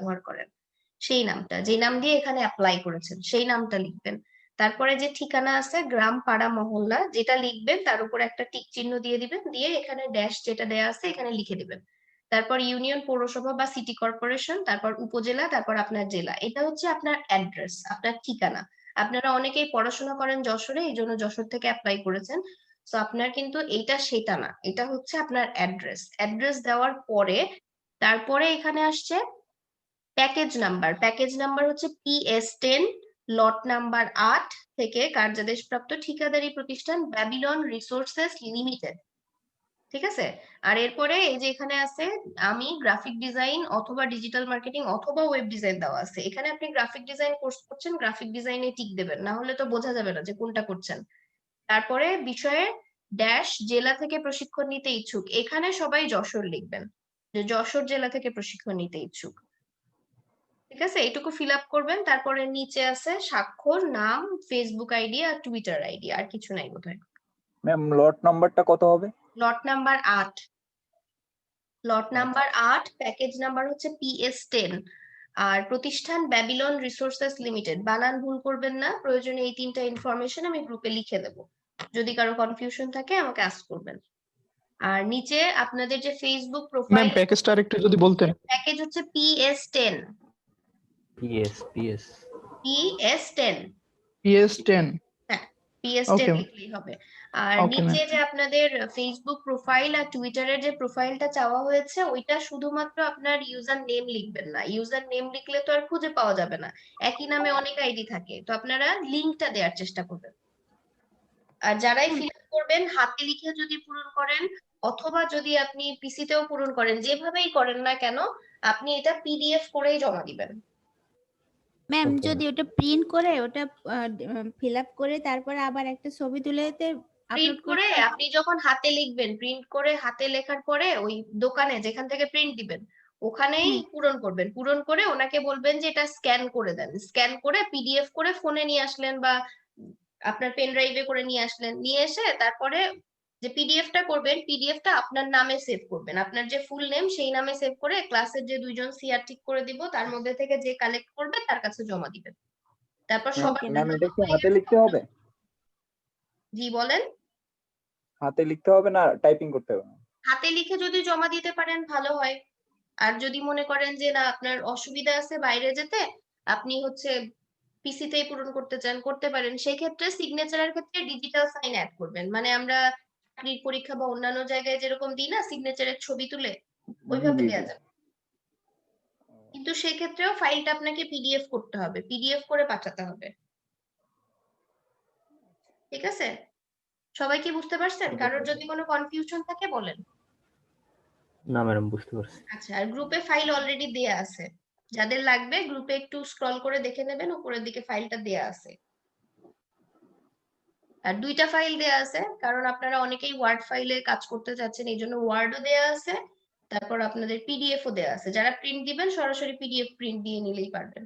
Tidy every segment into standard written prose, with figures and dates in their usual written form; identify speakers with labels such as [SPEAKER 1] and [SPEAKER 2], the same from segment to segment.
[SPEAKER 1] ব্যবহার করেন, সেই নামটা, যে নাম দিয়ে এখানে অ্যাপ্লাই করেছেন সেই নামটা লিখবেন। তারপরে যে ঠিকানা আছে, গ্রাম, পাড়া, মহল্লা, যেটা লিখবেন তার উপর একটা টিক চিহ্ন দিয়ে দিবেন, দিয়ে এখানে ড্যাশ যেটা দেয়া আছে এখানে লিখে দিবেন। তারপর ইউনিয়ন, পৌরসভা বা সিটি কর্পোরেশন, তারপর উপজেলা, তারপর আপনার জেলা। এটা হচ্ছে আপনার অ্যাড্রেস, আপনার ঠিকানা। আপনারা অনেকেই পড়াশোনা করেন যশোরে, এই জন্য যশোর থেকে অ্যাপ্লাই করেছেন। তো আপনার কিন্তু এইটা সেটা না, এটা হচ্ছে আপনার অ্যাড্রেস। অ্যাড্রেস দেওয়ার পরে তারপরে এখানে আসছে প্যাকেজ নাম্বার। প্যাকেজ নাম্বার হচ্ছে PS10, লট নাম্বার 8 থেকে কার্যাদেশপ্রাপ্ত ঠিকাদারি প্রতিষ্ঠান ব্যাবিলন রিসোর্সেস লিমিটেড। ঠিক আছে? আর এরপরে এই যে এখানে আছে, আমি গ্রাফিক ডিজাইন অথবা ডিজিটাল মার্কেটিং অথবা ওয়েব ডিজাইন দেওয়া আছে। এখানে আপনি গ্রাফিক ডিজাইন কোর্স করছেন, গ্রাফিক ডিজাইনে টিক দেবেন, না হলে তো বোঝা যাবে না যে কোনটা করছেন। তারপরে বিষয়ে ড্যাশ জেলা থেকে প্রশিক্ষণ নিতে ইচ্ছুক, এখানে সবাই যশোর লিখবেন, যে যশোর জেলা থেকে প্রশিক্ষণ নিতে ইচ্ছুক। ঠিক আছে, এইটুকু ফিল আপ করবেন। তারপরে নিচে আছে স্বাক্ষর, নাম, ফেসবুক আইডি আর টুইটার আইডি, আর কিছু নাই বোধহয়।
[SPEAKER 2] ম্যাম লট নাম্বারটা কত হবে?
[SPEAKER 1] Lot number 8। Lot number 8, package number হচ্ছে PS10, আর প্রতিষ্ঠান ব্যাবিলন রিসোর্সেস লিমিটেড। বানান ভুল করবেন না, প্রয়োজনে এই 3টা ইনফরমেশন আমি গ্রুপে লিখে দেব, যদি কারো কনফিউশন থাকে আমাকে আস্ক করবেন। আর নিচে আপনাদের যে ফেসবুক
[SPEAKER 3] ম্যাম
[SPEAKER 1] প্রোফাইল,
[SPEAKER 3] প্যাকেজটা আরেকটু যদি বলতেন।
[SPEAKER 1] প্যাকেজ হচ্ছে PS10।
[SPEAKER 4] PS
[SPEAKER 1] PS10,
[SPEAKER 3] PS10।
[SPEAKER 1] হ্যাঁ PS10
[SPEAKER 3] ওকে
[SPEAKER 1] লিখলেই হবে। আর
[SPEAKER 3] ওকে
[SPEAKER 1] নিচে
[SPEAKER 3] ম্যাম।
[SPEAKER 1] যে আপনাদের ফেসবুক প্রোফাইল আর টুইটারের যে প্রোফাইলটা চাওয়া হয়েছে, ওইটা শুধুমাত্র আপনার ইউজার নেম লিখবেন না। ইউজার নেম লিখলে তো আর খুঁজে পাওয়া যাবে না, একই নামে অনেক আইডি থাকে, তো আপনারা লিংকটা দেওয়ার চেষ্টা করবেন। আর যারাই ফিল আপ করবেন হাতে লিখে যদি পূরণ করেন, অথবা যদি আপনি পিসিতেও পূরণ করেন, যেভাবেই করেন না কেন, আপনি এটা PDF করেই জমা দিবেন।
[SPEAKER 5] Ma'am
[SPEAKER 4] Okay.
[SPEAKER 5] যদি ওটা প্রিন্ট করে ওটা ফিল আপ করে তারপরে আবার একটা ছবি তুলে
[SPEAKER 1] প্রিন্ট
[SPEAKER 5] আপলোড
[SPEAKER 1] করে
[SPEAKER 5] করতে
[SPEAKER 1] আপনি যখন হাতে লিখবেন, প্রিন্ট করে হাতে লেখার পরে ওই দোকানে যেখান থেকে প্রিন্ট দিবেন ওখানেই পূরণ করবেন। পূরণ করে ওনাকে বলবেন যে এটা স্ক্যান করে দেন, স্ক্যান করে PDF করে ফোনে নিয়ে আসলেন বা আপনার পেন ড্রাইভে করে নিয়ে আসলেন, নিয়ে এসে তারপরে যে পিডিএফটা করবেন, পিডিএফটা আপনার নামে সেভ করবেন, আপনার যে ফুল নেম সেই নামে সেভ করে ক্লাসের যে 2জন সিআর ঠিক করে দিব, তার মধ্যে থেকে যে কালেক্ট করবে তার কাছে জমা দিবেন। তারপর সবাই
[SPEAKER 2] ম্যাম এটা কি হাতে লিখতে হবে?
[SPEAKER 1] জি বলেন।
[SPEAKER 2] হাতে লিখতে হবে না টাইপিং করতে হবে?
[SPEAKER 1] হাতে লিখে যদি জমা দিতে পারেন ভালো হয়। আর যদি মনে করেন যে না আপনার অসুবিধা আছে বাইরে যেতে, আপনি হচ্ছে পিসিতেই পূরণ করতে চান, করতে পারেন। সেই ক্ষেত্রে সিগনেচারের ক্ষেত্রে ডিজিটাল সাইন অ্যাড করবেন, মানে আমরা চাকরির পরীক্ষা বা অন্যান্য জায়গায় যেরকম দিই না সিগনেচারের ছবি তুলে, ওইভাবে দেওয়া যাবে। কিন্তু সেক্ষেত্রেও ফাইলটা আপনাকে PDF করতে হবে, PDF করে পাঠাতে হবে। ঠিক আছে, সবাই কি বুঝতে পারছেন? কারোর যদি কোনো কনফিউশন থাকে বলেন।
[SPEAKER 4] না ম্যাডাম বুঝতে পারছি।
[SPEAKER 1] আচ্ছা, আর গ্রুপে ফাইল অলরেডি দেয়া আছে, যাদের লাগবে গ্রুপে একটু স্ক্রল করে দেখে নেবেন, উপরের দিকে ফাইলটা দেয়া আছে। আর 2টা ফাইল দেয়া আছে, কারণ আপনারা অনেকেই ওয়ার্ড ফাইলে কাজ করতে চাচ্ছেন, এই জন্য ওয়ার্ডও দেয়া আছে, তারপর আপনাদের PDF ও দেয়া আছে। যারা প্রিন্ট দিবেন সরাসরি PDF প্রিন্ট দিয়ে নিলেই পারবেন,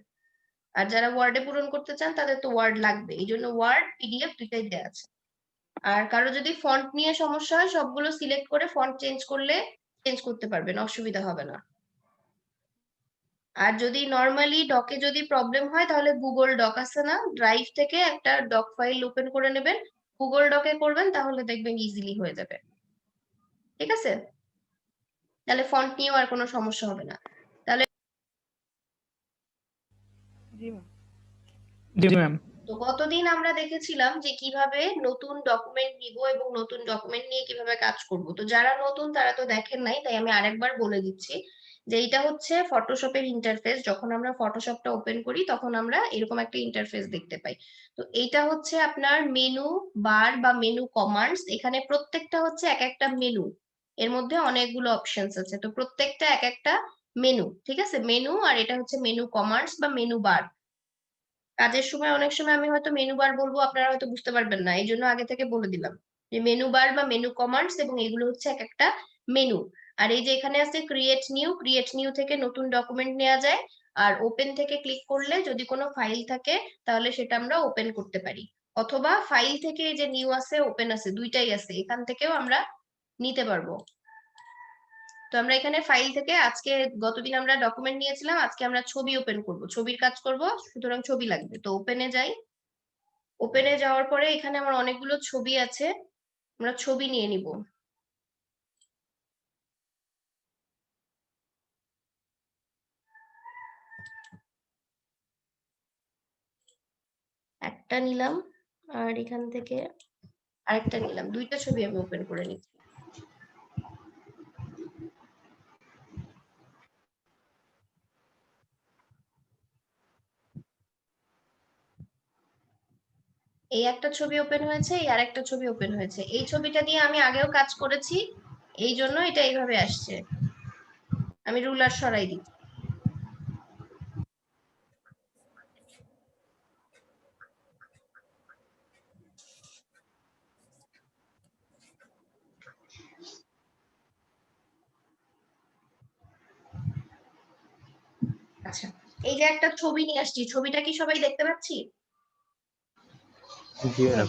[SPEAKER 1] আর যারা ওয়ার্ডে পূরণ করতে চান তাদের তো ওয়ার্ড লাগবে, এই জন্য ওয়ার্ড PDF দুইটাই দেয়া আছে। আর কারো যদি ফন্ট নিয়ে সমস্যা হয়, সবগুলো সিলেক্ট করে ফন্ট চেঞ্জ করলে চেঞ্জ করতে পারবেন, অসুবিধা হবে না। আর যদি নরমালি ডকে যদি প্রবলেম হয়, তাহলে গুগল ডক আছে না, ড্রাইভ থেকে একটা ডক ফাইল ওপেন করে নেবেন, গুগল ডকে করবেন, তাহলে দেখবেন ইজিলি হয়ে যাবে। ঠিক আছে, তাহলে ফন্ট নিয়েও আর কোনো সমস্যা হবে না। তাহলে
[SPEAKER 3] জি ম্যাম।
[SPEAKER 1] তো গতদিন আমরা দেখেছিলাম যে কিভাবে নতুন ডকুমেন্ট নিব এবং নতুন ডকুমেন্ট নিয়ে কিভাবে কাজ করব। তো যারা নতুন তারা তো দেখেন নাই, তাই আমি আরেকবার বলে দিচ্ছি যে এটা হচ্ছে ফটোশপের ইন্টারফেস। যখন আমরা ফটোশপটা ওপেন করি তখন আমরা এরকম একটা ইন্টারফেস দেখতে পাই। তো এইটা হচ্ছে আপনার মেনু বার বা মেনু কমান্ডস। এখানে প্রত্যেকটা হচ্ছে এক একটা মেনু, এর মধ্যে অনেকগুলো অপশনস আছে, তো প্রত্যেকটা এক একটা মেনু। ঠিক আছে, মেনু, আর এটা হচ্ছে মেনু কমান্ডস বা মেনু বার। কাজের সময় অনেক সময় আমি হয়তো মেনু বার বলবো, আপনারা হয়তো বুঝতে পারবেন না, এই জন্য আগে থেকে বলে দিলাম যে মেনু বার বা মেনু কমান্ডস, এবং এগুলো হচ্ছে এক একটা মেনু। আর এই যে এখানে আছে ক্রিয়েট নিউ, ক্রিয়েট নিউ থেকে নতুন ডকুমেন্ট নেওয়া যায়। আর ওপেন থেকে ক্লিক করলে যদি কোনো ফাইল থাকে তাহলে সেটা আমরা ওপেন করতে পারি, অথবা ফাইল থেকে এই যে নিউ আছে ওপেন আছে দুইটাই আছে, এখান থেকেও আমরা নিতে পারবো। তো আমরা এখানে ফাইল থেকে আজকে গতদিন আমরা ডকুমেন্ট নিয়েছিলাম, আজকে আমরা ছবি ওপেন করব, ছবির কাজ করব, সুতরাং ছবি লাগবে। তো ওপেনে যাই, ওপেনে যাওয়ার পরে এখানে আমার অনেকগুলো ছবি আছে, আমরা ছবি নিয়ে নিব। একটা নিলাম আর এখান থেকে আরেকটা নিলাম, দুইটা ছবি আমি ওপেন করে নিচ্ছি। এই একটা ছবি ওপেন হয়েছে, এই আরেকটা ছবি ওপেন হয়েছে। এই ছবিটা দিয়ে আমি আগেও কাজ করেছি, এই জন্য এটা এইভাবে আসছে। আমি রুলার সরাই দিচ্ছি। আচ্ছা, এই যে একটা ছবি নিয়ে আসছি, ছবিটা কি সবাই দেখতে পাচ্ছি?
[SPEAKER 4] জি ম্যাডাম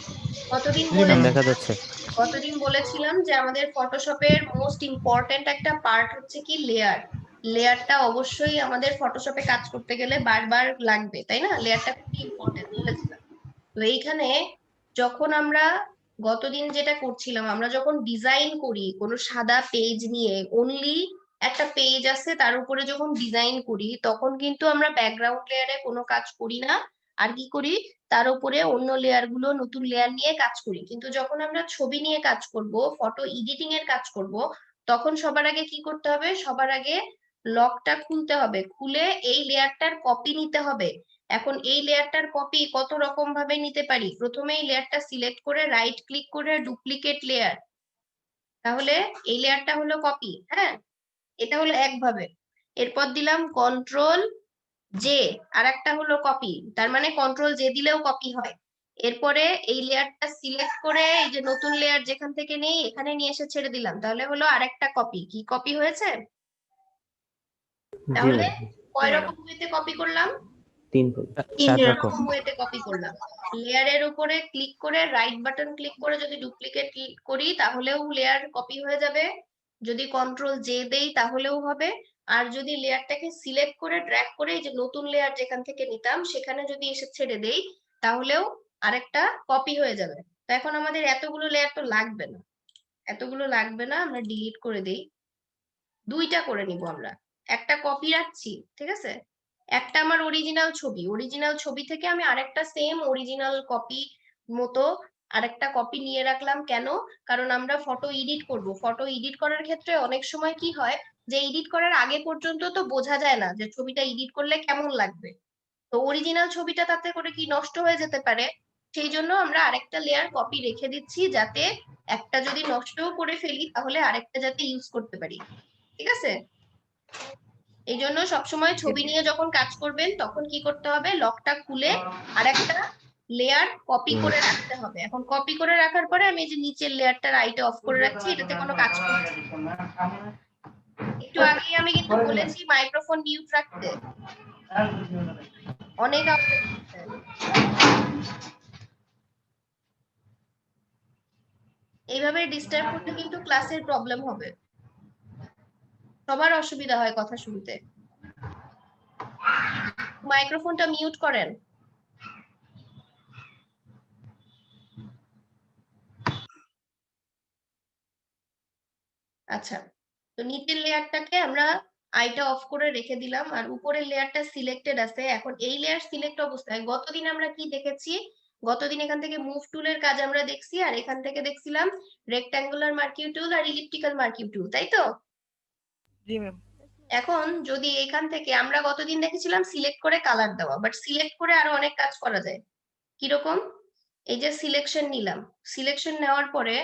[SPEAKER 1] কতদিন
[SPEAKER 3] জি ম্যাম।
[SPEAKER 4] দেখা যাচ্ছে।
[SPEAKER 1] কতদিন বলেছিলাম যে আমাদের ফটোশপের মোস্ট ইম্পর্ট্যান্ট একটা পার্ট হচ্ছে কি লেয়ার। লেয়ারটা অবশ্যই আমাদের ফটোশপে কাজ করতে গেলে বারবার লাগবে, তাই না? লেয়ারটা খুবই ইম্পর্টেন্ট বলেছিলাম। তো এইখানে যখন আমরা গতদিন যেটা করছিলাম, আমরা যখন ডিজাইন করি কোনো সাদা পেজ নিয়ে, অনলি একটা পেজ আছে তার উপরে যখন ডিজাইন করি, তখন কিন্তু আমরা ব্যাকগ্রাউন্ড লেয়ারে কোনো কাজ করি না। আর কি করি, তার উপরে অন্য লেয়ার গুলো, নতুন লেয়ার নিয়ে কাজ করি। কিন্তু যখন আমরা ছবি নিয়ে কাজ করব, ফটো এডিটিং এর কাজ করব, তখন সবার আগে কি করতে হবে? সবার আগে লকটা খুলতে হবে, খুলে এই লেয়ারটার কপি নিতে হবে। এখন এই লেয়ারটার কপি কত রকম ভাবে নিতে পারি। প্রথমে এই লেয়ারটা সিলেক্ট করে রাইট ক্লিক করে ডুপ্লিকেট লেয়ার, তাহলে এই লেয়ারটা হলো কপি। হ্যাঁ, এটা হলো একভাবে। এরপর দিলাম কন্ট্রোল জে, আর একটা হলো কপি, তার মানে কন্ট্রোল জে দিলেও কপি হয়। এরপরে এই লেয়ারটা সিলেক্ট করে এই যে নতুন লেয়ার যেখান থেকে নেই এখানে নিয়ে এসে ছেড়ে দিলাম, তাহলে হলো আরেকটা কপি। কি কপি হয়েছে?
[SPEAKER 4] জি
[SPEAKER 1] তাহলে
[SPEAKER 4] ম্যাডাম
[SPEAKER 1] কয় রকম ওয়েতে কপি করলাম?
[SPEAKER 4] 4 রকম।
[SPEAKER 1] রকম ওয়েতে কপি করলাম। লেয়ারের উপরে ক্লিক করে রাইট বাটন ক্লিক করে যদি ডুপ্লিকেট করি তাহলেও লেয়ার কপি হয়ে যাবে, যদি কন্ট্রোল জে দেই তাহলেও হবে। আর যদি লেয়ারটাকে সিলেক্ট করে ড্র্যাগ করে এই যে নতুন লেয়ার যেখান থেকে নিতাম সেখানে যদি এসে ছেড়ে দেই তাহলেও আরেকটা কপি হয়ে যাবে। তো এখন আমাদের এতগুলো লেয়ার তো লাগবে না, এতগুলো লাগবে না, আমরা ডিলিট করে দেই। দুইটা করে নিব আমরা, একটা কপি রাখছি, ঠিক আছে? একটা আমার অরিজিনাল ছবি, অরিজিনাল ছবি থেকে আমি আরেকটা সেম অরিজিনাল কপি মতো আরেকটা কপি নিয়ে রাখলাম। কেন? কারণ আমরা ফটো এডিট করব। ফটো এডিট করার ক্ষেত্রে অনেক সময় কি হয় যে এডিট করার আগে পর্যন্ত তো বোঝা যায় না যে ছবিটা এডিট করলে কেমন লাগবে। তো অরিজিনাল ছবিটা তাতে করে কি নষ্ট হয়ে যেতে পারে, সেই জন্য আমরা আরেকটা লেয়ার কপি রেখে দিচ্ছি, যাতে একটা যদি নষ্টও করে ফেলি তাহলে আরেকটা যাতে ইউজ করতে পারি। ঠিক আছে? এই জন্য সবসময় ছবি নিয়ে যখন কাজ করবেন তখন কি করতে হবে, লকটা খুলে আরেকটা লেয়ার কপি করে রাখতে হবে। এখন কপি করে রাখার পরে আমি এই যে নিচের লেয়ারটা রাইট অফ করে রাখছি, এটাতে কোনো কাজ করছি না। একটু আগেই আমি কিন্তু বলেছি মাইক্রোফোন মিউট রাখতে, অনেক আওয়াজ হচ্ছে। এইভাবে ডিস্টার্ব করলে কিন্তু ক্লাসের প্রবলেম হবে, সবার অসুবিধা হয় কথা শুনতে। মাইক্রোফোনটা মিউট করেন। আচ্ছা, তো নিচের লেয়ারটাকে আমরা আইটা অফ করে রেখে দিলাম, আর উপরের লেয়ারটা সিলেক্টেড আছে। এখন এই লেয়ার সিলেক্ট অবস্থায় গতদিন আমরা কি দেখেছি? গতদিন এখান থেকে মুভ টুলের কাজ আমরা দেখছি, আর এখান থেকে দেখছিলাম রেক্ট্যাঙ্গুলার মার্কিউ টুল আর ইলিপ্টিক্যাল মার্কিউ টুল, তাই তো?
[SPEAKER 3] জি ম্যাম।
[SPEAKER 1] এখন যদি এখান থেকে আমরা গতদিন দেখেছিলাম সিলেক্ট করে কালার দেওয়া, বাট সিলেক্ট করে আরো অনেক কাজ করা যায়। কিরকম? এই যে সিলেকশন নিলাম, সিলেকশন নেওয়ার পরে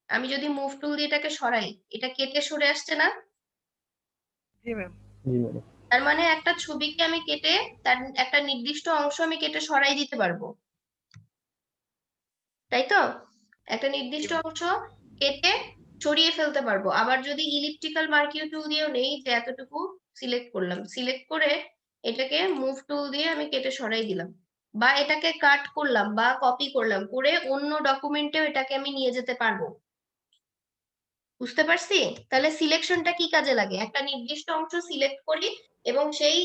[SPEAKER 1] আমি যদি মুভ টুল দিয়ে এটাকে সরাই, এটা কেটে সরে আসছে না?
[SPEAKER 3] জি ম্যাম।
[SPEAKER 4] জি ম্যাডাম
[SPEAKER 1] তার মানে একটা ছবিকে আমি কেটে তার একটা নির্দিষ্ট অংশ আমি কেটে সরাই দিতে পারবো, তাই তো? একটা নির্দিষ্ট অংশ কেটে সরিয়ে ফেলতে পারবো। আবার যদি ইলিপ্টিক্যাল মার্কিউ টুল দিয়েও নেই, যে এতটুকু সিলেক্ট করলাম, সিলেক্ট করে এটাকে মুভ টুল দিয়ে আমি কেটে সরাই দিলাম, বা এটাকে কাট করলাম বা কপি করলাম, করে অন্য ডকুমেন্টেও এটাকে আমি নিয়ে যেতে পারবো। বুঝতে পারছি? তাহলে সিলেকশনটা কি কাজে লাগে? একটা নির্দিষ্ট অংশ সিলেক্ট করি এবং সেই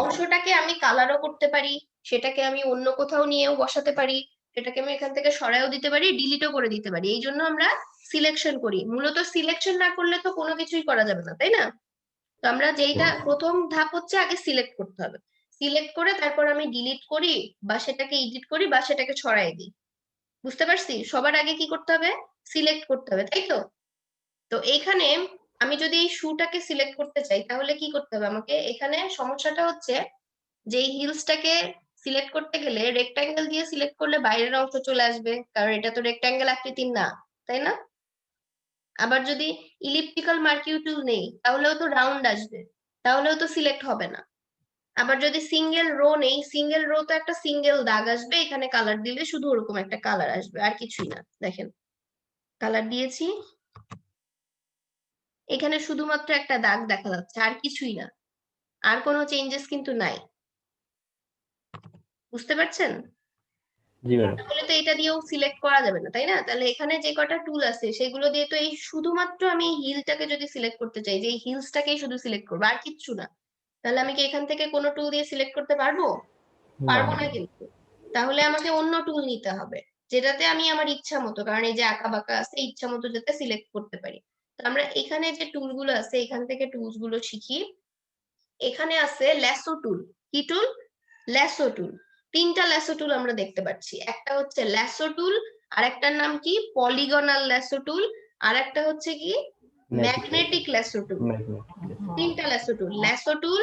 [SPEAKER 1] অংশটাকে আমি কালারও করতে পারি, সেটাকে আমি অন্য কোথাও নিয়েও বসাতে পারি, সেটাকে আমি এখান থেকে সরাইও দিতে পারি, ডিলিটও করে দিতে পারি। এই জন্য আমরা সিলেকশন করি। মূলত সিলেকশন না করলে তো কোনো কিছুই করা যাবে না, তাই না? তো আমরা যেইটা প্রথম ধাপ হচ্ছে আগে সিলেক্ট করতে হবে। সিলেক্ট করে তারপর আমি ডিলিট করি বা সেটাকে এডিট করি বা সেটাকে ছড়াই দিই। বুঝতে পারছি? সবার আগে কি করতে হবে? সিলেক্ট করতে হবে, তাই তো? তো এইখানে আমি যদি এই শুটাকে সিলেক্ট করতে চাই তাহলে কি করতে হবে আমাকে? এখানে সমস্যাটা হচ্ছে যে এই হিলসটাকে সিলেক্ট করতে গেলে রেক্টাঙ্গেল দিয়ে সিলেক্ট করলে বাইরের অংশ চলে আসবে, কারণ এটা তো রেক্টাঙ্গেল আকৃতির না, তাই না? আবার যদি ইলিপ্টিক্যাল মার্কিউ টুল নেই তাহলেও তো রাউন্ড আসবে, তাহলেও তো সিলেক্ট হবে না। আবার যদি সিঙ্গেল রো নেই, সিঙ্গেল রো তো একটা সিঙ্গেল দাগ আসবে, এখানে কালার দিলে শুধু ওরকম একটা কালার আসবে, আর কিছুই না। দেখেন কালার দিয়েছি, এখানে শুধুমাত্র একটা দাগ দেখা যাচ্ছে, আর কিছুই না, আর কোনো চেঞ্জেস কিন্তু নাই। বুঝতে পারছেন?
[SPEAKER 4] জি ম্যাডাম।
[SPEAKER 1] তাহলে তো এটা দিয়েও সিলেক্ট করা যাবে না, তাই না? তাহলে এখানে যে কটা টুল আছে সেগুলো দিয়ে তো এই শুধুমাত্র আমি হিলটাকে যদি সিলেক্ট করতে চাই, যে এই হিলসটাকেই শুধু সিলেক্ট করবো আর কিচ্ছু না, তাহলে আমি কি এখান থেকে কোনো টুল দিয়ে সিলেক্ট করতে পারবো? পারবো না কিন্তু। তাহলে আমাকে অন্য টুল নিতে হবে যেটাতে আমি আমার ইচ্ছা মতো, কারণ এই যে আঁকা বাঁকা আছে, ইচ্ছা মতো যাতে সিলেক্ট করতে পারি। তো আমরা এখানে যে টুল গুলো আছে এখান থেকে টুলস গুলো শিখি। এখানে আছে ল্যাসো টুল। কি টুল? Lasso tool. তিনটা ল্যাসো টুল আমরা দেখতে পাচ্ছি। একটা হচ্ছে ল্যাসো টুল, আর একটার নাম কি পলিগনাল ল্যাসো টুল, আর একটা হচ্ছে কি ম্যাগনেটিক ল্যাসো টুল। তিনটা lasso tool, lasso tool,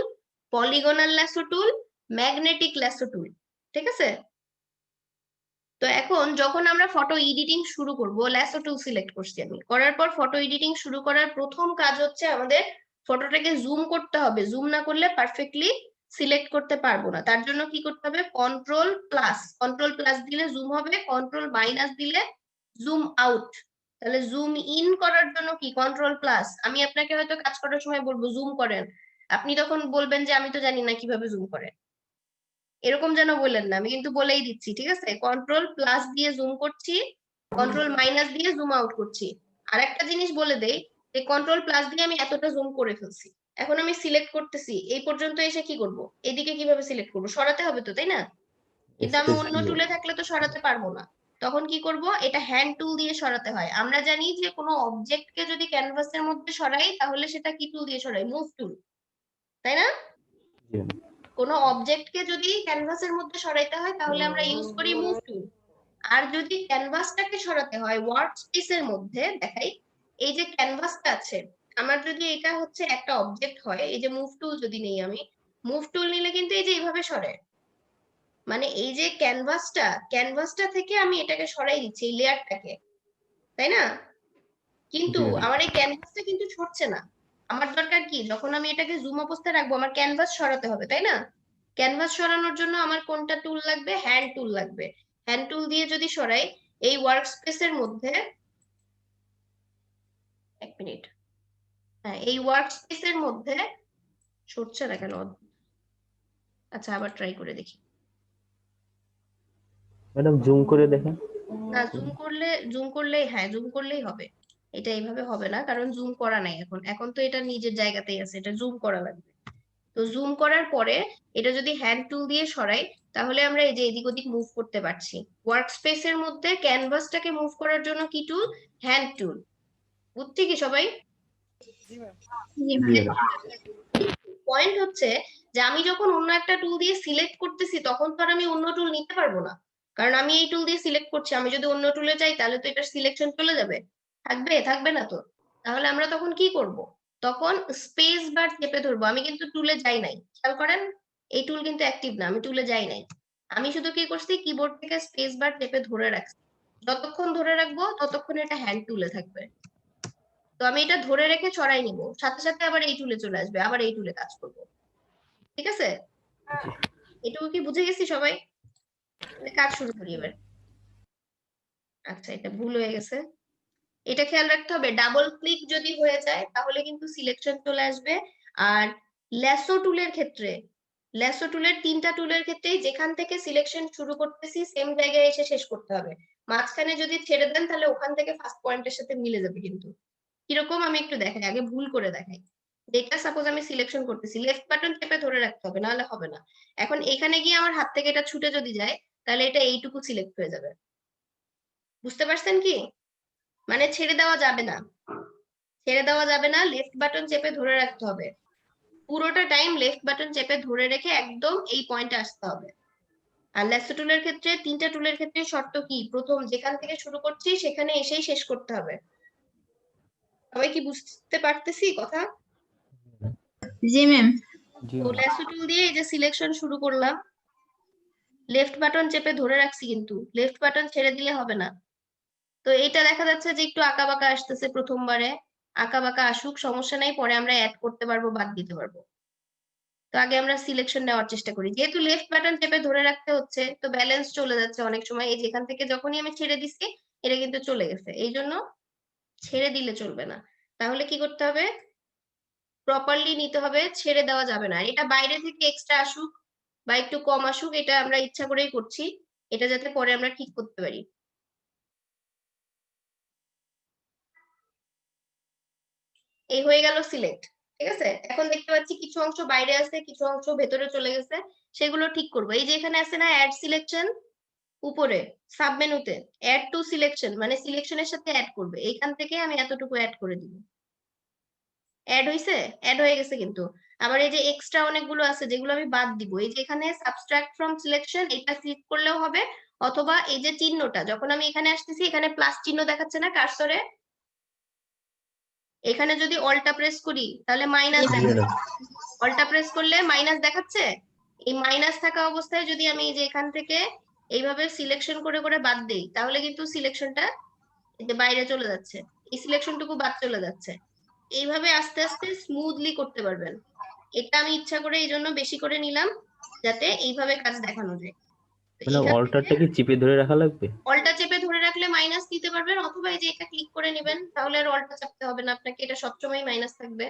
[SPEAKER 1] polygonal lasso tool, magnetic lasso tool. ঠিক আছে? তো এখন যখন আমরা ফটো এডিটিং শুরু করব, ল্যাসো টুল সিলেক্ট করছি আমি, করার পর ফটো এডিটিং শুরু করার প্রথম কাজ হচ্ছে আমাদের ফটোটাকে জুম করতে হবে। জুম না করলে পারফেক্টলি সিলেক্ট করতে পারবো না। তার জন্য কি করতে হবে? Control plus. কন্ট্রোল প্লাস দিলে জুম হবে, কন্ট্রোল মাইনাস দিলে জুম আউট। তাহলে জুম ইন করার জন্য কি? Control plus. আমি আপনাকে হয়তো কাজ করার সময় বলবো জুম করেন, আপনি তখন বলবেন যে আমি তো জানি না কিভাবে জুম করে। এরকম যেন বললেন না, আমি কিন্তু বলেই দিচ্ছি, ঠিক আছে? কন্ট্রোল প্লাস দিয়ে জুম করছি, কন্ট্রোল মাইনাস দিয়ে জুম আউট করছি। আর একটা জিনিস বলে দেই, যে কন্ট্রোল প্লাস দিয়ে আমি এতটা জুম করে ফেলছি, এখন আমি সিলেক্ট করতেছি, এই পর্যন্ত এসে কি করব? এদিকে কিভাবে সিলেক্ট করব? সরাতে হবে তো, তাই না? কিন্তু আমি অন্য টুলে থাকলে তো সরাতে পারবো না। তখন কি করব? এটা হ্যান্ড টুল দিয়ে সরাতে হয়। আমরা জানি যে কোনো অবজেক্টকে যদি ক্যানভাসের মধ্যে সরাই তাহলে সেটা কি টুল দিয়ে সরাই? মুভ টুল, তাই না? কোনো অবজেক্টকে যদি ক্যানভাসের মধ্যে সরাইতে হয় তাহলে আমরা ইউজ করি মুভ টুল। আর যদি ক্যানভাসটাকে সরাতে হয় ওয়ার্ক স্পেসের মধ্যে, দেখাই, এই যে ক্যানভাসটা আছে, আমার যদি এটা হচ্ছে একটা অবজেক্ট হয়, এই যে মুভ টুল যদি নেই আমি, মুভ টুল নিলে কিন্তু এই যে এইভাবে সরে, মানে এই যে ক্যানভাসটা থেকে আমি এটাকে সরাই দিচ্ছি, এই লেয়ারটাকে, তাই না? কিন্তু আমার এই ক্যানভাসটা কিন্তু সরছে না। আমার দরকার কি? যখন আমি এটাকে জুম অবস্থায় রাখবো আমার ক্যানভাস সরাতে হবে, তাই না? ক্যানভাস সরানোর জন্য আমার কোনটা টুল লাগবে? হ্যান্ড টুল লাগবে। হ্যান্ড টুল দিয়ে যদি সরাই এই ওয়ার্ক স্পেসের মধ্যে, এক মিনিট, হ্যাঁ, এই ওয়ার্ক স্পেসের মধ্যে সরছে না কেন? আচ্ছা আবার ট্রাই করে দেখি।
[SPEAKER 4] ম্যাডাম জুম করে দেখেন।
[SPEAKER 1] না, জুম করলেই, হ্যাঁ জুম করলেই হবে। এটা এইভাবে হবে না, কারণ জুম করা নাই এখন। এখন তো এটা নিজের জায়গাতেই আছে, এটা জুম করা লাগবে। তো জুম করার পরে এটা যদি হ্যান্ড টুল দিয়ে সরাই তাহলে আমরা এই যে এদিক ওদিক মুভ করতে পারছি। ওয়ার্ক স্পেসের মধ্যে ক্যানভাসটাকে মুভ করার জন্য কি টুল? হ্যান্ড টুল। বুঝছি কি সবাই?
[SPEAKER 3] জি ম্যাম।
[SPEAKER 1] পয়েন্ট হচ্ছে যে আমি যখন অন্য একটা টুল দিয়ে সিলেক্ট করতেছি তখন তো আর আমি অন্য টুল নিতে পারবো না, কারণ আমি এই টুল দিয়ে সিলেক্ট করছি। আমি যদি অন্য টুলে যাই তাহলে তো এটার সিলেকশন চলে যাবে, থাকবে না তো। তাহলে আমরা তখন কি করব? তখন স্পেস বার চেপে ধরবো। আমি কিন্তু টুলে যাই নাই, খেয়াল করেন, এই টুল কিন্তু অ্যাক্টিভ না, আমি টুলে যাই নাই। আমি শুধু কি করছি? কিবোর্ড থেকে স্পেস বার চেপে ধরে রাখছি। যতক্ষণ ধরে রাখবো ততক্ষণ এটা হ্যান্ড টুলে থাকবে। তো আমি এটা ধরে রেখে সরাই নিব, সাথে সাথে আবার এই টুলে চলে আসবে, আবার এই টুলে কাজ করবো। ঠিক আছে? এটুকু কি বুঝে গেছি সবাই? কাজ শুরু করি এবার। আচ্ছা, এটা ভুল হয়ে গেছে, এটা খেয়াল রাখতে হবে। ডাবল ক্লিক যদি হয়ে যায় তাহলে কিন্তু সিলেকশন চলে আসবে। আর ল্যাসো টুলের ক্ষেত্রে, ল্যাসো টুলের তিনটা টুলের ক্ষেত্রে যেখান থেকে সিলেকশন শুরু করতেছি সেম জায়গায় এসে শেষ করতে হবে। মাঝখানে যদি ছেড়ে দেন তাহলে ওখান থেকে ফার্স্ট পয়েন্টের সাথে মিলে যাবে কিন্তু। কিরকম আমি একটু দেখাই, আগে ভুল করে দেখাই। এটা সাপোজ আমি সিলেকশন করতেছি, লেফট বাটন চেপে ধরে রাখতে হবে, নাহলে হবে না। এখন এখানে গিয়ে আমার হাত থেকে এটা ছুটে যদি যায়, তাহলে এটা এইটুকু সিলেক্ট হয়ে যাবে। বুঝতে পারছেন কি? মানে ছেড়ে দেওয়া যাবে না, ছেড়ে দেওয়া যাবে না, লেফট বাটন চেপে ধরে রাখতে হবে। পুরোটা টাইম লেফট বাটন চেপে ধরে রেখে একদম এই পয়েন্টে আসতে হবে। আর ল্যাসো টুলের ক্ষেত্রে, তিনটা টুলের ক্ষেত্রে শর্ত কি, প্রথম যেখান থেকে শুরু করছি সেখানে এসেই শেষ করতে হবে। সবাই কি বুঝতে পারতেছি কথা?
[SPEAKER 6] জি ম্যাম।
[SPEAKER 4] জি
[SPEAKER 1] তো
[SPEAKER 4] ম্যাম।
[SPEAKER 1] ল্যাসো টুল দিয়ে এই যে সিলেকশন শুরু করলাম, লেফট বাটন চেপে ধরে রাখছি, কিন্তু লেফট বাটন ছেড়ে দিলে হবে না। তো এটা দেখা যাচ্ছে যে একটু আঁকা বাঁকা আসতেছে প্রথমবারে, আঁকা বাঁকা আসুক, সমস্যা নাই, পরে আমরা অ্যাড করতে পারবো, বাদ দিতে পারবো। তো আগে আমরা সিলেকশন নেওয়ার চেষ্টা করি, যেহেতু লেফট বাটন চেপে ধরে রাখতে হচ্ছে, তো ব্যালেন্স চলে যাচ্ছে অনেক সময়। এই যেখান থেকে যখনই আমি ছেড়ে দিচ্ছি, এটা কিন্তু চলে গেছে, এই জন্য ছেড়ে দিলে চলবে না। তাহলে কি করতে হবে, প্রপারলি নিতে হবে, ছেড়ে দেওয়া যাবে না। এটা বাইরে থেকে এক্সট্রা আসুক বা একটু কম আসুক, এটা আমরা ইচ্ছা করেই করছি, এটা যাতে পরে আমরা ঠিক করতে পারি। এই হয়ে গেল সিলেক্ট, ঠিক আছে। এখন দেখতে পাচ্ছি কিছু অংশ বাইরে আছে, কিছু অংশ ভেতরে চলে গেছে, সেগুলো ঠিক করবো। এই যে এখানে আছে না অ্যাড সিলেকশন, উপরে সাব মেনুতে অ্যাড টু সিলেকশন, মানে সিলেকশনের সাথে অ্যাড করবে, এইখান থেকে আমি এতটুকু অ্যাড করে দিব। অ্যাড হইছে, অ্যাড হয়ে গেছে। কিন্তু আবার এই যে এক্সট্রা অনেকগুলো আছে যেগুলো আমি বাদ দিব, এই যে এখানে সাবট্রাক্ট ফ্রম সিলেকশন, এটা ক্লিক করলেও হবে, অথবা এই যে চিহ্নটা, যখন আমি এখানে আসতেছি, এখানে প্লাস চিহ্ন দেখাচ্ছে না কার্সরে, এখানে যদি অল্টা প্রেস করি তাহলে মাইনাস
[SPEAKER 4] জি
[SPEAKER 1] দেখাচ্ছে,
[SPEAKER 4] ম্যাডাম।
[SPEAKER 1] অল্টা প্রেস করলে মাইনাস দেখাচ্ছে। এই মাইনাস থাকা অবস্থায় যদি আমি এই যে এখান থেকে এইভাবে সিলেকশন করে করে বাদ দেই, তাহলে কিন্তু সিলেকশনটা যে বাইরে চলে যাচ্ছে, এই সিলেকশনটুকু বাদ চলে যাচ্ছে। এইভাবে আস্তে আস্তে স্মুথলি করতে পারবেন। এটা আমি ইচ্ছা করে এই জন্য বেশি করে নিলাম, যাতে এইভাবে কাজ দেখানো যায়। তো
[SPEAKER 4] ম্যাডাম
[SPEAKER 1] এখান থেকে
[SPEAKER 4] অল্টারটা কি চিপে ধরে রাখা লাগবে?
[SPEAKER 1] অল্টা চেপে ধরে রাখলে মাইনাস দিতে পারবেন, অথবা এই যে এটা ক্লিক করে নেবেন, তাহলে আর অল্টা চাপতে হবে না আপনাকে, এটা সবসময় মাইনাস থাকবে।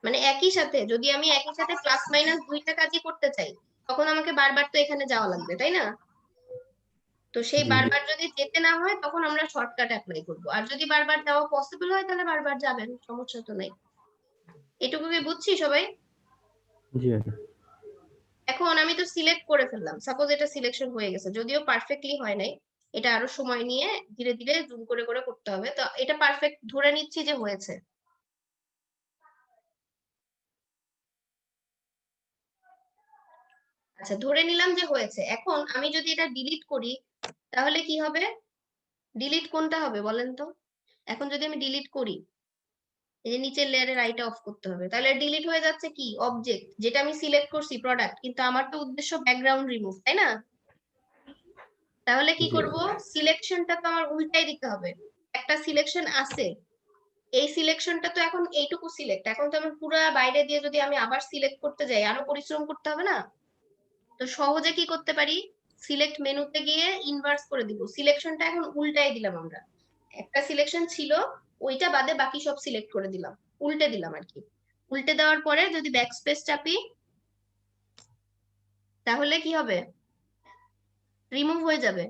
[SPEAKER 1] মানে একই সাথে যদি আমি একই সাথে প্লাস মাইনাস দুইটা কাজই করতে চাই, তখন আমাকে বারবার তো এখানে যাওয়া লাগবে, তাই না? তো সেই
[SPEAKER 4] জি জি।
[SPEAKER 1] বারবার যদি যেতে না হয়, তখন আমরা শর্টকাট অ্যাপ্লাই করব। আর যদি বারবার যাওয়া পসিবল হয়, তাহলে বারবার যাবেন, সমস্যা তো নাই। এটুকু কি বুঝছি সবাই?
[SPEAKER 4] জি ম্যাডাম।
[SPEAKER 1] এখন আমি তো সিলেক্ট করে ফেললাম, সাপোজ এটা সিলেকশন হয়ে গেছে, যদিও পারফেক্টলি হয় নাই, এটা আরো সময় নিয়ে ধীরে ধীরে জুম করে করে করতে হবে। তো এটা পারফেক্ট ধরে নিচ্ছি যে হয়েছে। আচ্ছা, ধরে নিলাম যে হয়েছে। এখন আমি যদি এটা ডিলিট করি, তাহলে কি হবে? ডিলিট কোনটা হবে বলেন তো? এখন যদি আমি ডিলিট করি, এই যে নিচের লেয়ারের আইটা অফ করতে হবে, তাহলে ডিলিট হয়ে যাচ্ছে কি অবজেক্ট, যেটা আমি সিলেক্ট করছি প্রোডাক্ট, কিন্তু আমার তো উদ্দেশ্য ব্যাকগ্রাউন্ড রিমুভ, তাই না? তাহলে কি
[SPEAKER 4] জি
[SPEAKER 1] করব, সিলেকশনটা তো আমার উল্টাই দিতে হবে। একটা সিলেকশন আছে, এই সিলেকশনটা তো এখন এইটুকু সিলেক্ট, এখন তো আমি পুরো বাইরে দিয়ে যদি আমি আবার সিলেক্ট করতে যাই, আরো পরিশ্রম করতে হবে না? তো সহজে কি করতে পারি, সিলেক্ট মেনুতে গিয়ে ইনভার্স করে দিব, সিলেকশনটা এখন উল্টাই দিলাম আমরা। একটা সিলেকশন ছিল, ওইটা বাদে বাকি সব সিলেক্ট করে দিলাম, উল্টে দিলাম আর কি। উল্টে দেওয়ার পরে যদি ব্যাকস্পেস চাপি, তাহলে কি হবে, রিমুভ হয়ে যাবে,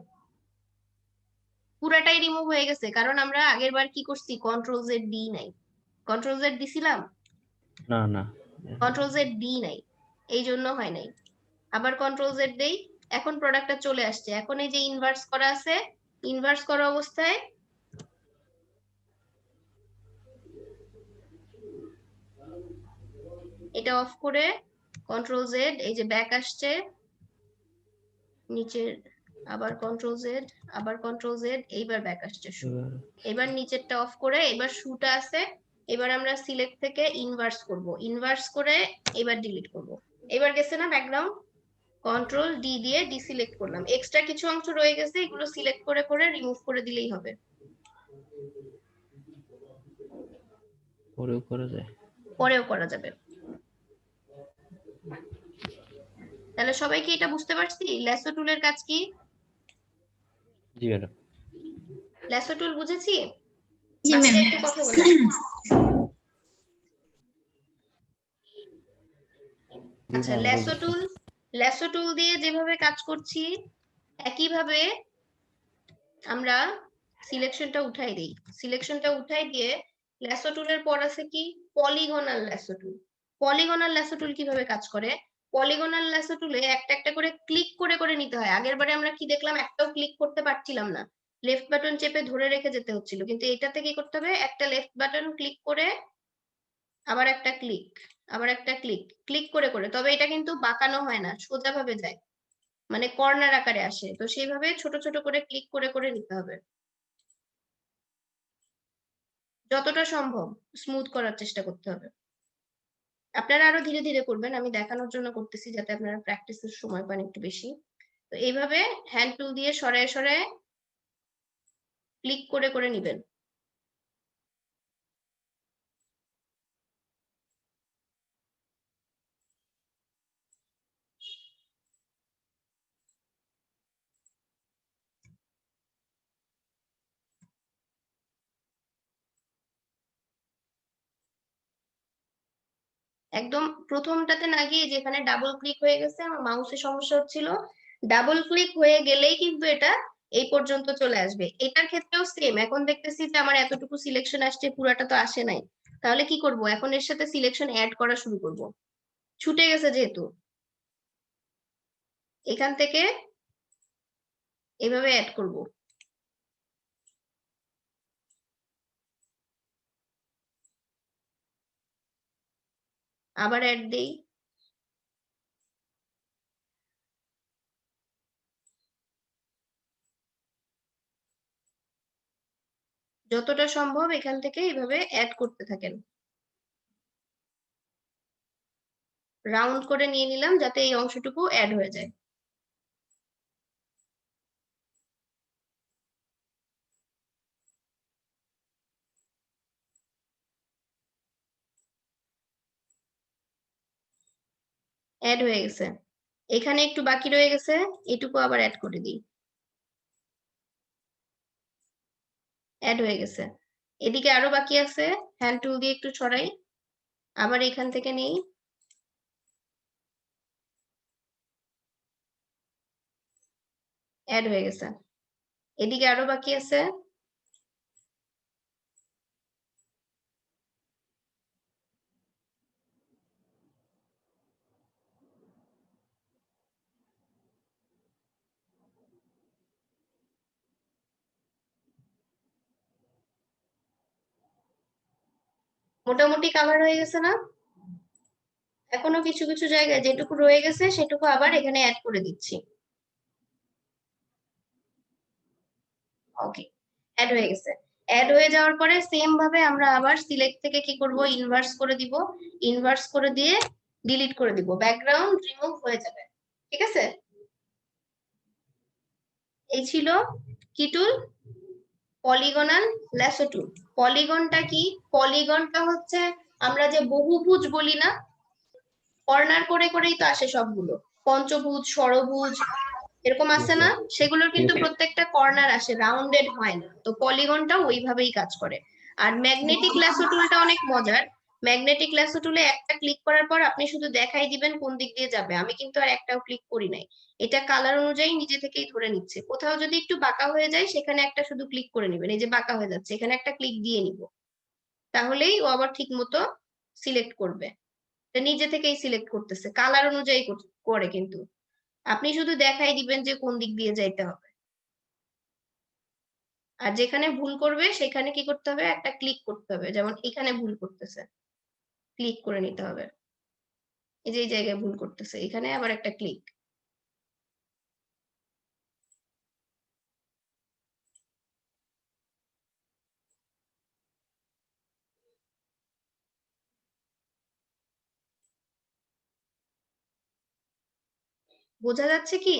[SPEAKER 1] পুরাটাই রিমুভ হয়ে গেছে। কারণ আমরা আগের বার কি করছি, কন্ট্রোল জেড ডি নাই, কন্ট্রোল জেড দিছিলাম,
[SPEAKER 4] না না।
[SPEAKER 1] কন্ট্রোল জেড ডি নাই, এই জন্য হয় নাই। আবার কন্ট্রোল জেড দেই, এখন প্রোডাক্টটা চলে আসছে। এখন এই যে ইনভার্স করা আছে, ইনভার্স করা অবস্থায় এটা অফ করে কন্ট্রোল জেড, এই যে ব্যাক আসছে নিচের, আবার কন্ট্রোল জেড, আবার কন্ট্রোল জেড, এইবার ব্যাক আসছে শু। এবার নিচেরটা অফ করে, এবার শুটা আছে, এবার আমরা সিলেক্ট থেকে ইনভার্স করব, ইনভার্স করে এবার ডিলিট করব। এবার গেছে না ব্যাকগ্রাউন্ড, কন্ট্রোল ডি দিয়ে ডিসিলেক্ট করলাম, এক্সট্রা কিছু অংশ রয়ে গেছে, এগুলো সিলেক্ট করে করে রিমুভ করে দিলেই হবে।
[SPEAKER 4] পরেও করা যায়।
[SPEAKER 1] পরেও করা যাবে। তাহলে সবাই কি এটা বুঝতে পারছি, ল্যাসো টুলের কাজ কি?
[SPEAKER 4] জি ম্যাডাম।
[SPEAKER 1] ল্যাসো টুল বুঝেছি?
[SPEAKER 6] জি
[SPEAKER 1] বাকিরা
[SPEAKER 6] ম্যাম।
[SPEAKER 1] একটু কথা বলে। আচ্ছা, ল্যাসো টুল দিয়ে যেভাবে কাজ করছি, একইভাবে আমরা সিলেকশনটা উঠাই দিই। সিলেকশনটা উঠাই দিয়ে ল্যাসো টুলের পর আছে কি polygonal lasso tool. Polygonal lasso টুল কিভাবে কাজ করে? পলিগনাল ল্যাসো টুলে একটা একটা করে ক্লিক করে করে নিতে হয়। আগের বারে আমরা কি দেখলাম, একটাও ক্লিক করতে পারছিলাম না, লেফট বাটন চেপে ধরে রেখে যেতে হচ্ছিল, কিন্তু এটাতে কি করতে হবে, একটা লেফট বাটন ক্লিক করে আবার একটা ক্লিক, আবার একটা ক্লিক, ক্লিক করে করে, তবে এটা কিন্তু বাঁকানো হয় না, সোজা ভাবে যায়, মানে কর্নার আকারে আসে, তো সেইভাবে ছোট ছোট করে ক্লিক করে করে নিতে হবে, যতটা সম্ভব স্মুথ করার চেষ্টা করতে হবে। আপনারা আরো ধীরে ধীরে করবেন, আমি দেখানোর জন্য করতেছি যাতে আপনারা প্র্যাকটিসের সময় পান একটু বেশি। তো এইভাবে হ্যান্ড টুল দিয়ে সরায় সরায় ক্লিক করে করে নিবেন। একদম প্রথমটাতে না গিয়ে যেখানে ডাবল ক্লিক হয়ে গেছে, আমার মাউসের সমস্যা হচ্ছিল, ডাবল ক্লিক হয়ে গেলেই কিন্তু এটা এই পর্যন্ত চলে আসবে। এটার ক্ষেত্রেও সেম, এখন দেখতেছি যে আমার এতটুকু সিলেকশন আসছে, পুরাটা তো আসে নাই, তাহলে কি করব, এখন এর সাথে সিলেকশন অ্যাড করা শুরু করব, ছুটে গেছে যেহেতু, এখান থেকে এভাবে অ্যাড করব। আবার অ্যাড দেই, যতটা সম্ভব এখান থেকে এইভাবে অ্যাড করতে থাকেন, রাউন্ড করে নিয়ে নিলাম যাতে এই অংশটুকু অ্যাড হয়ে যায়। অ্যাড হয়ে গেছে, এখানে একটু বাকি রয়ে গেছে, এটুকু আবার অ্যাড করে দিই, অ্যাড হয়ে গেছে। এদিকে আরো বাকি আছে, হ্যান্ড টুল দিয়ে একটু ছড়াই, আবার এখান থেকে নেই, অ্যাড হয়ে গেছে। এদিকে আরো বাকি আছে, মোটামুটি কাভার হয়ে গেছে না? এখনো কিছু কিছু জায়গায় যেটুকু রয়ে গেছে সেটুকু আবার এখানে অ্যাড করে দিচ্ছি। ওকে, অ্যাড হয়ে গেছে। অ্যাড হয়ে যাওয়ার পরে সেম ভাবে আমরা আবার সিলেক্ট থেকে কি করব, ইনভার্স করে দিব, ইনভার্স করে দিয়ে ডিলিট করে দিব, ব্যাকগ্রাউন্ড রিমুভ হয়ে যাবে। ঠিক আছে, এই ছিল কি টুল, পলিগনাল ল্যাসো টুল। পলিগনটা কি, পলিগনটা হচ্ছে আমরা যে বহুভুজ বলি না, কর্নার করে করেই তো আসে সবগুলো, পঞ্চভুজ, ষড়ভুজ, এরকম আছে না, সেগুলোর কিন্তু প্রত্যেকটা কর্নার আসে, রাউন্ডেড হয় না, তো পলিগনটা ওইভাবেই কাজ করে। আর ম্যাগনেটিক ল্যাসো টুলটা অনেক মজার, ম্যাগনেটিক ল্যাসো টুলে একটা ক্লিক করার পর আপনি শুধু দেখাই দিবেন কোন দিক দিয়ে যাবে, আমি কিন্তু আর একটাও ক্লিক করি নাই, এটা কালার অনুযায়ী নিজে থেকেই ধরে নিচ্ছে, কোথাও যদি একটু বাঁকা হয়ে যায় সেখানে একটা শুধু ক্লিক করে নিবেন, এই যে বাঁকা হয়ে যাচ্ছে এখানে একটা ক্লিক দিয়ে নিব, তাহলেই ও আবার ঠিক মতো সিলেক্ট করবে, নিজে থেকেই সিলেক্ট করতেছে, কালার অনুযায়ী করে, কিন্তু আপনি শুধু দেখাই দিবেন যে কোন দিক দিয়ে যাইতে হবে। আর যেখানে ভুল করবে সেখানে কি করতে হবে, একটা ক্লিক করতে হবে, যেমন এখানে ভুল করতেছে, ক্লিক করে নিতে হবে, এই যে এই জায়গায় ভুল করতেছে, এখানে আবার একটা ক্লিক। বোঝা যাচ্ছে কি?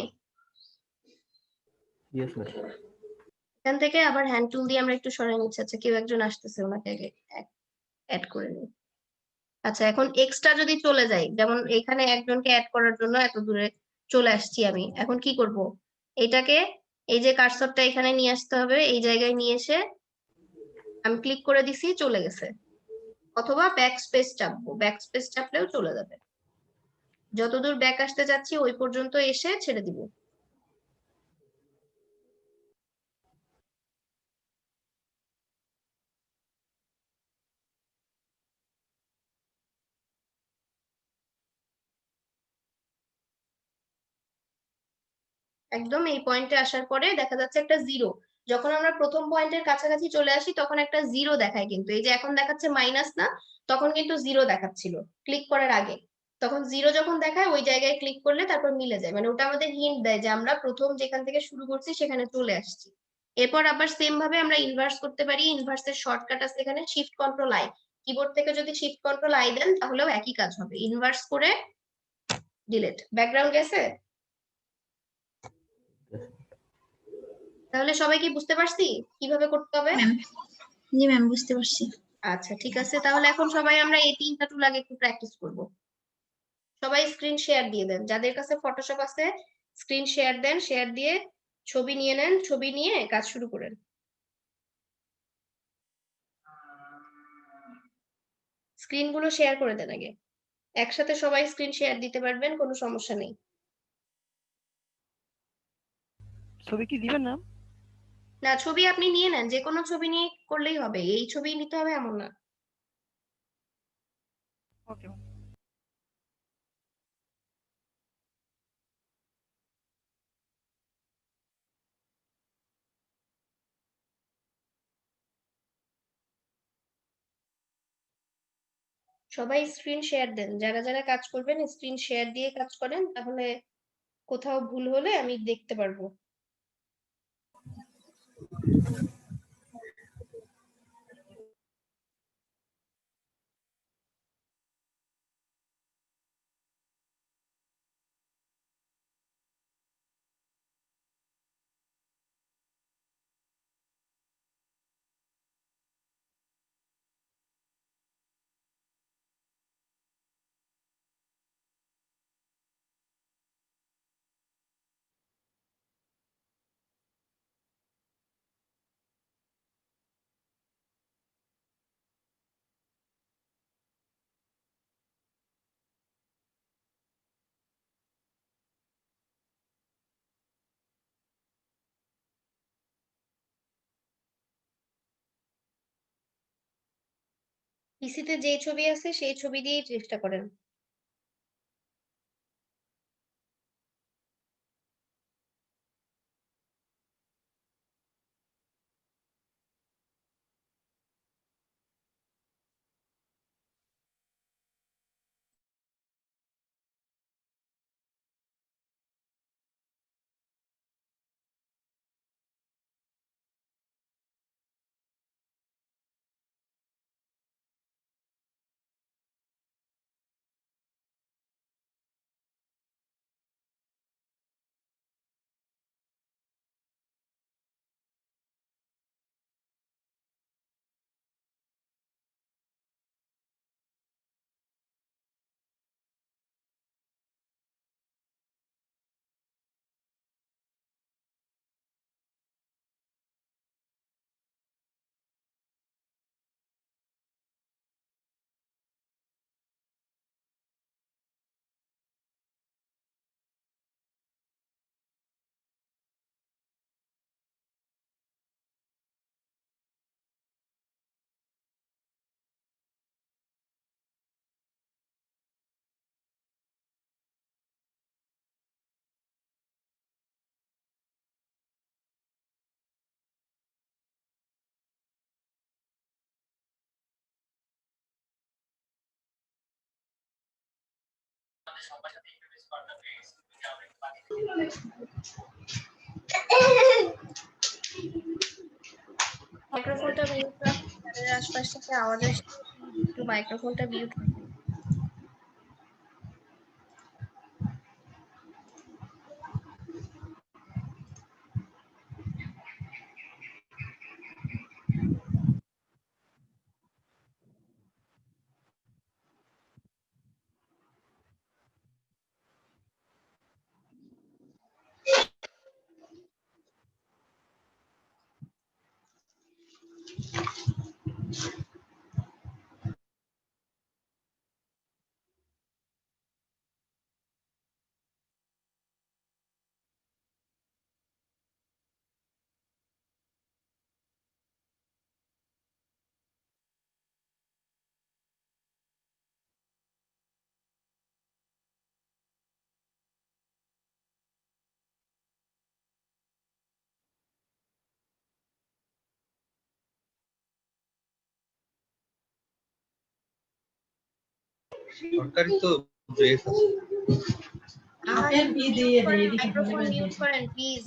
[SPEAKER 4] Yes ma'am.
[SPEAKER 1] এখান থেকে আবার হ্যান্ড টুল দিয়ে আমরা একটু সরাই নিচ্ছি, আচ্ছা কেউ একজন আসতেছে, ওনাকে আগে অ্যাড করে নিই। আচ্ছা, এখন এক্সট্রা যদি চলে যাই, যেমন এখানে একজনকে অ্যাড করার জন্য এত দূরে চলে আসছি আমি, এখন কি করব, এটাকে এই যে কার্সরটা এখানে নিয়ে আসতে হবে, এই জায়গায় নিয়ে এসে আমি ক্লিক করে দিছি, চলে গেছে, অথবা ব্যাক স্পেস চাপবো, ব্যাক স্পেস চাপলেও চলে যাবে, যতদূর ব্যাক আসতে যাচ্ছি ওই পর্যন্ত এসে ছেড়ে দিব। একদম এই পয়েন্টে আসার পরে দেখা যাচ্ছে একটা জিরো। যখন আমরা প্রথম পয়েন্টের কাছাকাছি চলে আসি তখন একটা জিরো দেখায়, কিন্তু এই যে এখন দেখাচ্ছে মাইনাস না, তখন কিন্তু জিরো দেখাচ্ছিল ক্লিক করার আগে। তখন জিরো যখন দেখায় ওই জায়গায় ক্লিক করলে তারপর মিলে যায়, মানে ওটা আমাদের হিন্ট দেয় যে আমরা প্রথম যেখান থেকে শুরু করছি সেখানে চলে আসছি। এরপর আবার সেম ভাবে আমরা ইনভার্স করতে পারি। ইনভার্সের শর্টকাট আছে এখানে, শিফট কন্ট্রোল আই। কিবোর্ড থেকে যদি শিফট কন্ট্রোল আই দেন তাহলেও একই কাজ হবে, ইনভার্স করে ডিলিট। ব্যাকগ্রাউন্ড গেছে? তাহলে সবাই কি বুঝতে পারছি কিভাবে করতে হবে?
[SPEAKER 6] ম্যাম জি ম্যাম বুঝতে পারছি।
[SPEAKER 1] আচ্ছা ঠিক আছে, তাহলে এখন সবাই আমরা এই তিনটা টুল আগে একটু প্র্যাকটিস করব। সবাই স্ক্রিন শেয়ার দিয়ে দেন, যাদের কাছে ফটোশপ আছে স্ক্রিন শেয়ার দেন, শেয়ার দিয়ে ছবি নিয়ে নেন, ছবি নিয়ে কাজ শুরু করেন। স্ক্রিন গুলো শেয়ার করে দেন আগে, একসাথে সবাই স্ক্রিন শেয়ার দিতে পারবেন, কোনো সমস্যা নেই।
[SPEAKER 3] ছবি কি দিবেন না?
[SPEAKER 1] না, ছবি আপনি নিয়ে নেন, যে কোনো ছবি নিয়ে করলেই হবে, এই ছবি নিতে হবে এমন না।
[SPEAKER 3] Okay ma'am.
[SPEAKER 1] সবাই স্ক্রিন শেয়ার দেন, যারা যারা কাজ করবেন স্ক্রিন শেয়ার দিয়ে কাজ করেন, তাহলে কোথাও ভুল হলে আমি দেখতে পারবো। পিসিতে যে ছবি আছে সেই ছবি দিয়েই চেষ্টা করেন। মাইক্রোফোনটা মিউট রাখুন, তাদের আশপাশ থেকে আওয়াজ আসছে, একটু মাইক্রোফোনটা মিউট রাখুন।
[SPEAKER 7] সরকারি তো ড্রেস আছে।
[SPEAKER 1] মাইক্রোফোন মিউট করেন প্লিজ।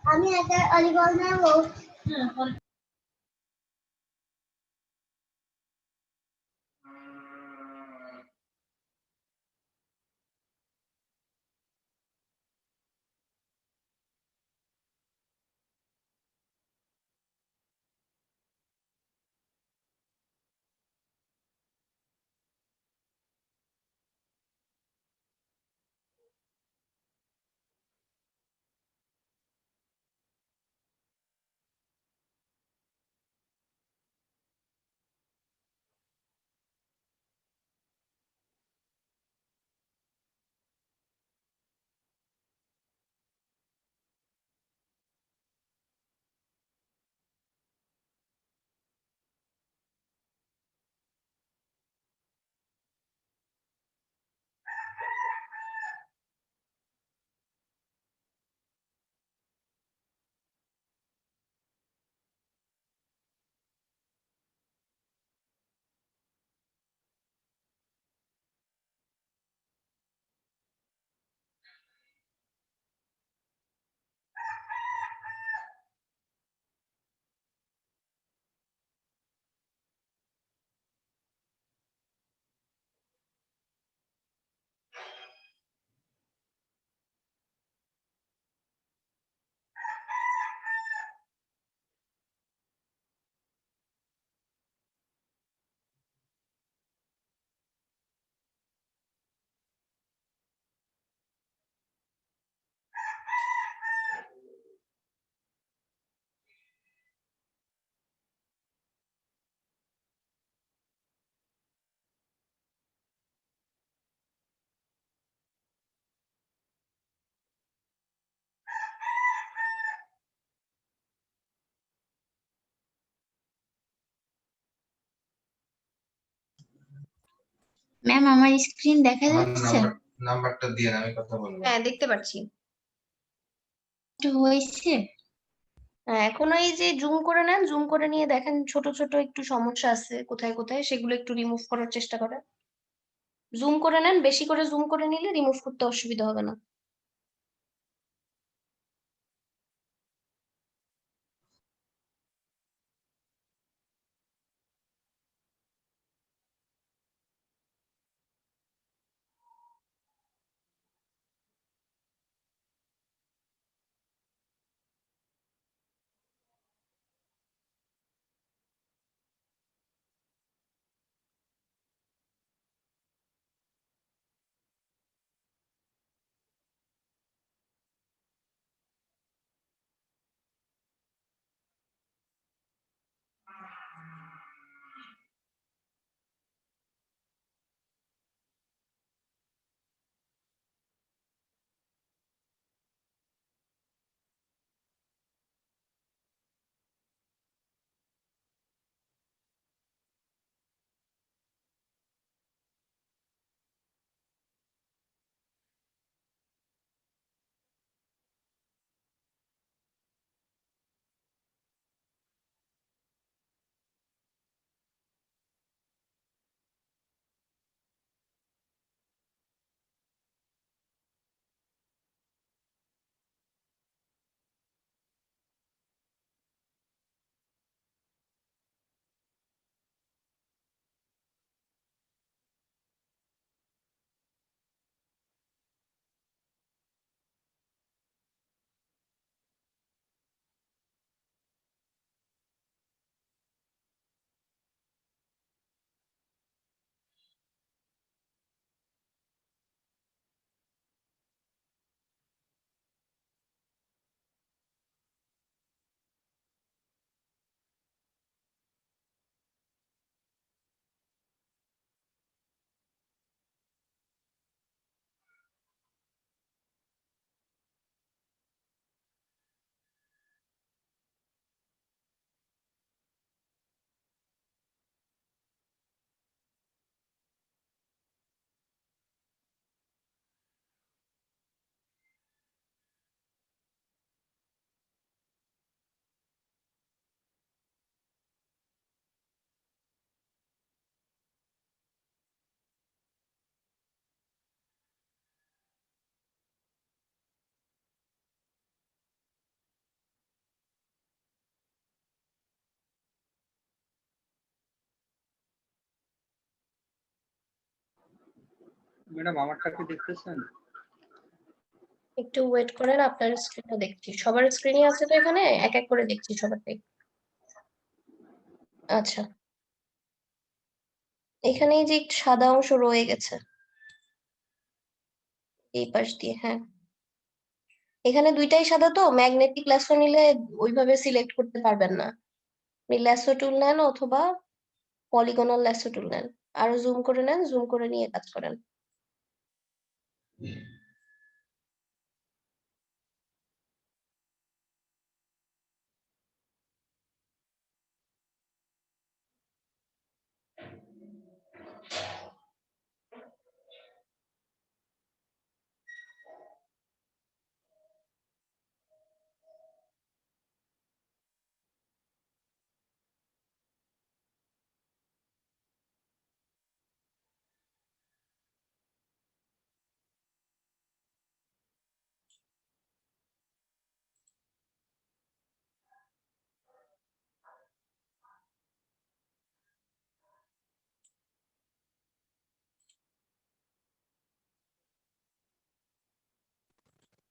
[SPEAKER 6] আমি একটা অলিবল নেবো। ম্যাম আমার স্ক্রিন দেখা
[SPEAKER 7] আমার
[SPEAKER 6] যাচ্ছে?
[SPEAKER 7] নাম্বারটা দিয়ে আমি কথা বলবো।
[SPEAKER 1] হ্যাঁ দেখতে পাচ্ছি।
[SPEAKER 6] একটু হয়েছে?
[SPEAKER 1] হ্যাঁ এখন এই যে জুম করে নেন, জুম করে নিয়ে দেখেন ছোট ছোট একটু সমস্যা আছে কোথায় কোথায়, সেগুলো একটু রিমুভ করার চেষ্টা করেন। জুম করে নেন, বেশি করে জুম করে নিলে রিমুভ করতে অসুবিধা হবে না।
[SPEAKER 8] ম্যাডাম আমারটা কি দেখতেছেন?
[SPEAKER 1] একটু ওয়েট করেন, আপনার স্ক্রিনটা দেখছি। সবার স্ক্রিনই আছে তো এখানে, এক এক করে দেখছি সবারটাই। আচ্ছা, এখানে এই যে একটু সাদা অংশ রয়ে গেছে এই পাশ দিয়ে, হ্যাঁ এখানে দুইটাই সাদা, তো ম্যাগনেটিক ল্যাসো নিলে ওইভাবে সিলেক্ট করতে পারবেন না। আপনি ল্যাসো টুল নেন অথবা পলিগনাল ল্যাসো টুল নেন, আরো জুম করে নেন, জুম করে নিয়ে কাজ করেন।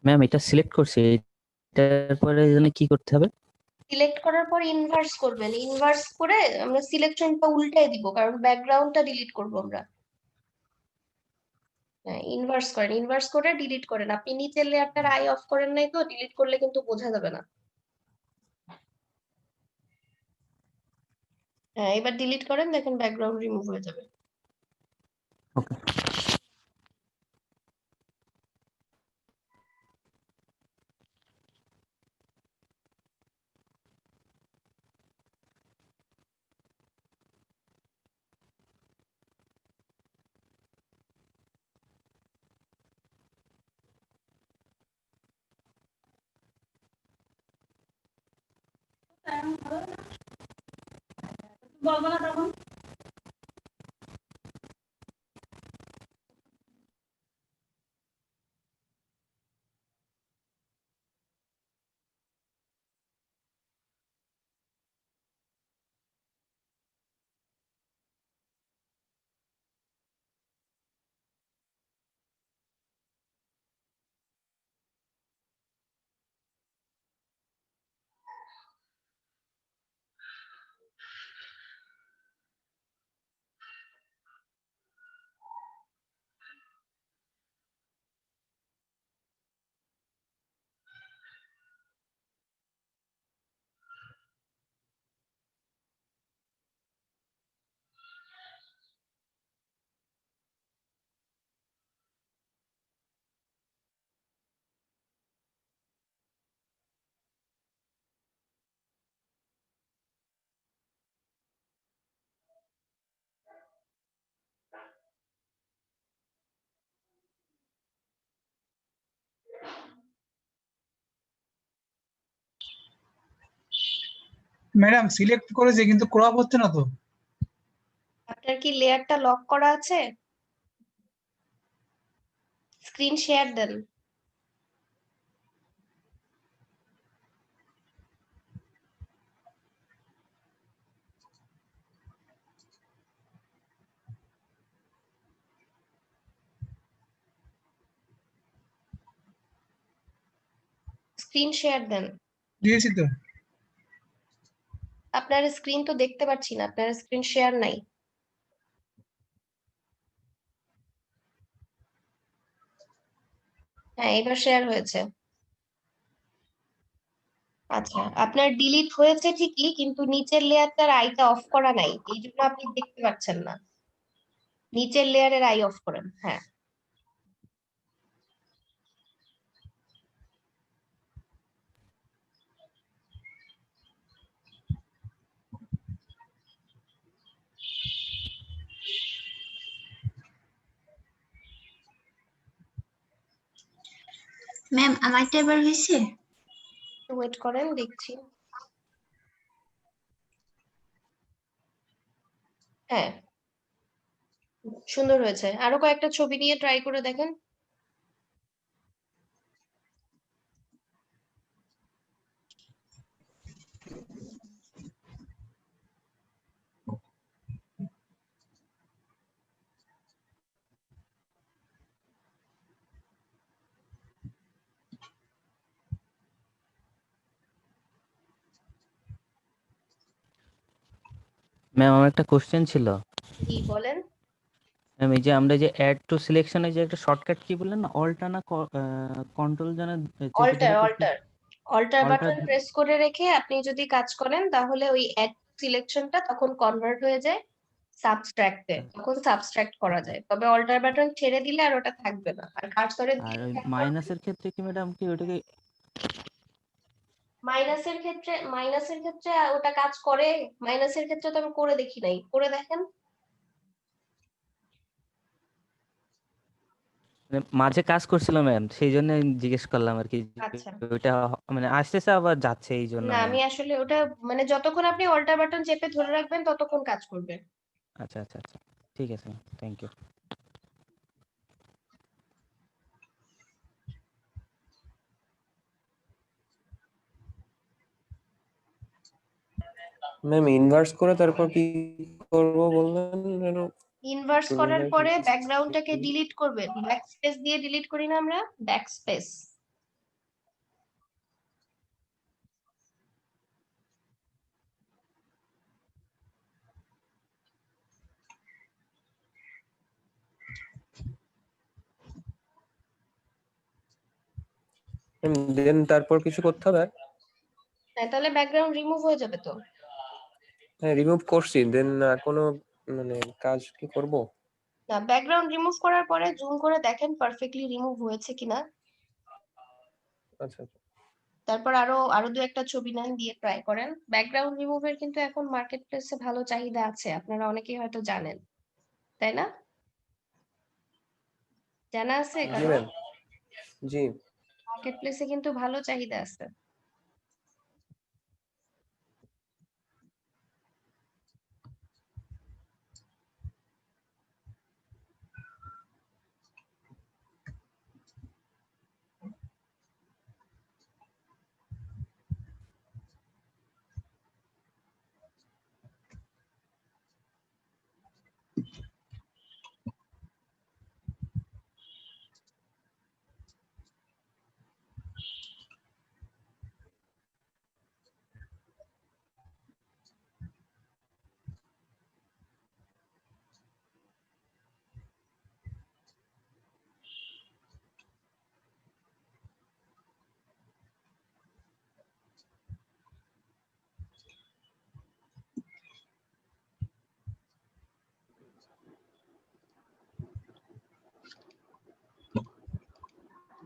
[SPEAKER 4] ম্যাম এটা সিলেক্ট করছি, এটার পরে এখানে কি করতে হবে?
[SPEAKER 1] সিলেক্ট করার পর ইনভার্স করবেন, ইনভার্স করে আমরা সিলেকশনটা উল্টাই দিব, কারণ ব্যাকগ্রাউন্ডটা ডিলিট করব আমরা। হ্যাঁ, ইনভার্স করেন, ইনভার্স করে ডিলিট করেন। আপনি নিচের লেয়ারটার আই অফ করেন নাই তো, ডিলিট করলে কিন্তু বোঝা যাবে না। হ্যাঁ, এবার ডিলিট করেন, দেখেন ব্যাকগ্রাউন্ড রিমুভ হয়ে যাবে।
[SPEAKER 4] ওকে।
[SPEAKER 9] ম্যাডাম সিলেক্ট করেছে কিন্তু ক্রপ হচ্ছে না তো।
[SPEAKER 1] আপনার কি লেয়ারটা লক করা আছে? স্ক্রিন শেয়ার দেন। স্ক্রিন শেয়ার দেন।
[SPEAKER 9] দিয়েছি তো।
[SPEAKER 1] আপনার স্ক্রিন তো দেখতে পাচ্ছি না, আপনার স্ক্রিন শেয়ার নাই। হ্যাঁ, এবার শেয়ার হয়েছে। আচ্ছা, আপনার ডিলিট হয়েছে ঠিকই, কিন্তু নিচের লেয়ারটার আইটা অফ করা নাই, এই জন্য আপনি দেখতে পাচ্ছেন না। নিচের লেয়ারের আই অফ করেন, হ্যাঁ।
[SPEAKER 6] ম্যাম আমারটা এবার হয়েছে?
[SPEAKER 1] ওয়েট করেন, দেখছি। হ্যাঁ, সুন্দর হয়েছে। আরো কয়েকটা ছবি নিয়ে ট্রাই করে দেখেন।
[SPEAKER 4] ম্যাম আমার একটা কোশ্চেন ছিল।
[SPEAKER 1] কি বলেন?
[SPEAKER 4] ম্যাম এই যে আমরা যে অ্যাড টু সিলেকশনে যে একটা শর্টকাট কি বললেন না, অল্টা না কন্ট্রোল যেন চেপে
[SPEAKER 1] অল্টার
[SPEAKER 4] ধরে করতে?
[SPEAKER 1] Alter alter
[SPEAKER 4] alter.
[SPEAKER 1] Button press করে রেখে আপনি যদি কাজ করেন তাহলে ওই অ্যাড সিলেকশনটা তখন কনভার্ট হয়ে যায় সাবস্ট্রাক্টে, তখন সাবস্ট্রাক্ট করা যায়। তবে অল্টার বাটন ছেড়ে দিলে আর ওটা থাকবে না। আর কার্সরের
[SPEAKER 4] আর
[SPEAKER 1] দিকে
[SPEAKER 4] ওই
[SPEAKER 1] খেয়াল করবেন।
[SPEAKER 4] মাইনাসের ক্ষেত্রে কি ম্যাডাম কি ওটাকে?
[SPEAKER 1] মাইনাসের ক্ষেত্রে ওটা কাজ করে? মাইনাসের ক্ষেত্রে তো আমি করে দেখি নাই, করে দেখেন।
[SPEAKER 4] মানে মাঝে কাজ করছিল ম্যাম, সেই জন্য জিজ্ঞেস করলাম আর কি যে
[SPEAKER 1] আচ্ছা,
[SPEAKER 4] ওইটা মানে আসতেছে আবার যাচ্ছে এই জন্য
[SPEAKER 1] না
[SPEAKER 4] ম্যাম।
[SPEAKER 1] আমি আসলে ওটা মানে যতক্ষণ আপনি অল্টার বাটন চেপে ধরে রাখবেন ততক্ষণ কাজ করবে।
[SPEAKER 4] আচ্ছা আচ্ছা আচ্ছা, ঠিক আছে ma'am, thank you.
[SPEAKER 8] Ma'am inverse করে তারপর কি করব বললেন যেন?
[SPEAKER 1] ইনভার্স
[SPEAKER 8] শুনি
[SPEAKER 1] করার
[SPEAKER 8] নাই
[SPEAKER 1] পরে
[SPEAKER 8] ঠিক।
[SPEAKER 1] ব্যাকগ্রাউন্ডটাকে ডিলিট করবেন, ব্যাকস্পেস দিয়ে ডিলিট করি না আমরা, ব্যাকস্পেস।
[SPEAKER 8] দেন তারপর কিছু করতে হবে?
[SPEAKER 1] হ্যাঁ, তাহলে ব্যাকগ্রাউন্ড রিমুভ হয়ে যাবে তো।
[SPEAKER 8] হ্যাঁ রিমুভ করছি, দেন আর কোনো মানে কাজ কি করব?
[SPEAKER 1] না, ব্যাকগ্রাউন্ড রিমুভ করার পরে জুম করে দেখেন পারফেক্টলি রিমুভ হয়েছে কিনা।
[SPEAKER 8] আচ্ছা আচ্ছা।
[SPEAKER 1] তারপর আরো আরো দু একটা ছবি নেন, দিয়ে ট্রাই করেন। ব্যাকগ্রাউন্ড রিমুভের কিন্তু এখন মার্কেট প্লেসে ভালো চাহিদা আছে, আপনারা অনেকেই হয়তো জানেন, তাই না? জানা আছে
[SPEAKER 8] জি
[SPEAKER 1] কারো?
[SPEAKER 8] ম্যাম, জি।
[SPEAKER 1] মার্কেট প্লেসে কিন্তু ভালো চাহিদা আছে।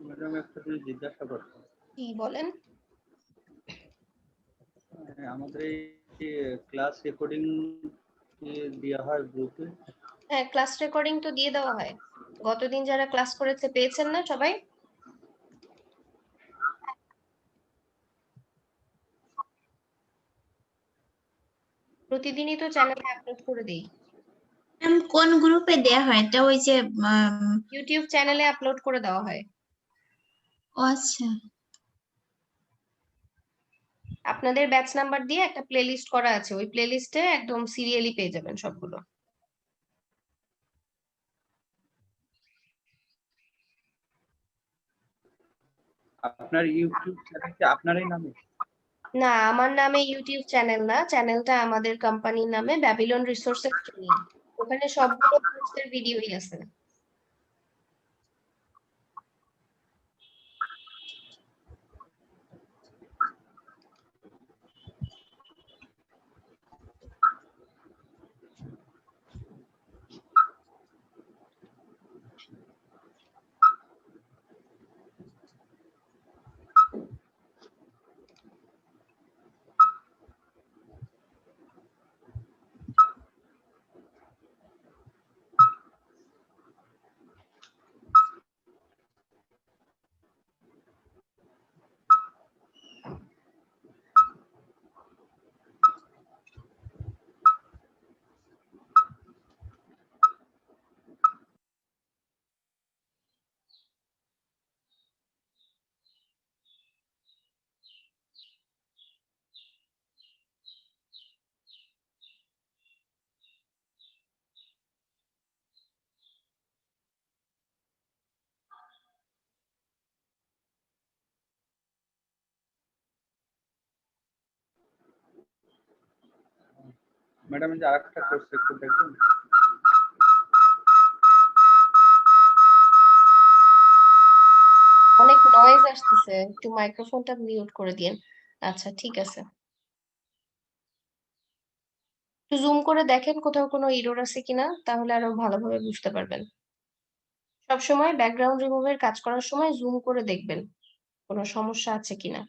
[SPEAKER 10] ম্যাডাম একটা জিনিস জিজ্ঞাসা করতাম।
[SPEAKER 1] কি বলেন?
[SPEAKER 10] আমাদের এই ক্লাস রেকর্ডিং দেওয়া হয় গ্রুপে?
[SPEAKER 1] হ্যাঁ, ক্লাস রেকর্ডিং তো দিয়ে দেওয়া হয়। গতদিন যারা ক্লাস করেছে পেয়েছেন না সবাই? প্রতিদিনই তো চ্যানেলে আপলোড করে দেই।
[SPEAKER 6] ম্যাম কোন গ্রুপে দেয়া হয় এটা? ওই যে
[SPEAKER 1] ইউটিউব চ্যানেলে আপলোড করে দেওয়া হয়।
[SPEAKER 6] ও আচ্ছা।
[SPEAKER 1] আপনাদের ব্যাচ নাম্বার দিয়ে একটা প্লেলিস্ট করা আছে, ওই প্লেলিস্টে একদম সিরিয়ালি পেয়ে যাবেন সবগুলো।
[SPEAKER 10] আপনার ইউটিউব চ্যানেলটা আপনারই নামে?
[SPEAKER 1] না, আমার নামে ইউটিউব চ্যানেল না, চ্যানেলটা আমাদের কোম্পানির নামে, ব্যাবিলন রিসোর্সেস ট্রেনিং। ওখানে সবগুলো কোর্সের ভিডিওই আছে।
[SPEAKER 10] ম্যাডাম যে আরেকটা করছে একটু দেখবেন।
[SPEAKER 1] অনেক নয়েজ আসতেছে, একটু মাইক্রোফোনটা মিউট করে দিন। আচ্ছা ঠিক আছে, একটু জুম করে দেখেন কোথাও কোনো এরর আছে কিনা, তাহলে আরো ভালোভাবে বুঝতে পারবেন। সবসময় ব্যাকগ্রাউন্ড রিমুভের কাজ করার সময় জুম করে দেখবেন কোনো সমস্যা আছে কিনা।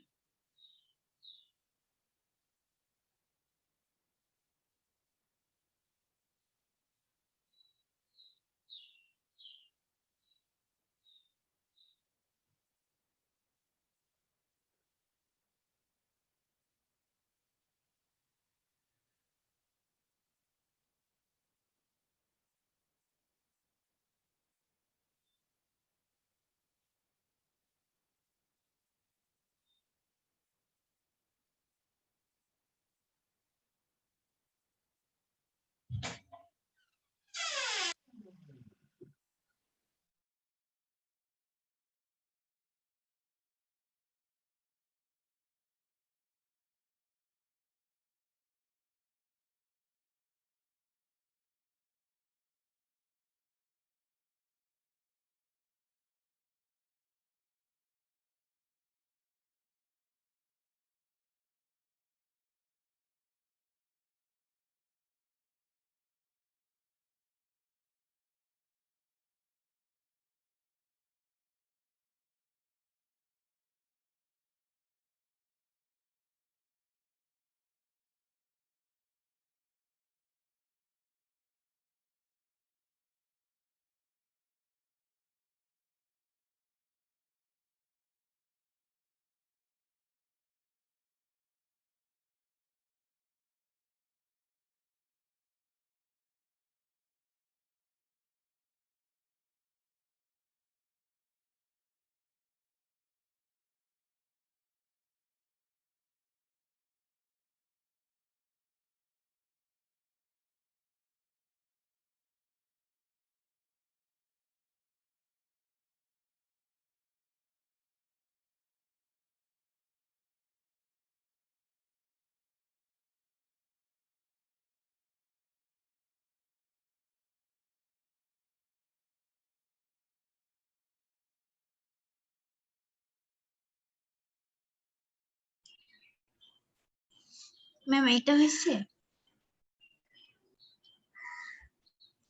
[SPEAKER 6] ম্যাম এটা হয়েছে?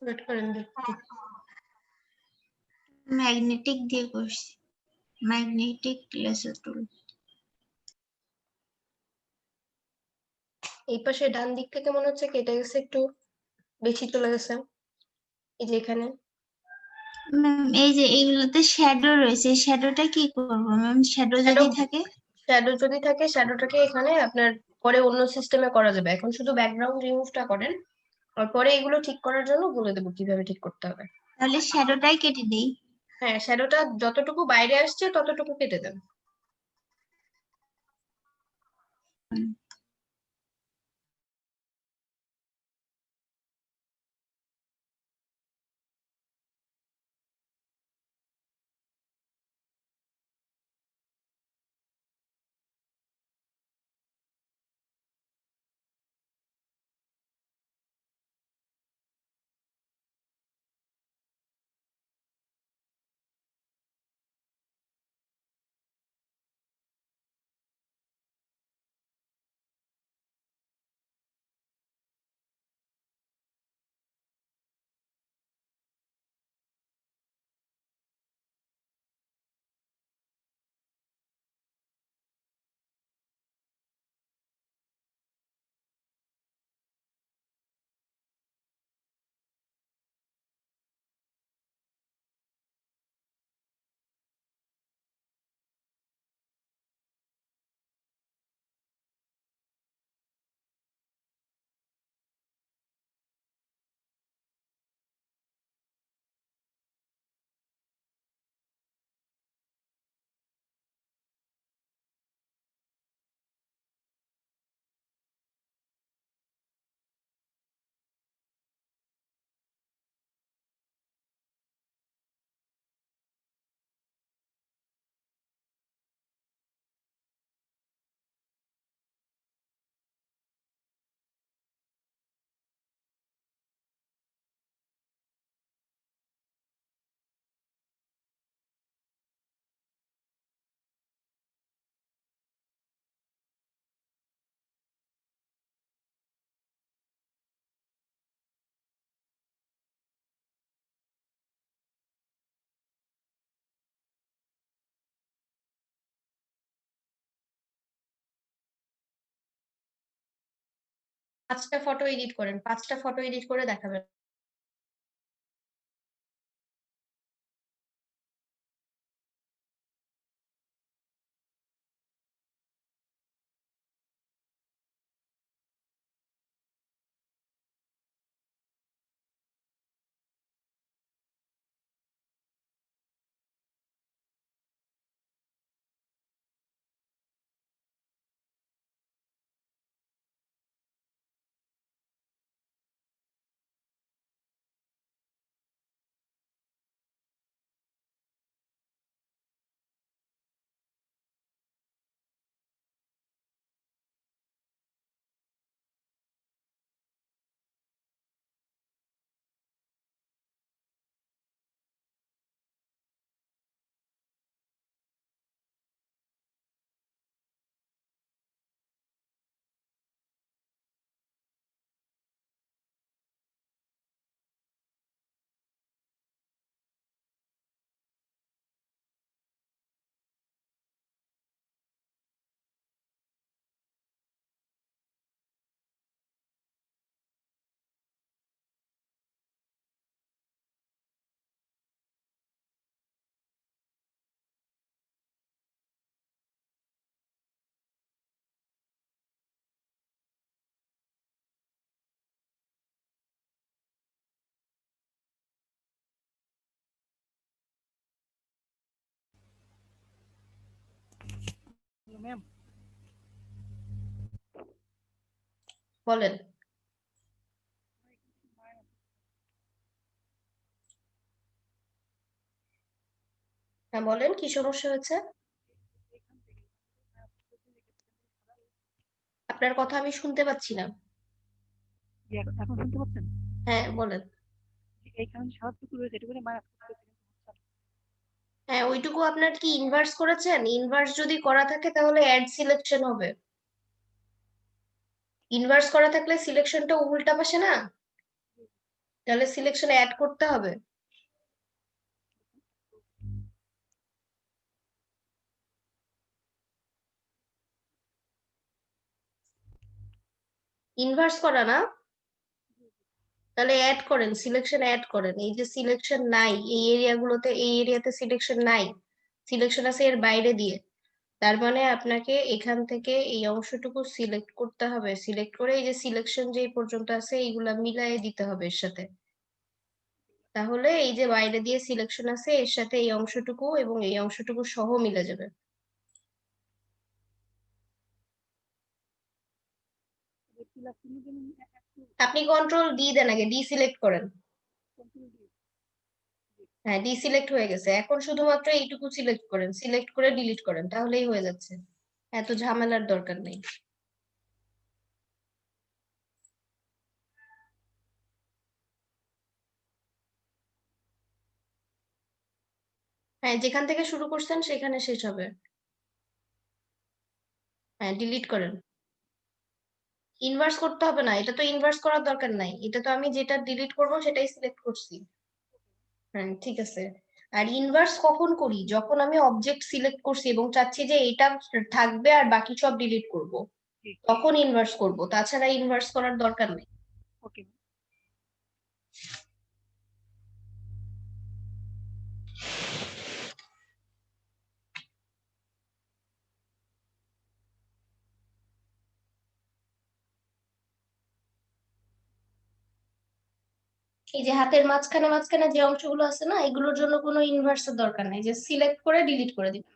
[SPEAKER 1] ওয়েট করেন দেখতে।
[SPEAKER 6] ম্যাগনেটিক দিয়ে করছি, ম্যাগনেটিক লেসার টুল।
[SPEAKER 1] এই পাশে ডান দিক থেকে মনে হচ্ছে কেটে গেছে, একটু বেশি চলে গেছে। এই যে এখানে
[SPEAKER 6] ম্যাম এই যে এইগুলোতে শ্যাডো রয়েছে, শ্যাডোটা কি করবো ম্যাম? শ্যাডো
[SPEAKER 1] শ্যাডো,
[SPEAKER 6] যদি থাকে?
[SPEAKER 1] শ্যাডো যদি থাকে শ্যাডোটাকে এখানে আপনার পরে অন্য সিস্টেমে করা যাবে, এখন শুধু ব্যাকগ্রাউন্ড রিমুভটা করেন, আর পরে এগুলো ঠিক করার জন্য বলে দেবো কিভাবে ঠিক করতে হবে।
[SPEAKER 6] তাহলে শ্যাডোটাই কেটে দেই।
[SPEAKER 1] হ্যাঁ, শ্যাডোটা যতটুকু বাইরে আসছে ততটুকু কেটে দেন। 5টা ফটো এডিট করেন, 5টা ফটো এডিট করে দেখাবেন।
[SPEAKER 3] ম্যাম
[SPEAKER 1] বলেন। হ্যাঁ বলেন, কি সমস্যা হয়েছে? আপনার কথা আমি শুনতে পাচ্ছি না।
[SPEAKER 3] এখন শুনতে পাচ্ছেন?
[SPEAKER 1] হ্যাঁ বলেন।
[SPEAKER 3] এইখানে সাতটুকু রয়েছে, এটুকুনি মাইনাস করতে হচ্ছে, কিন্তু হচ্ছে না।
[SPEAKER 1] হ্যাঁ, ওইটুকু আপনার কি ইনভার্স করেছেন? ইনভার্স যদি করা থাকে তাহলে অ্যাড সিলেকশন হবে। ইনভার্স করা থাকলে সিলেকশনটা উল্টা পাশে না, তাহলে সিলেকশন অ্যাড করতে হবে। ইনভার্স করা না, তাহলে অ্যাড করেন, সিলেকশন অ্যাড করেন। এই যে সিলেকশন নাই এই এরিয়াগুলোতে, এই এরিয়াতে সিলেকশন নাই, সিলেকশন আছে এর বাইরে দিয়ে। তার মানে আপনাকে এখান থেকে এই অংশটুকু সিলেক্ট করতে হবে, সিলেক্ট করে এই যে সিলেকশন যেই পর্যন্ত আছে এইগুলা মিলায়ে দিতে হবে এর সাথে। তাহলে এই যে বাইরে দিয়ে সিলেকশন আছে এর সাথে এই অংশটুকু এবং এই অংশটুকু সহ মিলে যাবে। আপনি কন্ট্রোল ডি দেন, আগে ডি সিলেক্ট করেন। হ্যাঁ ডি সিলেক্ট হয়ে গেছে, এখন শুধুমাত্র এইটুকু সিলেক্ট করেন, সিলেক্ট করে ডিলিট করেন, তাহলেই হয়ে যাচ্ছে। এত ঝামেলার দরকার নেই। হ্যাঁ যেখান থেকে শুরু করছেন সেখানে শেষ হবে। হ্যাঁ ডিলিট করেন। ইনভার্স করতে হবে না, এটা তো ইনভার্স করার দরকার নাই, এটা তো আমি যেটা ডিলিট করব সেটাই সিলেক্ট করছি। হ্যাঁ ঠিক আছে। আর ইনভার্স কখন করি? যখন আমি অবজেক্ট সিলেক্ট করছি এবং চাচ্ছি যে এটা থাকবে আর বাকি সব ডিলিট করব, তখন ইনভার্স করব, তাছাড়া ইনভার্স করার দরকার নেই।
[SPEAKER 3] ওকে।
[SPEAKER 1] এই যে হাতের মাঝখানে মাঝখানে যে অংশগুলো আছে না, এগুলোর জন্য কোনো ইনভার্সের দরকার নেই, যে সিলেক্ট করে ডিলিট করে দিবেন।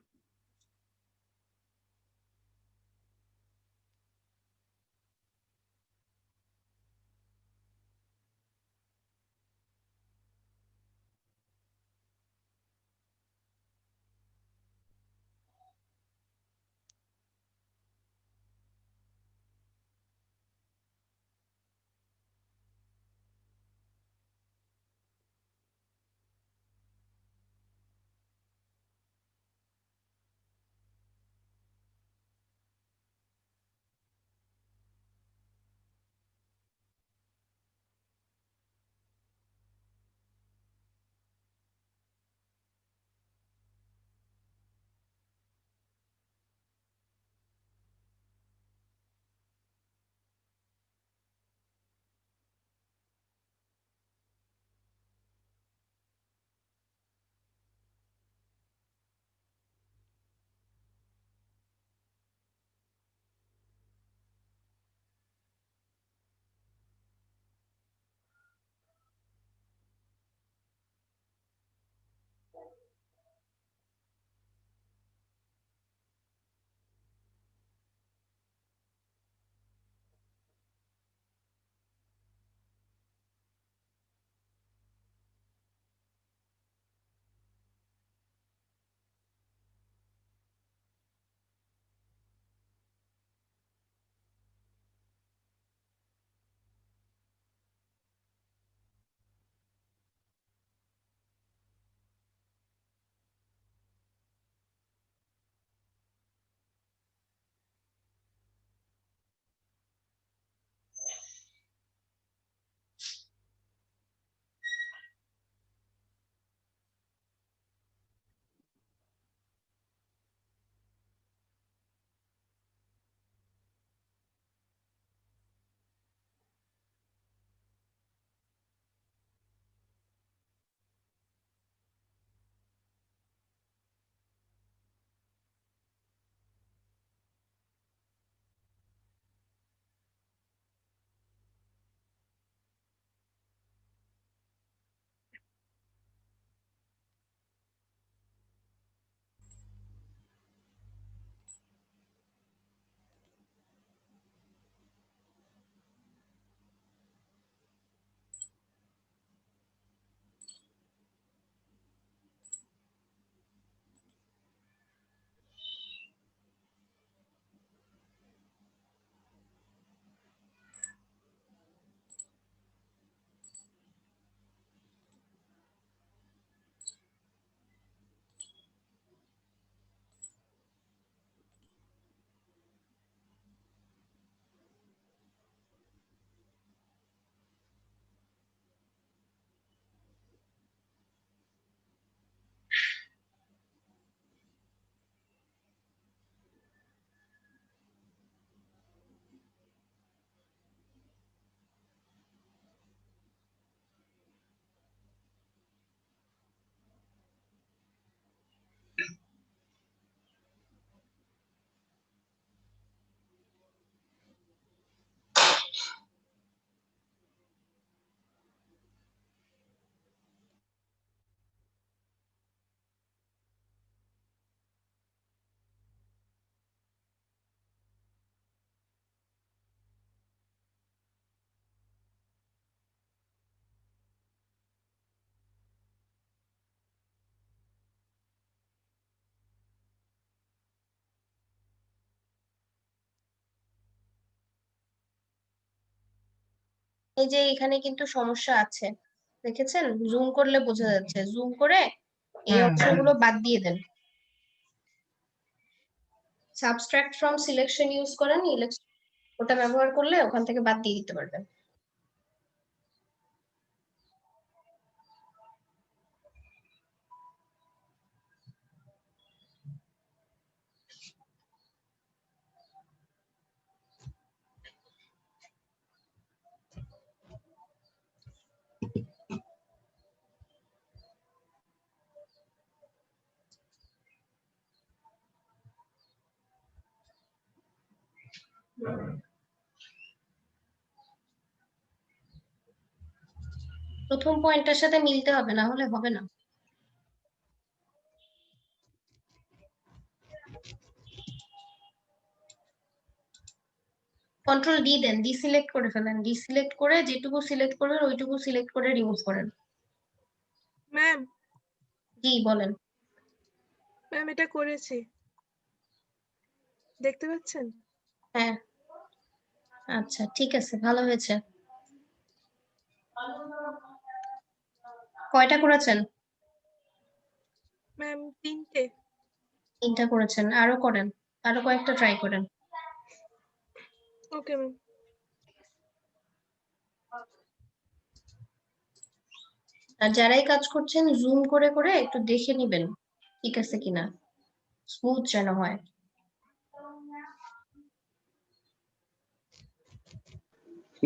[SPEAKER 1] এই যে এখানে কিন্তু সমস্যা আছে, দেখেছেন? জুম করলে বোঝা যাচ্ছে। জুম করে এই অংশগুলো বাদ দিয়ে দেন। সাবস্ট্রাক্ট ফ্রম সিলেকশন ইউজ করেন, ওটা ব্যবহার করলে ওখান থেকে বাদ দিয়ে দিতে পারবেন। প্রথম পয়েন্টটার সাথে মিলতে হবে, না হলে হবে না। কন্ট্রোল ডি দেন, ডিসিলেক্ট করে ফেলেন। ডিসিলেক্ট করে যেটুকু সিলেক্ট করবেন ওইটুকু সিলেক্ট করে রিমুভ করেন।
[SPEAKER 11] ম্যাম
[SPEAKER 1] জি বলেন।
[SPEAKER 11] ম্যাম এটা করেছি, দেখতে পাচ্ছেন?
[SPEAKER 1] হ্যাঁ, আচ্ছা ঠিক আছে, ভালো হয়েছে। কয়টা করেছেন?
[SPEAKER 11] ম্যাম 3টে।
[SPEAKER 1] 3টা করেছেন, আরো করেন, আরো কয়েকটা ট্রাই করেন।
[SPEAKER 11] Okay ma'am.
[SPEAKER 1] আর যারাই কাজ করছেন জুম করে করে একটু দেখে নিবেন ঠিক আছে কিনা, স্মুথ যেন হয়।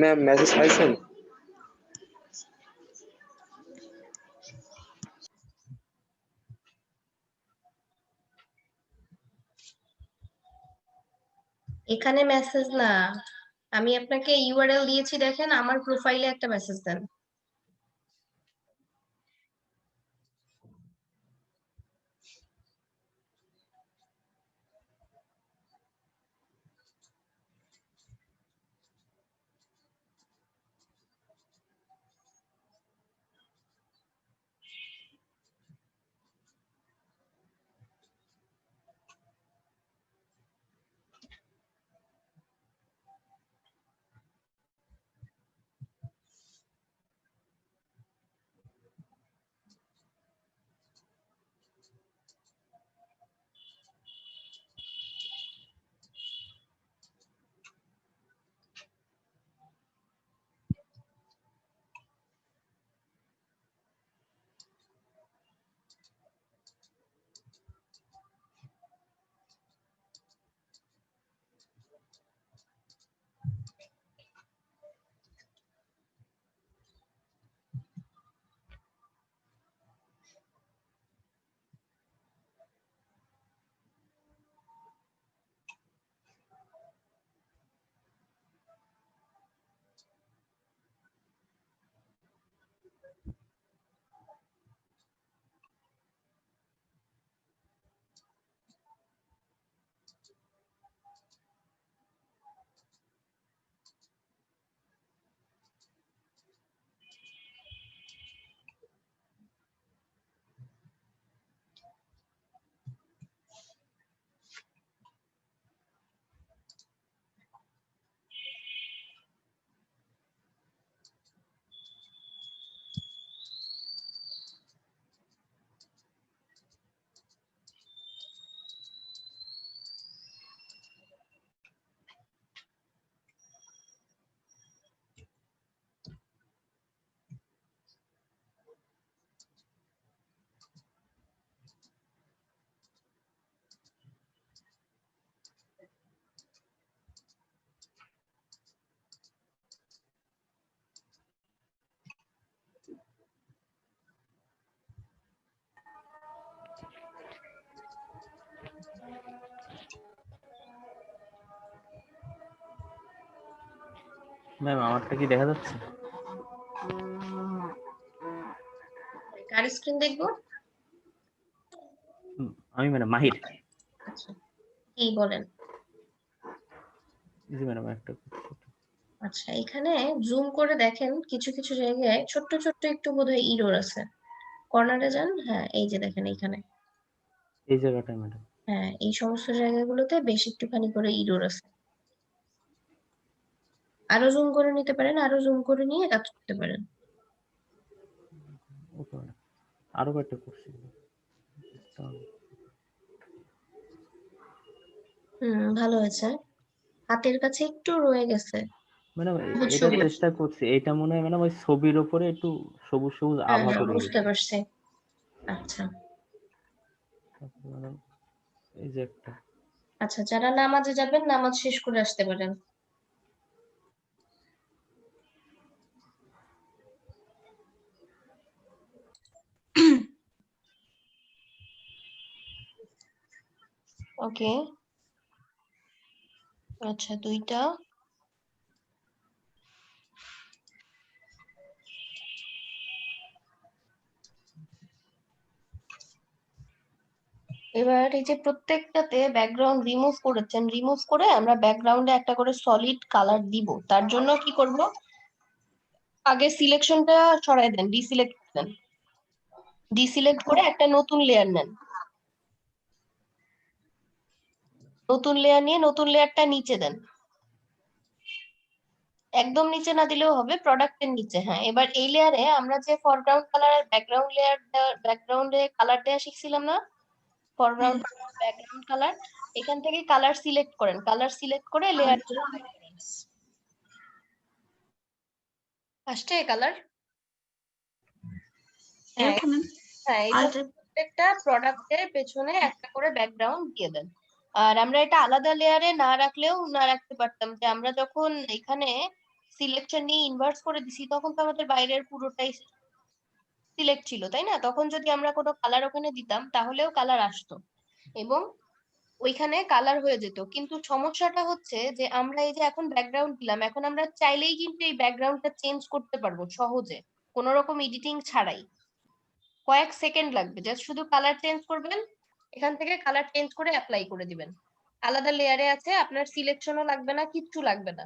[SPEAKER 8] ম্যাম মেসেজ পাইছেন?
[SPEAKER 1] এখানে মেসেজ না, আমি আপনাকে ইউআরএল দিয়েছি, দেখেন আমার প্রোফাইলে একটা মেসেজ দেন।
[SPEAKER 4] ম্যাম আমারটা কি দেখা যাচ্ছে?
[SPEAKER 1] কার স্ক্রিন দেখবো?
[SPEAKER 4] আমি ম্যাডাম মাহির।
[SPEAKER 1] আচ্ছা, কি বলেন?
[SPEAKER 4] জি ম্যাডাম একটা।
[SPEAKER 1] আচ্ছা, এখানে জুম করে দেখেন কিছু কিছু জায়গায় ছোট্ট ছোট্ট একটু বোধহয় ইরর আছে। কর্নারে যান, হ্যাঁ এই যে দেখেন এইখানে,
[SPEAKER 4] এই জায়গাটায় ম্যাডাম।
[SPEAKER 1] হ্যাঁ এই সমস্ত জায়গাগুলোতে বেশ একটুখানি করে ইরর আছে। আরো জুম করে নিতে পারেন, আরো জুম করে নিয়ে কাজ করতে পারেন।
[SPEAKER 4] ওকে ম্যাডাম, আরো কয়েকটা কোশ্চেন।
[SPEAKER 1] ভালো হয়েছে। হাতের কাছে একটু রয়ে গেছে।
[SPEAKER 4] ম্যাডাম
[SPEAKER 1] সবুজ
[SPEAKER 4] এটা
[SPEAKER 1] সবুজ।
[SPEAKER 4] চেষ্টা করছি, এটা মনে হয় ম্যাডাম ওই ছবির ওপরে একটু সবুজ সবুজ
[SPEAKER 1] হ্যাঁ
[SPEAKER 4] আভা
[SPEAKER 1] হ্যাঁ,
[SPEAKER 4] করে
[SPEAKER 1] বুঝতে
[SPEAKER 4] গেছে।
[SPEAKER 1] পারছি। আচ্ছা
[SPEAKER 4] তারপর ম্যাডাম এই যে একটা
[SPEAKER 1] আচ্ছা, যারা নামাজে যাবেন নামাজ শেষ করে আসতে পারেন। ওকে, আচ্ছা 2টা। এবার এই যে প্রত্যেকটাতে ব্যাকগ্রাউন্ড রিমুভ করেছেন, রিমুভ করে আমরা ব্যাকগ্রাউন্ডে একটা করে সলিড কালার দিব। তার জন্য কি করব, আগে সিলেকশনটা সরাই দেন, ডিসিলেক্ট দেন। ডিসিলেক্ট করে একটা নতুন লেয়ার নেন। নতুন লেয়ার নিয়ে নতুন লেয়ারটা নিচে দেন। একদম নিচে না দিলেও হবে, প্রোডাক্টের নিচে। হ্যাঁ, এবার এই লেয়ারে আমরা যে ফরগ্রাউন্ড কালার ব্যাকগ্রাউন্ড লেয়ার ব্যাকগ্রাউন্ডে কালার দেওয়া শিখছিলাম না, ফরগ্রাউন্ড ব্যাকগ্রাউন্ড কালার, এখান থেকে কালার সিলেক্ট করেন। কালার সিলেক্ট করে লেয়ার আসছে কালার। হ্যাঁ
[SPEAKER 6] এরকম
[SPEAKER 1] হ্যাঁ, এইভাবে প্রত্যেকটা প্রোডাক্টের পেছনে একটা করে ব্যাকগ্রাউন্ড দিয়ে দেন। আর আমরা এটা আলাদা লেয়ারে না রাখলেও না রাখতে পারতাম, যে আমরা যখন এখানে সিলেকশন নিয়ে ইনভার্স করে দিছি তখন তো আমাদের বাইরের পুরোটাই সিলেক্ট ছিল, তাই না? তখন যদি আমরা কোনো কালার ওখানে দিতাম তাহলেও কালার আসতো এবং ওইখানে কালার হয়ে যেত। কিন্তু সমস্যাটা হচ্ছে যে আমরা এই যে এখন ব্যাকগ্রাউন্ড দিলাম, এখন আমরা চাইলেই কিন্তু এই ব্যাকগ্রাউন্ডটা চেঞ্জ করতে পারবো সহজে, কোনো রকম এডিটিং ছাড়াই। কয়েক সেকেন্ড লাগবে, জাস্ট শুধু কালার চেঞ্জ করবেন, এখান থেকে কালার চেঞ্জ করে অ্যাপ্লাই করে দিবেন। আলাদা লেয়ারে আছে, আপনার সিলেকশনও লাগবে না, কিচ্ছু লাগবে না।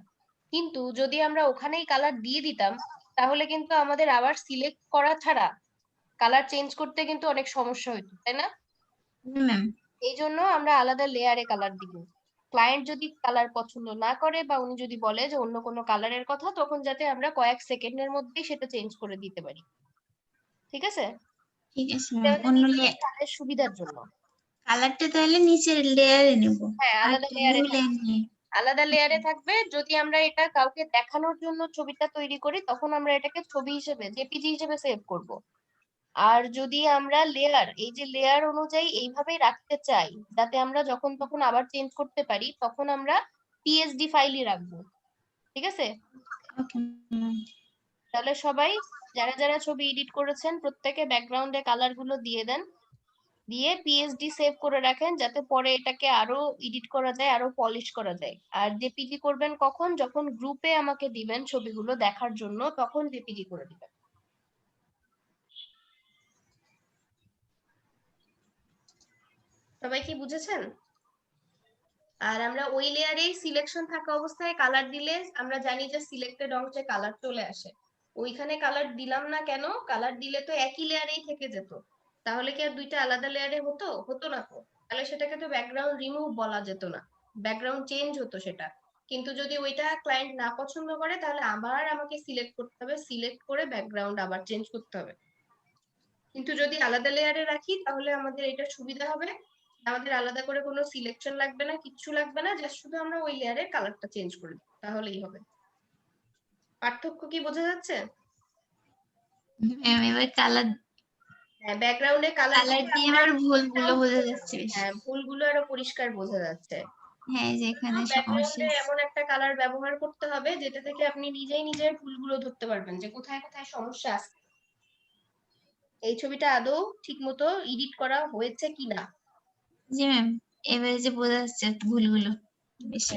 [SPEAKER 1] কিন্তু যদি আমরা ওখানেই কালার দিয়ে দিতাম তাহলে কিন্তু আমাদের আবার সিলেক্ট করা ছাড়া কালার চেঞ্জ করতে কিন্তু অনেক সমস্যা হইতো, তাই না?
[SPEAKER 6] ম্যাম।
[SPEAKER 1] এই জন্য আমরা আলাদা লেয়ারে কালার দিব। ক্লায়েন্ট যদি কালার পছন্দ না করে বা উনি যদি বলে যে অন্য কোনো কালারের কথা, তখন যাতে আমরা কয়েক সেকেন্ডের মধ্যেই সেটা চেঞ্জ করে দিতে পারি। ঠিক আছে?
[SPEAKER 6] ঠিক আছে
[SPEAKER 1] এটা
[SPEAKER 6] ম্যাম,
[SPEAKER 1] হচ্ছে
[SPEAKER 6] অন্য
[SPEAKER 1] নিজেদের কাজের সুবিধার জন্য।
[SPEAKER 6] কালারটা তাহলে নিচের লেয়ারে নেব,
[SPEAKER 1] হ্যাঁ,
[SPEAKER 6] আর
[SPEAKER 1] আলাদা
[SPEAKER 6] ব্লু
[SPEAKER 1] লেয়ারে
[SPEAKER 6] লেয়ার নিয়ে।
[SPEAKER 1] আলাদা লেয়ারে থাকবে। যদি আমরা এটা কাউকে দেখানোর জন্য ছবিটা তৈরি করি তখন আমরা এটাকে ছবি হিসেবে জেপিজি হিসেবে সেভ করব। আর যদি আমরা লেয়ার, এই যে লেয়ার অনুযায়ী এইভাবেই রাখতে চাই যাতে আমরা যখন তখন আবার চেঞ্জ করতে পারি, তখন আমরা পিএসডি ফাইলই রাখবো। ঠিক আছে?
[SPEAKER 6] Okay ma'am.
[SPEAKER 1] তাহলে সবাই যারা যারা ছবি এডিট করেছেন প্রত্যেকে ব্যাকগ্রাউন্ডে কালার গুলো দিয়ে দেন, দিয়ে পিএসডি সেভ করে রাখেন যাতে পরে এটাকে আরো এডিট করা যায়, আরো পলিশ করা যায়। আর জেপিজি করবেন কখন, যখন গ্রুপে আমাকে দিবেন ছবিগুলো দেখার জন্য, তখন জেপিজি করে দিবেন। সবাই কি বুঝেছেন? আর আমরা ওই লেয়ারেই সিলেকশন থাকা অবস্থায় কালার দিলে আমরা জানি যে সিলেক্টেড অংশে কালার চলে আসে। ওইখানে কালার দিলাম না কেন, কালার দিলে তো একই লেয়ারেই থেকে যেত, তাহলে কি আর দুইটা আলাদা লেয়ারে হতো? হতো না তো। তাহলে সেটাকে তো ব্যাকগ্রাউন্ড রিমুভ বলা যেত না, ব্যাকগ্রাউন্ড চেঞ্জ হতো সেটা। কিন্তু যদি ওইটা ক্লায়েন্ট না পছন্দ করে তাহলে আবার আমাকে সিলেক্ট করতে হবে, সিলেক্ট করে ব্যাকগ্রাউন্ড আবার চেঞ্জ করতে হবে। কিন্তু যদি আলাদা লেয়ারে রাখি তাহলে আমাদের এটা সুবিধা হবে, আমাদের আলাদা করে কোনো সিলেকশন লাগবে না, কিচ্ছু লাগবে না, জাস্ট শুধু আমরা ওই লেয়ারের কালারটা চেঞ্জ করে দিই, তাহলেই হবে। পার্থক্য কি বোঝা যাচ্ছে?
[SPEAKER 6] ম্যাম এবার কালার
[SPEAKER 1] হ্যাঁ, ব্যাকগ্রাউন্ডে কালার
[SPEAKER 6] দিয়ে এবার ভুলগুলো বোঝা যাচ্ছে বেশি।
[SPEAKER 1] হ্যাঁ, ভুলগুলো আরো পরিষ্কার বোঝা যাচ্ছে।
[SPEAKER 6] হ্যাঁ, যেখানে সমস্যা
[SPEAKER 1] ব্যাকগ্রাউন্ডে এমন একটা কালার ব্যবহার করতে হবে যেটা থেকে আপনি নিজেই নিজের ভুলগুলো ধরতে পারবেন যে কোথায় কোথায় সমস্যা আছে, এই ছবিটা আদৌ ঠিকমতো এডিট করা হয়েছে কিনা।
[SPEAKER 6] জি ম্যাম, এবারে যে বোঝা যাচ্ছে ভুলগুলো বেশি।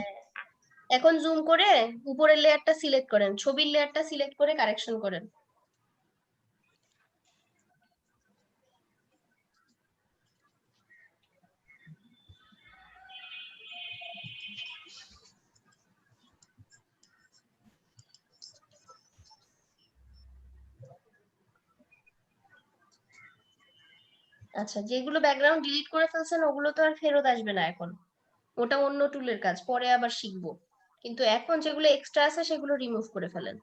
[SPEAKER 1] এখন জুম করে উপরের লেয়ারটা সিলেক্ট করেন, ছবির লেয়ারটা সিলেক্ট করে কারেকশন করেন। আচ্ছা, যেগুলো ব্যাকগ্রাউন্ড ডিলিট করে ফেলছেন ওগুলো তো আর ফেরত আসবে না এখন, ওটা অন্য টুলের কাজ, পরে আবার শিখবো। কিন্তু এখন যেগুলো এক্সট্রা আছে সেগুলো রিমুভ করে ফেলেন।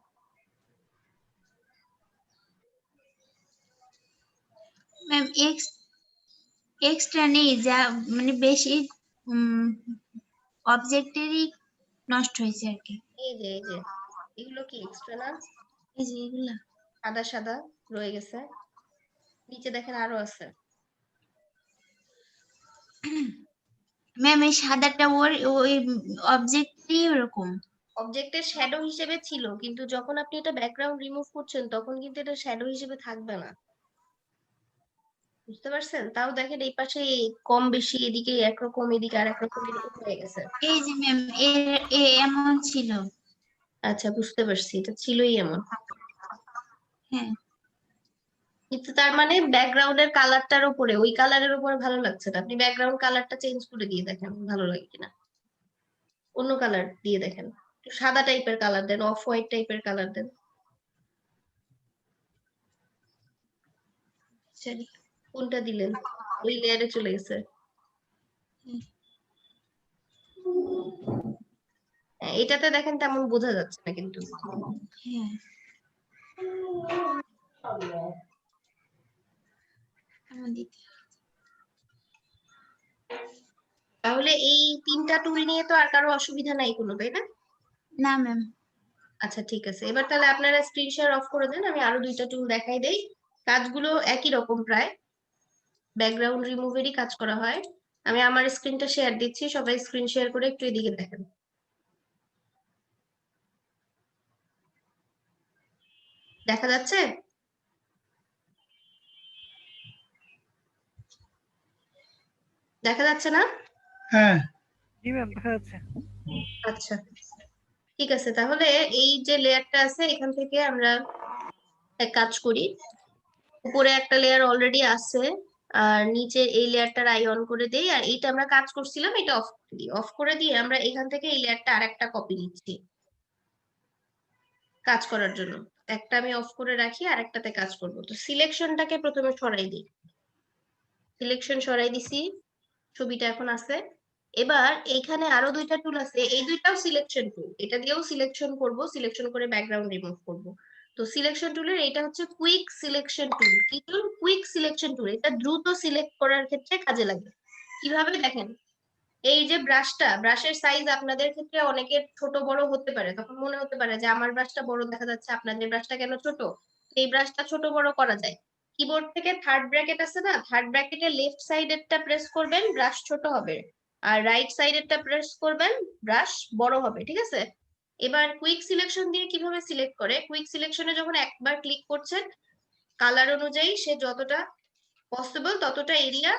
[SPEAKER 6] ম্যাম এক্সট্রা নেই, যা মানে বেশি অবজেক্টেরই নষ্ট হয়েছে আর কি।
[SPEAKER 1] এই যে এগুলো কি এক্সট্রা না?
[SPEAKER 6] এই যে এগুলা
[SPEAKER 1] সাদা সাদা রয়ে গেছে, নিচে দেখেন আরো আছে।
[SPEAKER 6] ম্যাম এই সাদাটা ওই অবজেক্টই ওরকম।
[SPEAKER 1] অবজেক্টের শ্যাডো হিসেবে ছিল, কিন্তু যখন আপনি এটা ব্যাকগ্রাউন্ড রিমুভ করছেন তখন কিন্তু এটা শ্যাডো হিসেবে থাকবে না, বুঝতে পারছেন? তাও দেখেন এই পাশে কম বেশি, এদিকে একরকম এদিকে আর একরকম এরকম হয়ে গেছে।
[SPEAKER 6] এই যে ম্যাম এমন ছিল।
[SPEAKER 1] আচ্ছা, বুঝতে পারছি, এটা ছিলই এমন।
[SPEAKER 6] হ্যাঁ
[SPEAKER 1] কিন্তু তার মানে ব্যাকগ্রাউন্ডের কালারটার উপরে, ওই কালারের উপরে ভালো লাগছে না, আপনি ব্যাকগ্রাউন্ড কালারটা চেঞ্জ করে দিয়ে দেখেন ভালো লাগে কিনা, অন্য কালার দিয়ে দেখেন, একটু সাদা টাইপের কালার দেন, অফ হোয়াইট টাইপের কালার দেন।
[SPEAKER 6] সরি।
[SPEAKER 1] কোনটা দিলেন? ওই লেয়ারে চলে গেছে। হ্যাঁ, এটাতে দেখেন তেমন বোঝা যাচ্ছে না কিন্তু।
[SPEAKER 6] হ্যাঁ এমন দিতে
[SPEAKER 1] তাহলে এই 3টা টুল নিয়ে তো আর কারো অসুবিধা নাই কোনো, তাই না?
[SPEAKER 6] না ম্যাম।
[SPEAKER 1] আচ্ছা ঠিক আছে, এবার তাহলে আপনারা স্ক্রিন শেয়ার অফ করে দেন, আমি আরো 2টা টুল দেখাই দেই। কাজগুলো একই রকম প্রায়, ব্যাকগ্রাউন্ড রিমুভেরই কাজ করা হয়। আমি আমার স্ক্রিনটা শেয়ার দিচ্ছি, সবাই স্ক্রিন শেয়ার করে একটু এদিকে দেখেন। দেখা যাচ্ছে? দেখা যাচ্ছে না?
[SPEAKER 9] হ্যাঁ
[SPEAKER 3] জি ম্যাম দেখা যাচ্ছে।
[SPEAKER 1] আচ্ছা ঠিক আছে, তাহলে এই যে লেয়ারটা আছে এখান থেকে আমরা এক কাজ করি। উপরে একটা লেয়ার অলরেডি আছে, আর নিচে এই লেয়ারটার আই অন করে দেই, আর এইটা আমরা কাজ করছিলাম এটা অফ করে দিই। অফ করে দিয়ে আমরা এখান থেকে এই লেয়ারটা আরেকটা কপি নিচ্ছি কাজ করার জন্য। একটা আমি অফ করে রাখি, আর একটাতে কাজ করব। তো সিলেকশনটাকে প্রথমে সরাই দিই, সিলেকশন সরাই দিছি, ছবিটা এখন আছে। এবার এইখানে আরো 2টা টুল আছে, এই 2টাও সিলেকশন টুল, এটা দিয়েও সিলেকশন করব, সিলেকশন করে ব্যাকগ্রাউন্ড রিমুভ করব। তো সিলেকশন টুলের এটা হচ্ছে কুইক সিলেকশন টুল। কি টুল? Quick selection tool. এটা দ্রুত সিলেক্ট করার ক্ষেত্রে কাজে লাগে। কিভাবে দেখেন, এই যে ব্রাশের সাইজ আপনাদের ক্ষেত্রে অনেকের ছোট বড় হতে পারে, তখন মনে হতে পারে যে আমার ব্রাশটা বড় দেখা যাচ্ছে, আপনাদের ব্রাশটা কেন ছোট? এই ব্রাশটা ছোট বড় করা যায়। কিবোর্ড থেকে থার্ড ব্র্যাকেট আছে না, থার্ড ব্র্যাকেটের লেফট সাইডেরটা প্রেস করবেন, ব্রাশ ছোট হবে, আর রাইট সাইডেরটা প্রেস করবেন, ব্রাশ বড় হবে, ঠিক আছে? এবার কুইক সিলেকশন দিয়ে কিভাবে সিলেক্ট করে, কুইক সিলেকশনে যখন একবার ক্লিক করছেন, কালার অনুযায়ী সে যতটা পসিবল ততটা এরিয়া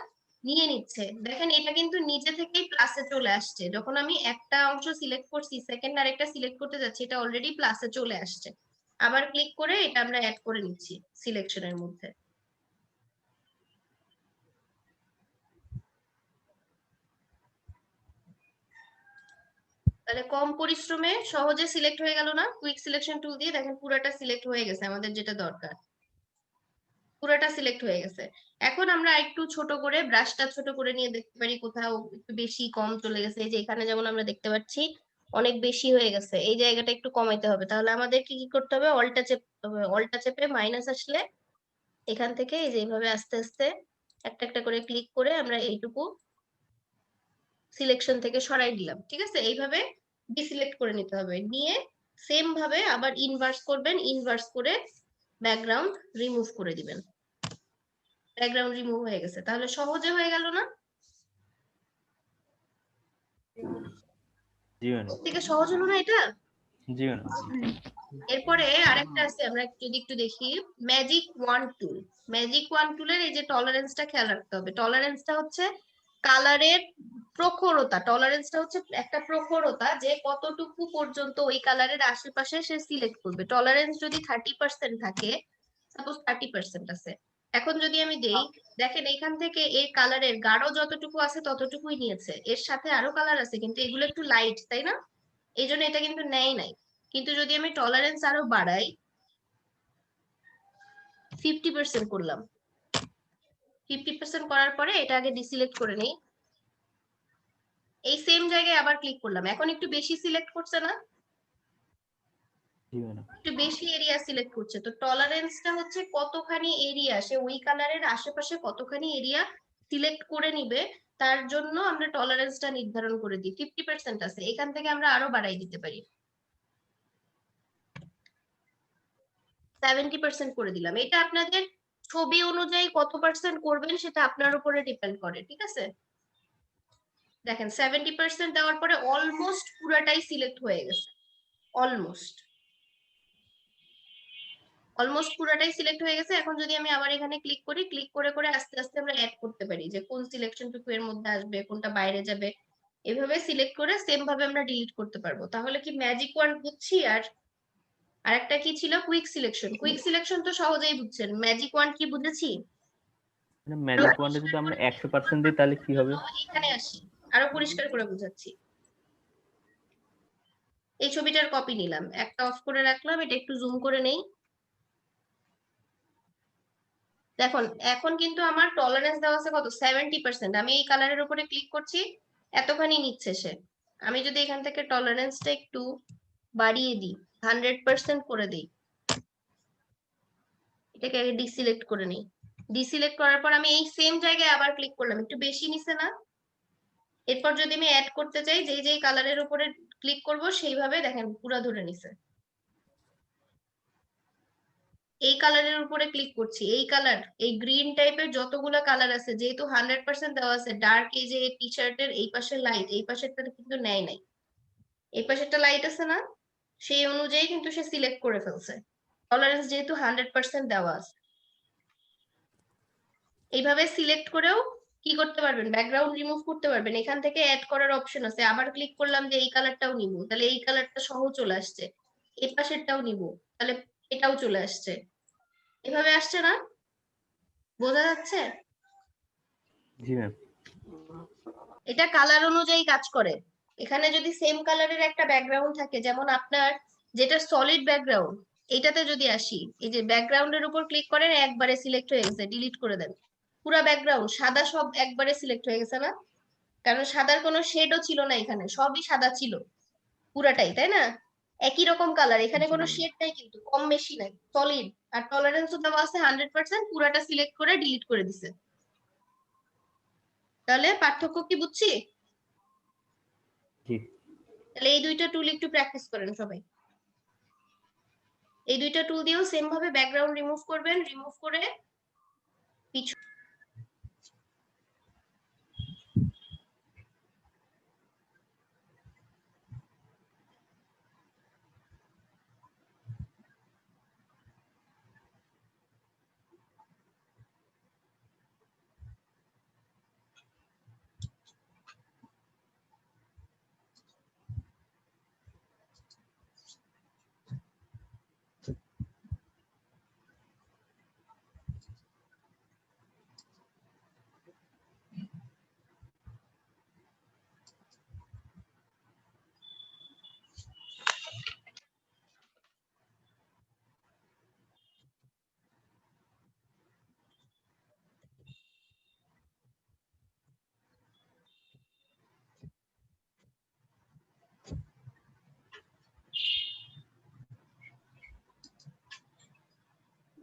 [SPEAKER 1] নিয়ে নিচ্ছে। দেখেন এটা কিন্তু নিজে থেকেই প্লাসে চলে আসছে, যখন আমি একটা অংশ সিলেক্ট করছি, সেকেন্ড আরেকটা সিলেক্ট করতে যাচ্ছি, এটা অলরেডি প্লাসে চলে আসছে। আবার ক্লিক করে এটা আমরা অ্যাড করে নিচ্ছি সিলেকশনের মধ্যে। তাহলে কম পরিশ্রমে সহজে সিলেক্ট হয়ে গেল না? কুইক সিলেকশন টুল দিয়ে দেখেন পুরোটা সিলেক্ট হয়ে গেছে, আমাদের যেটা দরকার পুরোটা সিলেক্ট হয়ে গেছে। এখন আমরা একটু ছোট করে ব্রাশটা ছোট করে নিয়ে দেখতে পারি কোথাও একটু বেশি কম চলে গেছে। এই যে এখানে যেমন আমরা দেখতে পাচ্ছি অনেক বেশি হয়ে গেছে, এই জায়গাটা একটু কমাইতে হবে। তাহলে আমাদেরকে কি করতে হবে? অল্টা চেপতে হবে, অল্টা চেপে মাইনাস আসলে এখান থেকে এই যে এইভাবে আস্তে আস্তে একটা একটা করে ক্লিক করে আমরা এইটুকু সিলেকশন থেকে সরাই দিলাম, ঠিক আছে? এইভাবে ডিসিলেক্ট করে নিতে হবে, নিয়ে সেম ভাবে আবার ইনভার্স করবেন, ইনভার্স করে ব্যাকগ্রাউন্ড রিমুভ করে দিবেন। ব্যাকগ্রাউন্ড রিমুভ হয়ে গেছে, তাহলে সহজে হয়ে গেল না?
[SPEAKER 4] জি ম্যাডাম।
[SPEAKER 1] থেকে সহজ হলো না এটা?
[SPEAKER 4] জি ম্যাডাম।
[SPEAKER 1] এরপরে আরেকটা আছে, আমরা যদি একটু দেখি, ম্যাজিক ওয়ান টুল। ম্যাজিক ওয়ান টুলের এই যে টলারেন্সটা খেয়াল রাখতে হবে। টলারেন্সটা হচ্ছে কালারের প্রখরতা, টলারেন্সটা হচ্ছে একটা প্রখরতা, যে কতটুকু পর্যন্ত ওই কালারের আশেপাশে সে সিলেক্ট করবে। টলারেন্স যদি 30% থাকে, সাপোজ 30% আছে, এখন যদি আমি দেই, দেখেন এখান থেকে এর কালারের গাঢ় যতটুকু আছে ততটুকুই নিয়েছে, এর সাথে আরো কালার আছে কিন্তু এগুলো একটু লাইট, তাই না? এই জন্য এটা কিন্তু নেয় নাই। কিন্তু যদি আমি টলারেন্স আরো বাড়াই, 50% করলাম, 50% করার পরে এটা আগে ডিসিলেক্ট করে নেই, এই সেম জায়গায় আবার ক্লিক করলাম, এখন একটু বেশি সিলেক্ট করছে না,
[SPEAKER 4] জি ম্যাডাম।
[SPEAKER 1] একটু বেশি এরিয়া সিলেক্ট করছে। তো টলারেন্সটা হচ্ছে কতখানি এরিয়া সে ওই কালারের আশেপাশে কতখানি এরিয়া সিলেক্ট করে নিবে, তার জন্য আমরা টলারেন্সটা নির্ধারণ করে দিই। 50% আছে, এখান থেকে আমরা আরো বাড়াই দিতে পারি, 70% করে দিলাম। এটা আপনাদের ছবি অনুযায়ী কত পার্সেন্ট করবেন সেটা আপনার উপরে ডিপেন্ড করে, ঠিক আছে। দেখেন 70% দেওয়ার পরে অলমোস্ট পুরাটাই সিলেক্ট হয়ে গেছে, অলমোস্ট পুরাটাই সিলেক্ট হয়ে গেছে। এখন যদি আমি আবার এখানে ক্লিক করি, ক্লিক করে করে আস্তে আস্তে আমরা অ্যাড করতে পারি যে কোন সিলেকশনটুকু এর মধ্যে আসবে, কোনটা বাইরে যাবে, এভাবে সিলেক্ট করে সেম ভাবে আমরা ডিলিট করতে পারবো। তাহলে কি ম্যাজিক ওয়ান বুঝছি? আর আরেকটা কি ছিল? Quick selection. কুইক সিলেকশন তো সহজেই বুঝছেন, ম্যাজিক ওয়ান কি বুঝেছি?
[SPEAKER 4] ম্যাজিক ওয়ানটা যদি আমরা 100% দিই তাহলে কি হবে?
[SPEAKER 1] এখানে আসি, আরো পরিষ্কার করে বুঝাচ্ছি। এই ছবিটার কপি নিলাম, একটা অফ করে রাখলাম, এটা একটু জুম করে নেই। দেখুন এখন কিন্তু আমার টলারেন্স দেওয়া আছে কত? 70%। আমি এই কালারের উপরে ক্লিক করছি, এতখানি নিচ্ছে সে। আমি যদি এখান থেকে টলারেন্সটা একটু বাড়িয়ে দিই, 100% করে দিই, এটাকে আগে ডিসিলেক্ট করে নিই। ডিসিলেক্ট করার পর আমি এই সেম জায়গায় আবার ক্লিক করলাম, একটু বেশি নিছে না? এরপর যদি আমি অ্যাড করতে চাই, যেই যেই কালারের উপরে ক্লিক করব সেইভাবে দেখেন পুরা ধরে নিছে। এই কালারের উপরে ক্লিক করছি, এই কালার, এই গ্রিন টাইপের যতগুলো কালার আছে, যেহেতু 100% দেওয়া আছে, ডার্ক এই যে টি শার্টের এই পাশে লাইট, এই পাশেরটা কিন্তু নেয় নাই, এই পাশেরটা লাইট আছে না, সেই অনুযায়ী কিন্তু সে সিলেক্ট করে ফেলছে, টলারেন্স যেহেতু 100% দেওয়া আছে। এইভাবে সিলেক্ট করেও কি করতে পারবেন? ব্যাকগ্রাউন্ড রিমুভ করতে পারবেন। এখান থেকে অ্যাড করার অপশন আছে, আবার ক্লিক করলাম যে এই কালারটাও নিব, তাহলে এই কালারটা সহ চলে আসছে। এই পাশেরটাও নিব, তাহলে এটাও চলে আসছে। এভাবে আসছে না? বোঝা যাচ্ছে?
[SPEAKER 4] জি ম্যাম।
[SPEAKER 1] এটা কালার অনুযায়ী কাজ করে। এখানে যদি সেম কালারের একটা ব্যাকগ্রাউন্ড থাকে, যেমন আপনার যেটা সলিড ব্যাকগ্রাউন্ড, এইটাতে যদি আসি, এই যে ব্যাকগ্রাউন্ডের উপর ক্লিক করেন, একবারে সিলেক্ট হয়ে গেছে, ডিলিট করে দেন। পুরা ব্যাকগ্রাউন্ড সাদা সব একবারে সিলেক্ট হয়ে গেছে না? কারণ সাদার কোনো শেডও ছিল না, এখানে সবই সাদা ছিল পুরাটাই, তাই না? একই রকম কালার, এখানে কোনো শেড নাই, কিন্তু কম বেশি নাই, সলিড। আর টলারেন্সও দেওয়া আছে 100%, পুরাটা সিলেক্ট করে ডিলিট করে দিছে। তাহলে পার্থক্য কি বুঝছি?
[SPEAKER 4] জি।
[SPEAKER 1] তাহলে এই দুইটা টুল একটু প্র্যাকটিস করেন সবাই। এই দুইটা টুল দিয়েও সেম ভাবে ব্যাকগ্রাউন্ড রিমুভ করবেন, রিমুভ করে পিছু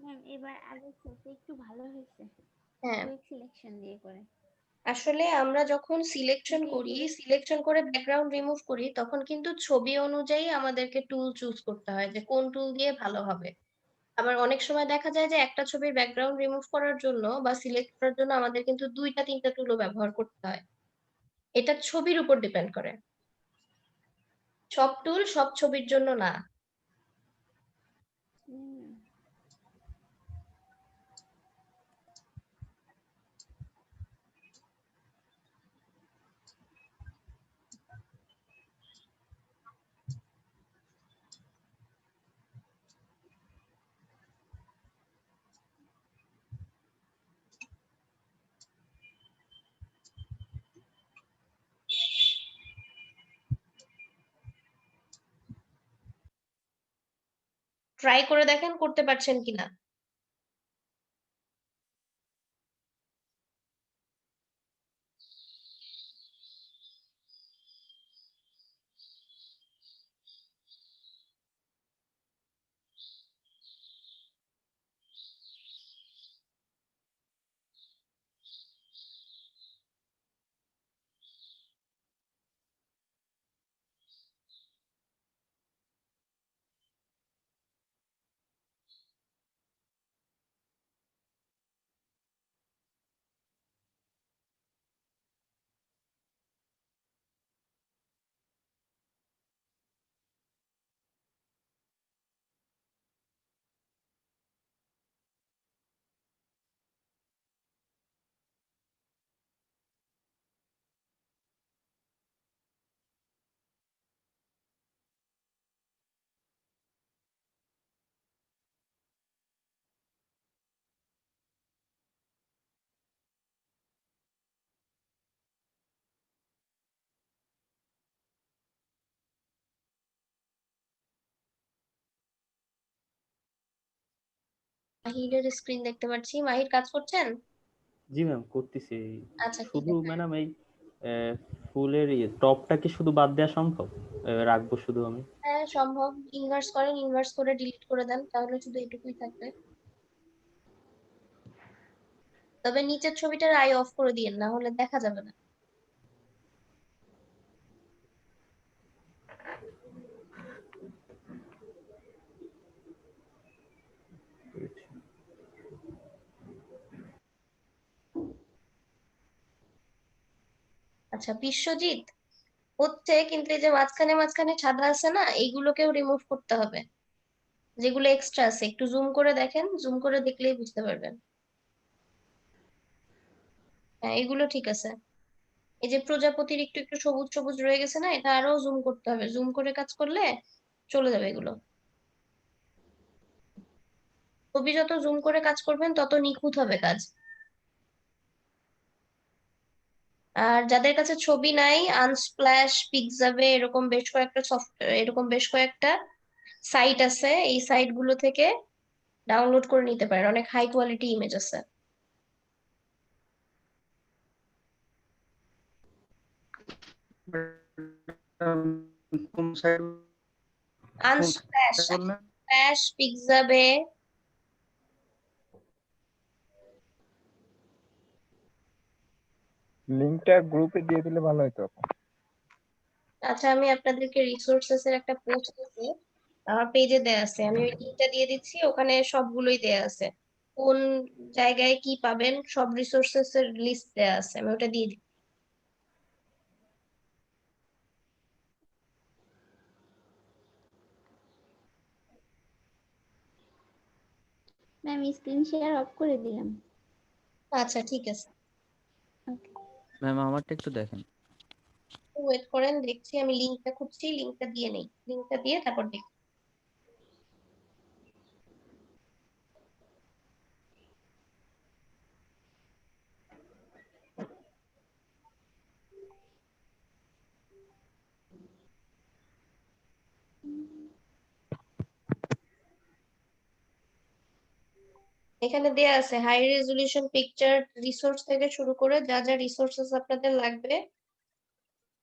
[SPEAKER 5] ম্যাম এবার আগের চেয়ে একটু ভালো হয়েছে
[SPEAKER 1] হ্যাঁ,
[SPEAKER 5] কুইক সিলেকশন দিয়ে করে।
[SPEAKER 1] আসলে আমরা যখন সিলেকশন করি, সিলেকশন করে ব্যাকগ্রাউন্ড রিমুভ করি, তখন কিন্তু ছবি অনুযায়ী আমাদেরকে টুল চুজ করতে হয় যে কোন টুল দিয়ে ভালো হবে। আবার অনেক সময় দেখা যায় যে একটা ছবির ব্যাকগ্রাউন্ড রিমুভ করার জন্য বা সিলেক্ট করার জন্য আমাদের কিন্তু 2টা 3টা টুলও ব্যবহার করতে হয়। এটা ছবির উপর ডিপেন্ড করে, সব টুল সব ছবির জন্য না। ট্রাই করে দেখেন করতে পারছেন কিনা। মাহিরের স্ক্রিন দেখতে পাচ্ছি। মাহির কাজ করছেন?
[SPEAKER 4] জি ম্যাম, করতেছি।
[SPEAKER 1] আচ্ছা ঠিক
[SPEAKER 4] শুধু
[SPEAKER 1] আছে।
[SPEAKER 4] ম্যাডাম এই ফুলের টপটা কি শুধু বাদ দেওয়া সম্ভব? রাখবো শুধু আমি।
[SPEAKER 1] হ্যাঁ সম্ভব, ইনভার্স করেন, ইনভার্স করে ডিলিট করে দেন, তাহলে শুধু এটুকুই থাকবে। তবে নিচের ছবিটার আই অফ করে দিয়েন, না হলে দেখা যাবে না। আচ্ছা বিশ্বজিৎ হচ্ছে, কিন্তু এই যে মাঝখানে মাঝখানে সাদা আছে না, এইগুলোকেও রিমুভ করতে হবে। যেগুলো এক্সট্রা আছে একটু জুম করে দেখেন, জুম করে দেখলেই বুঝতে পারবেন। হ্যাঁ এগুলো ঠিক আছে। এই যে প্রজাপতির একটু একটু সবুজ সবুজ রয়ে গেছে না, এটা আরো জুম করতে হবে, জুম করে কাজ করলে চলে যাবে এগুলো। ছবি যত জুম করে কাজ করবেন তত নিখুঁত হবে কাজ। আর যাদের কাছে ছবি নাই, আনস্প্ল্যাশ, পিক্সাভে এরকম বেশ কয়েকটা এরকম বেশ কয়েকটা সাইট আছে, এই সাইট গুলো থেকে ডাউনলোড করে নিতে পারেন, অনেক হাই কোয়ালিটি ইমেজ আছে।
[SPEAKER 10] কোন সাইড
[SPEAKER 1] আনস্প্ল্যাশ,
[SPEAKER 10] বললেন?
[SPEAKER 1] স্প্ল্যাশ, পিক্সাভে।
[SPEAKER 2] লিঙ্কটা গ্রুপে দিয়ে দিলে ভালো হতো।
[SPEAKER 1] আচ্ছা আমি আপনাদেরকে রিসোর্সেস এর একটা পোস্ট আছে আমার পেজে দেয়া আছে, আমি ওই লিঙ্কটা দিয়ে দিচ্ছি, ওখানে সবগুলোই দেয়া আছে, কোন জায়গায় কি পাবেন সব রিসোর্সেস এর লিস্ট দেয়া আছে, আমি ওটা দিয়ে দিচ্ছি।
[SPEAKER 5] ম্যাম স্ক্রিন শেয়ার অফ করে দিলাম।
[SPEAKER 1] আচ্ছা ঠিক আছে,
[SPEAKER 5] ওকে।
[SPEAKER 4] ম্যাম আমারটা একটু দেখেন।
[SPEAKER 1] ওয়েট করেন, দেখছি, আমি লিঙ্কটা খুঁজছি, লিঙ্কটা দিয়ে নেই, লিঙ্কটা দিয়ে তারপর দেখি। এখানে দেয়া আছে হাই রেজলিউশন পিকচার রিসোর্স থেকে শুরু করে যা যা রিসোর্সেস আপনাদের লাগবে,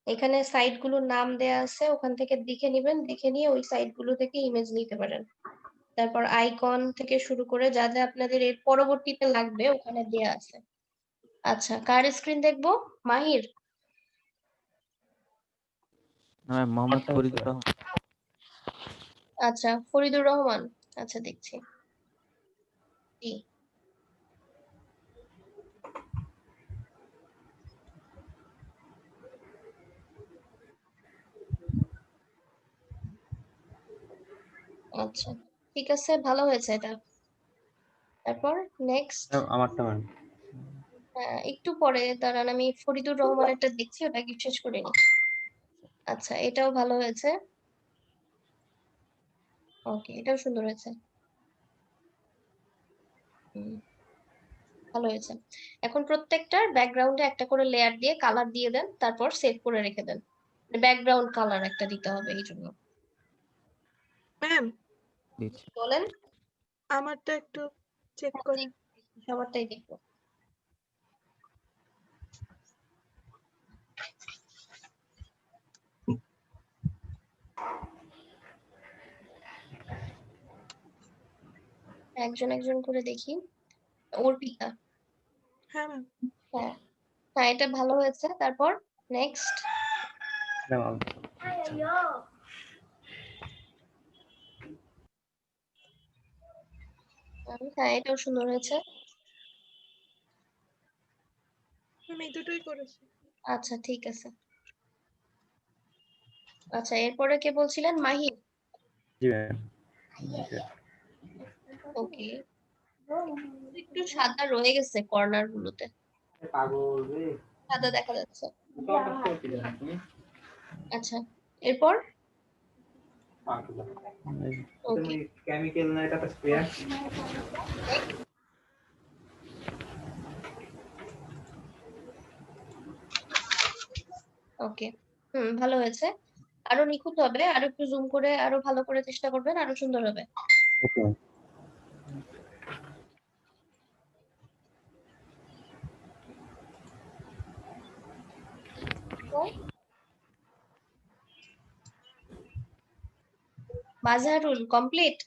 [SPEAKER 1] এখানে সাইট গুলোর নাম দেয়া আছে, ওখান থেকে দেখে নিবেন, দেখে নিয়ে ওই সাইট গুলো থেকে ইমেজ নিতে পারেন। তারপর আইকন থেকে শুরু করে যা যা আপনাদের এর পরবর্তীতে লাগবে ওখানে দেয়া আছে। আচ্ছা কার স্ক্রিন দেখবো? মাহির?
[SPEAKER 4] ম্যাম মোহাম্মদ ফরিদুর রহমান।
[SPEAKER 1] আচ্ছা ফরিদুর রহমান, আচ্ছা দেখছি। জি আচ্ছা ঠিক আছে, ভালো হয়েছে এটা। তারপর নেক্সট।
[SPEAKER 10] আমারটা ম্যাম।
[SPEAKER 1] একটু পরে দাঁড়ান, আমি ফরিদুর রহমানেরটা দেখছি, ওটা কি শেষ করিনি। আচ্ছা এটাও ভালো হয়েছে, ওকে এটাও সুন্দর হয়েছে। ভালো হয়েছে। এখন প্রত্যেকটার ব্যাকগ্রাউন্ডে একটা করে লেয়ার দিয়ে কালার দিয়ে দেন, তারপর সেভ করে রেখে দেন। ব্যাকগ্রাউন্ড কালার একটা দিতে হবে এই জন্য।
[SPEAKER 11] ম্যাম
[SPEAKER 4] দিচ্ছি।
[SPEAKER 1] বলেন।
[SPEAKER 11] আমারটা একটু চেক করেন।
[SPEAKER 1] সবারটাই দেখবো। একজন একজন করে দেখি। অর্পিতা,
[SPEAKER 11] হ্যাঁ ম্যাম।
[SPEAKER 1] হ্যাঁ হ্যাঁ এটা ভালো হয়েছে। তারপর নেক্সট। হ্যাঁ এটাও সুন্দর হয়েছে।
[SPEAKER 11] ম্যাম এই দুটোই করেছি।
[SPEAKER 1] আচ্ছা ঠিক আছে। আচ্ছা এরপরে কে বলছিলেন? মাহি?
[SPEAKER 10] জি ম্যাম।
[SPEAKER 1] ওকে, একটু সাদা রয়ে গেছে কর্নার গুলোতে, সাদা দেখা যাচ্ছে। আচ্ছা এরপর ওকে
[SPEAKER 10] কেমিক্যাল না, এটা তো স্প্রেয়ার।
[SPEAKER 1] ওকে ভালো হয়েছে। আরো নিখুঁত হবে, আরো একটু জুম করে আরো ভালো করে চেষ্টা করবেন, আরো সুন্দর হবে।
[SPEAKER 10] ওকে।
[SPEAKER 1] মাজহারুল কমপ্লিট?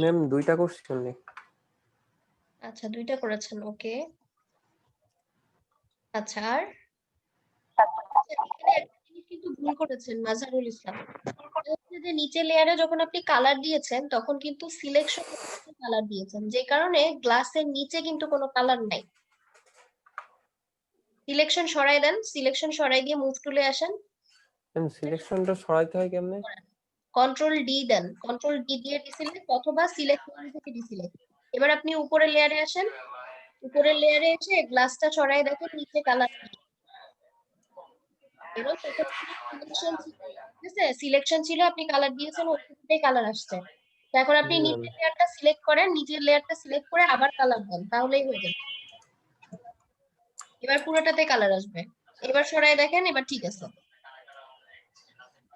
[SPEAKER 8] ম্যাম 2টা করছি only।
[SPEAKER 1] আচ্ছা 2টা করেছেন, ওকে। আচ্ছা আর আচ্ছা, এখানে একটা জিনিস কিন্তু ভুল করেছেন মাজহারুল ইসলাম। সেটা হচ্ছে যে নিচের লেয়ারে যখন আপনি কালার দিয়েছেন তখন কিন্তু সিলেকশন কালার দিয়েছেন, যে কারণে গ্লাসের নিচে কিন্তু কোনো কালার নাই। সিলেকশন সরাই দেন, সিলেকশন সরাই দিয়ে মুভ টুলে আসেন,
[SPEAKER 8] ম্যাম সিলেকশনটা সরাইতে হয় কেমনে?
[SPEAKER 1] কন্ট্রোল ডি দেন, কন্ট্রোল ডি দিয়ে ডিসিলেক্ট অথবা সিলেক্ট থেকে ডিসিলেক্ট। এবার আপনি উপরের লেয়ারে আসেন, উপরের লেয়ারে এসে গ্লাসটা সরাই দেখেন নিচে কালার নেই। এবং তখন সিলেকশন ছিল, ঠিক আছে, সিলেকশন ছিল, আপনি কালার দিয়েছেন, ওইটাই কালার আসছে। তো এখন আপনি
[SPEAKER 8] জি ম্যাম।
[SPEAKER 1] নিচের লেয়ারটা সিলেক্ট করেন, নিচের লেয়ারটা সিলেক্ট করে আবার কালার দেন, তাহলেই হয়ে যাবে। এবার পুরোটাতে কালার আসবে। এবার সরাই দেখেন, এবার ঠিক আছে।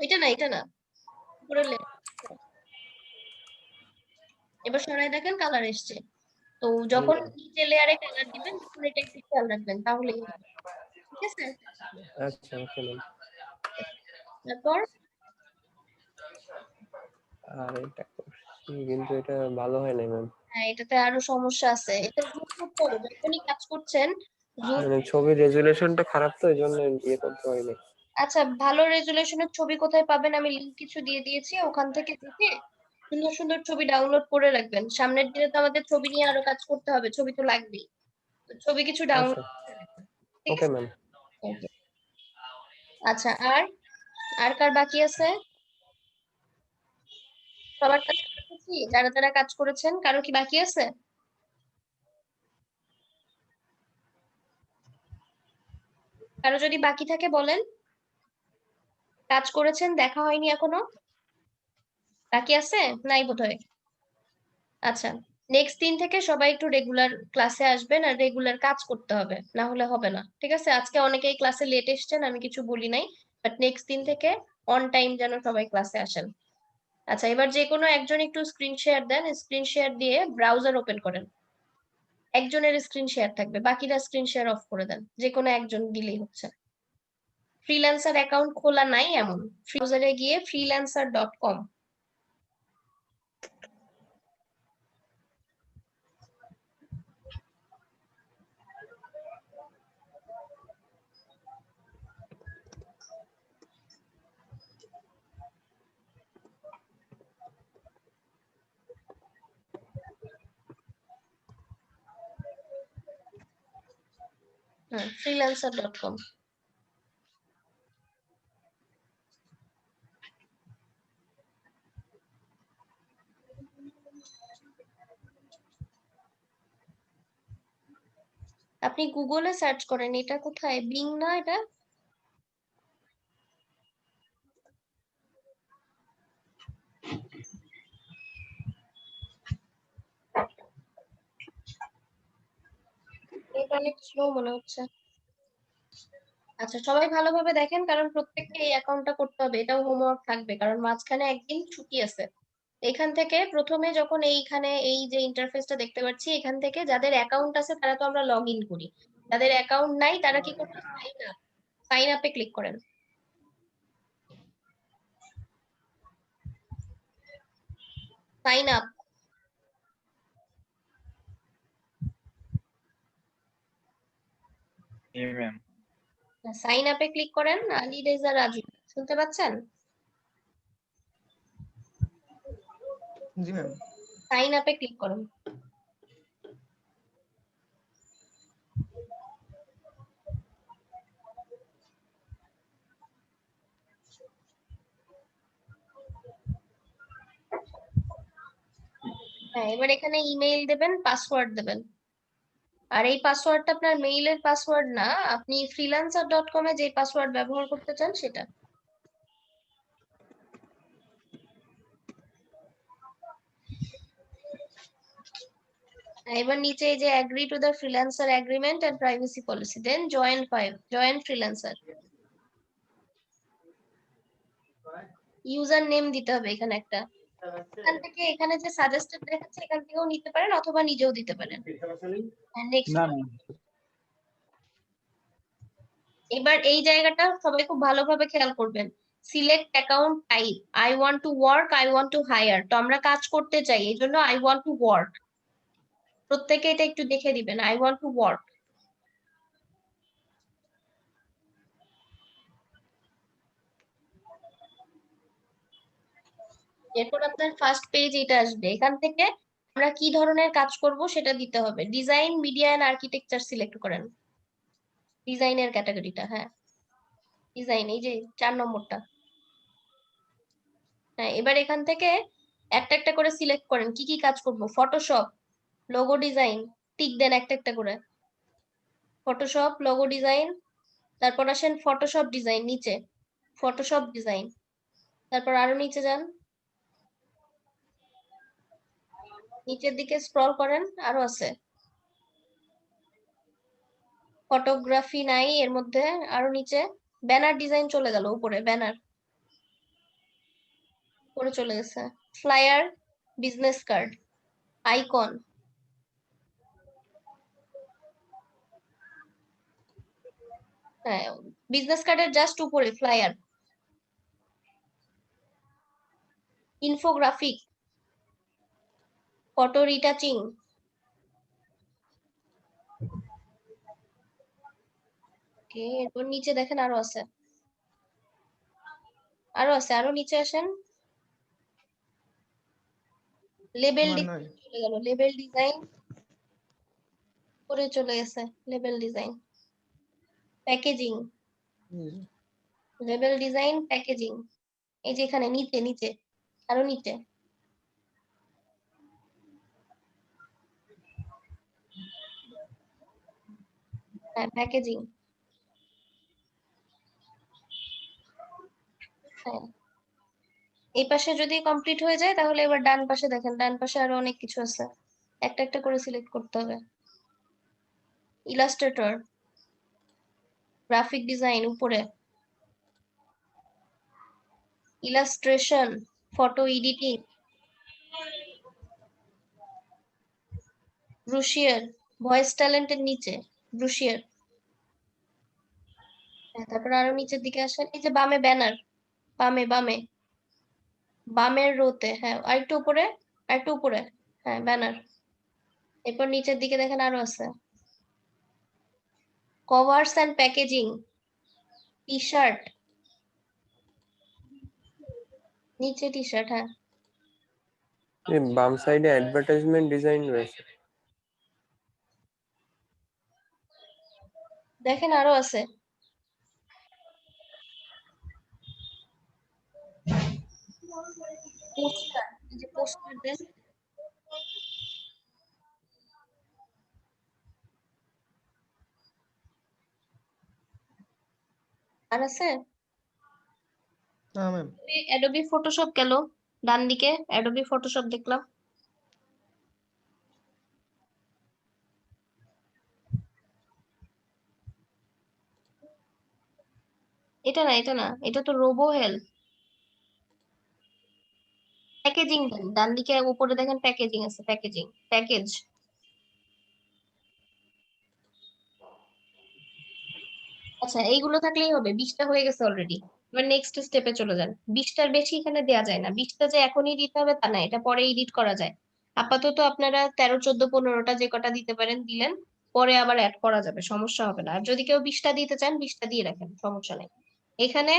[SPEAKER 1] এটা না, এটা না, উপরের লেয়ার। এবার সরাই দেখেন কালার এসছে। তো যখন নিচের লেয়ারে কালার দিবেন তখন এটা একটু খেয়াল রাখবেন, তাহলেই হবে। ঠিক আছে?
[SPEAKER 8] আচ্ছা ওকে ম্যাম।
[SPEAKER 1] তারপর
[SPEAKER 8] আর এটা করছি কিন্তু এটা ভালো হয় নাই ম্যাম।
[SPEAKER 1] হ্যাঁ, এটাতে আরো সমস্যা আছে। এটা জুম করতে হবে, যখনই কাজ করছেন জুম।
[SPEAKER 8] মানে ছবির রেজুলেশনটা খারাপ তো এই জন্য ইয়ে করতে পারিনি।
[SPEAKER 1] আচ্ছা, ভালো রেজুলেশনের ছবি কোথায় পাবেন? আমি লিংক কিছু দিয়ে দিয়েছি, ওখান থেকে দেখে সুন্দর সুন্দর ছবি ডাউনলোড করে রাখবেন। সামনের দিনে তো আমাদের ছবি নিয়ে আরো কাজ করতে হবে, ছবি তো লাগবেই। তো ছবি কিছু
[SPEAKER 8] আচ্ছা
[SPEAKER 1] ডাউনলোড করে রাখবেন। ঠিক
[SPEAKER 8] ওকে
[SPEAKER 1] আছে?
[SPEAKER 8] ম্যাম।
[SPEAKER 1] Okay. আচ্ছা আর আর কার বাকি আছে? সবার কাজ করেছি, যারা যারা কাজ করেছেন, কারো কি বাকি আছে? কারো যদি বাকি থাকে বলেন। কাজ করেছেন, দেখা হয়নি এখনো? বাকি আছে? নাই বোধহয়। আচ্ছা, নেক্সট দিন থেকে সবাই একটু রেগুলার ক্লাসে আসবেন, আর রেগুলার কাজ করতে হবে, না হলে হবে না। ঠিক আছে? আজকে অনেকেই ক্লাসে লেট এসেছেন, আমি কিছু বলি নাই, বাট নেক্সট দিন থেকে অন টাইম যেন সবাই ক্লাসে আসেন। আচ্ছা, এবার যে কোনো একজন একটু স্ক্রিন শেয়ার দেন, স্ক্রিন শেয়ার দিয়ে ব্রাউজার ওপেন করেন। একজনের স্ক্রিন শেয়ার থাকবে, বাকিরা স্ক্রিন শেয়ার অফ করে দেন, যে কোনো একজন দিলেই হচ্ছে। ফ্রিল্যান্সার অ্যাকাউন্ট খোলা নাই এমন, ব্রাউজারে গিয়ে freelancer.com। হ্যাঁ, freelancer.com। আপনি গুগলে সার্চ করেন, এটা কোথায়, বিং না এটা? এটা অনেক স্লো মনে হচ্ছে। আচ্ছা, সবাই ভালোভাবে দেখেন, কারণ প্রত্যেককে এই অ্যাকাউন্টটা করতে হবে, এটাও হোমওয়ার্ক থাকবে, কারণ মাঝখানে একদিন ছুটি আছে। এখান থেকে প্রথমে যখন এইখানে এই যে ইন্টারফেসটা দেখতে পাচ্ছি, এখান থেকে যাদের অ্যাকাউন্ট আছে তারা তো আমরা লগ ইন করি, যাদের অ্যাকাউন্ট নাই তারা কি করবে? সাইন আপ, সাইন আপে ক্লিক করেন। সাইন আপ, সাইন আপে ক্লিক করেন। আলী রেজা রাজু, শুনতে পাচ্ছেন?
[SPEAKER 9] জি ম্যাম।
[SPEAKER 1] সাইন আপে ক্লিক করুন। হ্যাঁ, এবার এখানে ইমেইল দেবেন, পাসওয়ার্ড দেবেন। আর এই পাসওয়ার্ডটা আপনার মেইলের পাসওয়ার্ড না, আপনি freelancer.com এ যে পাসওয়ার্ড ব্যবহার করতে চান সেটা। এবার নিচে এই যে agree to the freelancer agreement and privacy policy, then join freelancer। User name দিতে হবে এখানে একটা। এখান থেকে এখানে যে সাজেস্টেড দেখাচ্ছে এখান থেকেও নিতে পারেন, অথবা নিজেও দিতে পারেন। নেক্সট
[SPEAKER 9] না না
[SPEAKER 1] এবার এই জায়গাটা সবাই খুব ভালোভাবে খেয়াল করবেন। Select account type, I want to work, I want to hire. তো আমরা কাজ করতে চাই, এই জন্য আই ওয়ান্ট টু ওয়ার্ক। প্রত্যেকে এটা একটু দেখে দিবেন, আই ওয়ান্ট টু ওয়ার্ক। এরপর আপনার ফার্স্ট পেজ এটা আসবে, এখান থেকে আমরা কি ধরনের কাজ করব সেটা দিতে হবে। Design, media and architecture select করেন, ডিজাইনের ক্যাটাগরিটা। হ্যাঁ, ডিজাইন, এই যে 4 নম্বরটা। হ্যাঁ, এবার এখান থেকে একটা একটা করে সিলেক্ট করেন কি কি কাজ করব। ফটোশপ, লোগো ডিজাইন, টিক দেন একটা একটা করে। ফটোশপ, লোগো ডিজাইন, তারপর আসেন ফটোশপ ডিজাইন, নিচে ফটোশপ ডিজাইন, তারপর আরো নিচে যান, নিচের দিকে স্ক্রল করেন, আরো আছে। ফটোগ্রাফি নাই এর মধ্যে, আরো নিচে ব্যানার ডিজাইন চলে গেল, উপরে ব্যানার উপরে চলে গেছে। ফ্লায়ার, বিজনেস কার্ড, আইকন, হ্যাঁ বিজনেস কার্ডের জাস্ট উপরে ফ্লায়ার। ইনফোগ্রাফিক, ফটো রিটাচিং, ওকে। এরপর নিচে দেখেন আরো আছে, আরো আছে, আরো নিচে আসেন। লেবেল ডিজাইন চলে গেল, লেবেল ডিজাইন করে চলে গেছে, label design. Packaging, label design, packaging, এই যে এখানে নিচে নিচে, আরো নিচে। হ্যাঁ, প্যাকেজিং। হ্যাঁ, এই পাশে যদি কমপ্লিট হয়ে যায় তাহলে এবার ডান পাশে দেখেন, ডান পাশে আরো অনেক কিছু আছে, একটা একটা করে সিলেক্ট করতে হবে। ইলাস্ট্রেটর, গ্রাফিক ডিজাইন উপরে, illustration, photo editing, brochure, voice ট্যালেন্টের নিচে ব্রুশিয়ার। হ্যাঁ, তারপর আরো নিচের দিকে আসেন, এই যে বামে ব্যানার, বামে বামে বামের রোতে, হ্যাঁ আরেকটু উপরে, আরেকটু উপরে, হ্যাঁ ব্যানার। এরপর নিচের দিকে দেখেন আরো আছে, covers and packaging, T shirt, নিচে টি শার্ট। হ্যাঁ,
[SPEAKER 8] বাম সাইডে অ্যাডভার্টাইজমেন্ট ডিজাইন রয়েছে।
[SPEAKER 1] দেখেন আরো আছে, পোস্টার, এই যে পোস্টার দেন, আর আছে। অ্যাডোবি ফটোশপ গেল, ডান দিকে অ্যাডোবি ফটোশপ দেখলাম। এটা না, এটা না, এটা তো রোবো হেল্প। প্যাকেজিং দেন, ডান দিকে উপরে দেখেন প্যাকেজিং আছে, প্যাকেজিং, প্যাকেজ। আচ্ছা, এইগুলো থাকলেই হবে, 20টা হয়ে গেছে অলরেডি। এবার নেক্সট স্টেপে চলে যান। 20টার বেশি এখানে দেয়া যায় না, 20টা যে এখনই দিতে হবে তা না, এটা পরে এডিট করা যায়। আপাতত আপনারা 13, 14, 15টা যে কটা দিতে পারেন দিলেন, পরে আবার অ্যাড করা যাবে, সমস্যা হবে না। আর যদি কেউ 20টা দিতে চান 20টা দিয়ে রাখেন, সমস্যা নেই। এখানে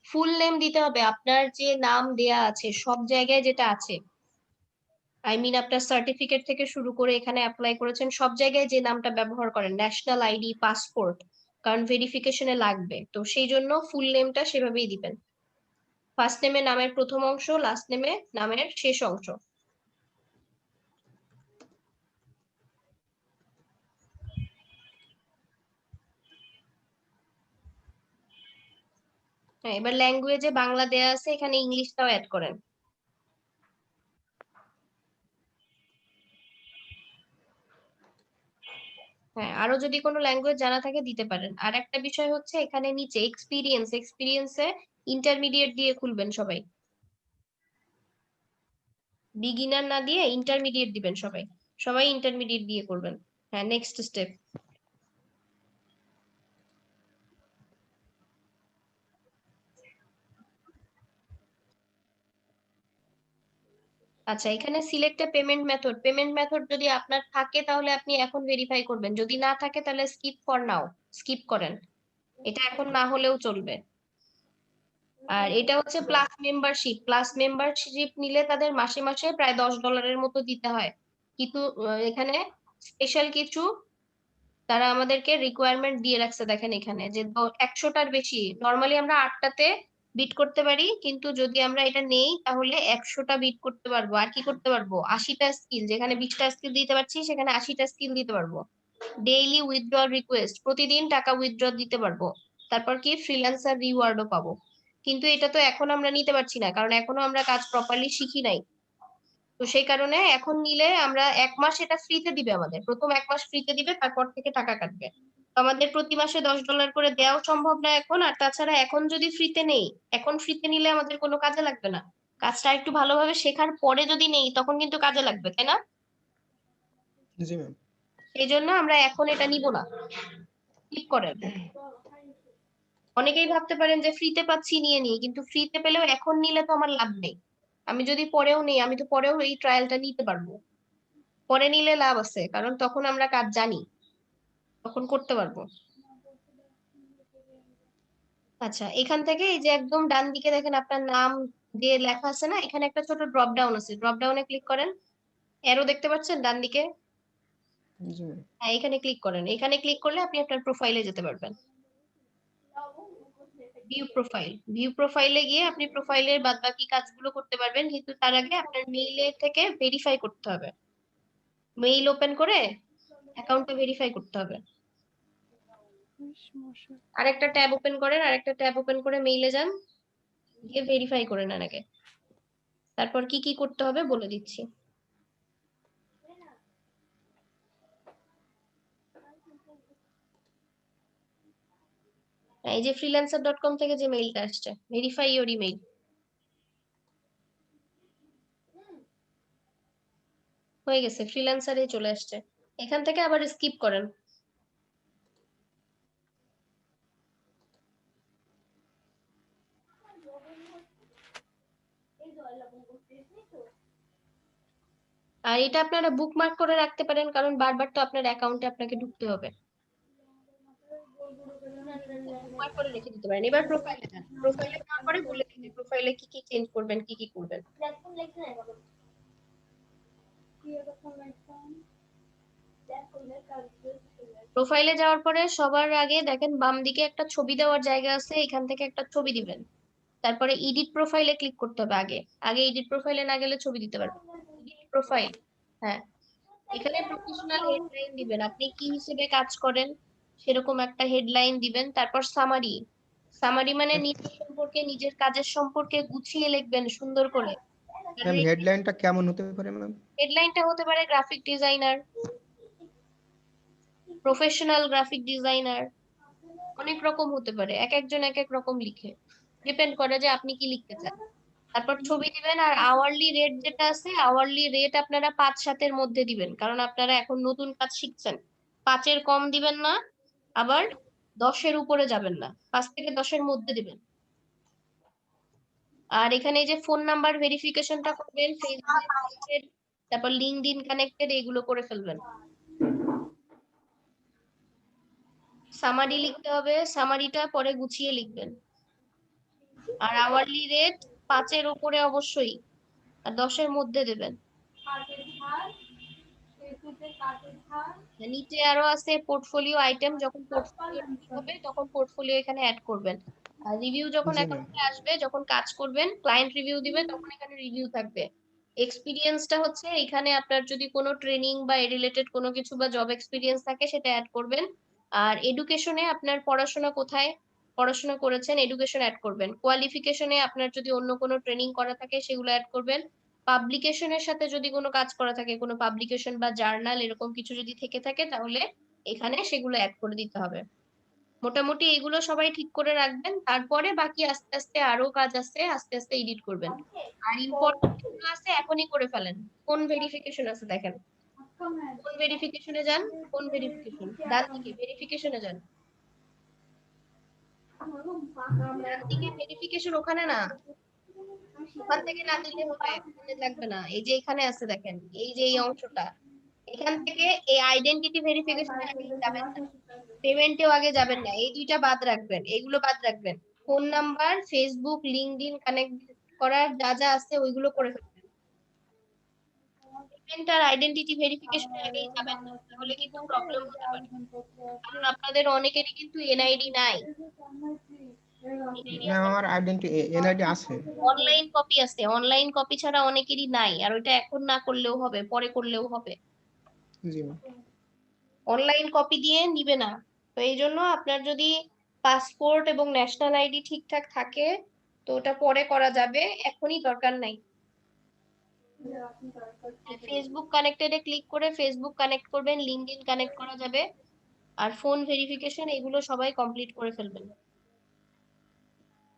[SPEAKER 1] ফুল নেম দিতে হবে, আপনার যে নাম দেয়া আছে সব জায়গায় যেটা আছে, আই মিন আপনার সার্টিফিকেট থেকে শুরু করে এখানে অ্যাপ্লাই করেছেন সব জায়গায় যে নামটা ব্যবহার করেন, ন্যাশনাল আইডি, পাসপোর্ট, কারণ ভেরিফিকেশনে লাগবে, তো সেই জন্য ফুল নেমটা সেভাবেই দিবেন। ফার্স্ট নেমে নামের প্রথম অংশ, লাস্ট নেমে নামের শেষ অংশ। হ্যাঁ, এবার ল্যাঙ্গুয়েজে বাংলা দেয়া আছে, এখানে ইংলিশটাও অ্যাড করেন। হ্যাঁ, আরো যদি কোনো ল্যাঙ্গুয়েজ জানা থাকে দিতে পারেন। আর একটা বিষয় হচ্ছে এখানে নিচে এক্সপিরিয়েন্স, এক্সপিরিয়েন্সে ইন্টারমিডিয়েট দিয়ে খুলবেন সবাই, বিগিনার না দিয়ে ইন্টারমিডিয়েট দিবেন সবাই, সবাই ইন্টারমিডিয়েট দিয়ে করবেন। হ্যাঁ, নেক্সট স্টেপ। আচ্ছা, এখানে সিলেক্ট এ পেমেন্ট মেথড যদি আপনার থাকে তাহলে আপনি এখন ভেরিফাই করবেন, যদি না থাকে তাহলে স্কিপ ফর নাও, স্কিপ করেন, এটা এখন না হলেও চলবে। আর এটা হচ্ছে প্লাস মেম্বারশিপ নিলে তাদের মাসে মাসে প্রায় $10 মতো দিতে হয়, কিন্তু এখানে স্পেশাল কিছু তারা আমাদেরকে রিকোয়ারমেন্ট দিয়ে রাখছে, দেখেন এখানে যে 100টার বেশি, নর্মালি আমরা 8টাতে বিট করতে পারি, কিন্তু যদি আমরা এটা নেই তাহলে 100টা বিট করতে পারবো। আর কি করতে পারবো, 80টা স্কিল, যেখানে 20টা স্কিল দিতে পারছি সেখানে 80টা স্কিল দিতে পারবো। ডেইলি উইথড্রল রিকোয়েস্ট, প্রতিদিন টাকা উইথড্র দিতে পারবো। তারপর কি, ফ্রিল্যান্সার রিওয়ার্ডও পাবো। কিন্তু এটা তো এখন আমরা নিতে পারছি না, কারণ এখনো আমরা কাজ প্রপারলি শিখি নাই। তো সেই কারণে এখন নিলে আমরা 1 মাস এটা ফ্রিতে দিবে, আমাদের প্রথম 1 মাস ফ্রিতে দিবে, তারপর থেকে টাকা কাটবে। তো আমাদের প্রতি মাসে $10 করে দেওয়াও সম্ভব না এখন। আর তাছাড়া এখন যদি ফ্রিতে নেই, এখন ফ্রিতে নিলে আমাদের কোনো কাজে লাগবে না। কাজটা একটু ভালোভাবে শেখার পরে যদি নেই তখন কিন্তু কাজে লাগবে, তাই না?
[SPEAKER 2] জি ম্যাম।
[SPEAKER 1] সেই জন্য আমরা এখন এটা নিব না, ক্লিক করেন। অনেকেই ভাবতে পারেন যে ফ্রিতে পাচ্ছি নিয়ে নিই, কিন্তু ফ্রিতে পেলেও এখন নিলে তো আমার লাভ নেই। আমি যদি পরেও নেই, আমি তো পরেও এই ট্রায়ালটা নিতে পারবো। পরে নিলে লাভ আছে, কারণ তখন আমরা কাজ জানি, তখন করতে পারবো। আচ্ছা, এখান থেকে এই যে একদম ডান দিকে দেখেন আপনার নাম যে লেখা আছে না, এখানে একটা ছোট ড্রপ ডাউন আছে, ড্রপ ডাউনে ক্লিক করেন। অ্যারো দেখতে পাচ্ছেন ডান দিকে?
[SPEAKER 2] জি ম্যাম।
[SPEAKER 1] হ্যাঁ, এখানে ক্লিক করেন। এখানে ক্লিক করলে আপনি আপনার প্রোফাইলে যেতে পারবেন। ভিউ প্রোফাইলে গিয়ে আপনি প্রোফাইলের বাদ বাকি কাজগুলো করতে পারবেন, কিন্তু তার আগে আপনার মেইলে থেকে ভেরিফাই করতে হবে। মেইল ওপেন করে অ্যাকাউন্টটা ভেরিফাই করতে হবে। আরেকটা ট্যাব ওপেন করেন, আরেকটা ট্যাব ওপেন করে মেইলে যান, গিয়ে ভেরিফাই করে নেন আগে। তারপর কি কি করতে হবে বলে দিচ্ছি। এই যে freelancer.com থেকে যে মেইলটা আসছে, ভেরিফাই ইওর ইমেইল, হয়ে গেছে, ফ্রিল্যান্সারে চলে আসছে। এখান থেকে আবার স্কিপ করেন। আর এটা আপনারা বুকমার্ক করে রাখতে পারেন, কারণ বারবার তো আপনার অ্যাকাউন্টে আপনাকে ঢুকতে হবে। বুকমার্ক করে রেখে দিতে পারেন। এবার প্রোফাইলে যান, প্রোফাইলে যাওয়ার পরে বলে দিতে প্রোফাইলে কি কি চেঞ্জ করবেন, কি কি করবেন। প্রোফাইলে যাওয়ার পরে সবার আগে দেখেন বাম দিকে একটা ছবি দেওয়ার জায়গা আছে, এখান থেকে একটা ছবি দিবেন। তারপরে এডিট প্রোফাইলে ক্লিক করতে হবে। আগে আগে এডিট প্রোফাইলে না গেলে ছবি দিতে পারবেন। এডিট প্রোফাইল, হ্যাঁ, এখানে প্রফেশনাল হেডলাইন দিবেন, আপনি কি হিসেবে কাজ করেন সেরকম একটা হেডলাইন দিবেন। তারপর সামারি, সামারি মানে নিজের সম্পর্কে, নিজের কাজের সম্পর্কে গুছিয়ে লিখবেন সুন্দর করে।
[SPEAKER 2] ম্যাম হেডলাইনটা কেমন হতে পারে ম্যাম?
[SPEAKER 1] হেডলাইনটা হতে পারে graphic designer, professional graphic designer, অনেক রকম হতে পারে, এক একজন এক এক রকম লিখে, ডিপেন্ড করে যে আপনি কি লিখতে চান। তারপর ছবি দিবেন। আর আওয়ারলি রেট যেটা আছে, আওয়ারলি রেট আপনারা 5-7-এর মধ্যে দিবেন, কারণ আপনারা এখন নতুন কাজ শিখছেন। 5-এর কম দিবেন না, আবার 10-এর উপরে যাবেন না, 5 থেকে 10-এর মধ্যে দিবেন। আর এখানে এই যে ফোন নাম্বার ভেরিফিকেশনটা করবেন, ফেসবুক কানেক্টেড, তারপর লিঙ্কডইন কানেক্টেড, এগুলো করে ফেলবেন। সামারি লিখতে হবে, সামারিটা পরে গুছিয়ে লিখবেন। আর আওয়ারলি রেট 5-এর উপরে অবশ্যই, আর 10-এর মধ্যে দেবেন। নিচে আরো আছে পোর্টফোলিও আইটেম, যখন পোর্টফোলিও হবে তখন পোর্টফোলিও এখানে অ্যাড করবেন। আর রিভিউ যখন
[SPEAKER 2] জি ম্যাম।
[SPEAKER 1] অ্যাকাউন্টে আসবে, যখন কাজ করবেন, ক্লায়েন্ট রিভিউ দিবে, তখন এখানে রিভিউ থাকবে। এক্সপিরিয়েন্সটা হচ্ছে এখানে আপনার যদি কোনো ট্রেনিং বা রিলেটেড কোনো কিছু বা জব এক্সপিরিয়েন্স থাকে সেটা অ্যাড করবেন। আর এডুকেশনে আপনার পড়াশোনা কোথায় পড়াশোনা করেছেন, এডুকেশন অ্যাড করবেন। কোয়ালিফিকেশনে আপনার যদি অন্য কোনো ট্রেনিং করা থাকে সেগুলো অ্যাড করবেন। পাবলিকেশনের সাথে যদি কোনো কাজ করা থাকে, কোনো পাবলিকেশন বা জার্নাল এরকম কিছু যদি থেকে থাকে, তাহলে এখানে সেগুলো অ্যাড করে দিতে হবে। মোটামুটি এগুলো সবাই ঠিক করে রাখবেন। তারপরে বাকি আস্তে আস্তে আরো কাজ আছে, আস্তে আস্তে এডিট করবেন। আর ইম্পর্টেন্ট যেগুলো আছে এখনই করে ফেলেন। কোন ভেরিফিকেশন আছে দেখেন, কোন ভেরিফিকেশনে যান, কোন ভেরিফিকেশন, ডান দিকে ভেরিফিকেশনে যান। ডান দিকে ভেরিফিকেশন, ওখানে না, ওখান থেকে না দিলে হবে, মনে লাগবে না। এই যে এখানে আছে দেখেন, এই যে এই অংশটা, এখান থেকে এই আইডেন্টিটি ভেরিফিকেশন আগে যাবেন না, পেমেন্টেও আগে যাবেন না, এই দুইটা বাদ রাখবেন, এগুলো বাদ রাখবেন। Phone number, Facebook, LinkedIn connect করার যা যা আছে ওইগুলো করে ফেলবেন। পেমেন্ট আর আইডেন্টিটি ভেরিফিকেশন আগেই যাবেন না, তাহলে কিন্তু প্রবলেম হতে পারে। কারণ আপনাদের অনেকেরই কিন্তু এনআইডি নাই।
[SPEAKER 2] ম্যাম আমার এনআইডি আছে।
[SPEAKER 1] অনলাইন কপি আছে, অনলাইন কপি ছাড়া অনেকেরই নাই, আর ওইটা এখন না করলেও হবে, পরে করলেও হবে।
[SPEAKER 2] জি ম্যাম।
[SPEAKER 1] অনলাইন কপি দিয়ে নিবে না। তো এই জন্য আপনার যদি পাসপোর্ট এবং ন্যাশনাল আইডি ঠিকঠাক থাকে তো ওটা পরে করা যাবে, এখনই দরকার নাই। ফেসবুক কানেক্টেডে ক্লিক করে ফেসবুক কানেক্ট করবেন, লিঙ্কডইন কানেক্ট করা যাবে, আর ফোন ভেরিফিকেশন এগুলো সবাই কমপ্লিট করে ফেলবেন।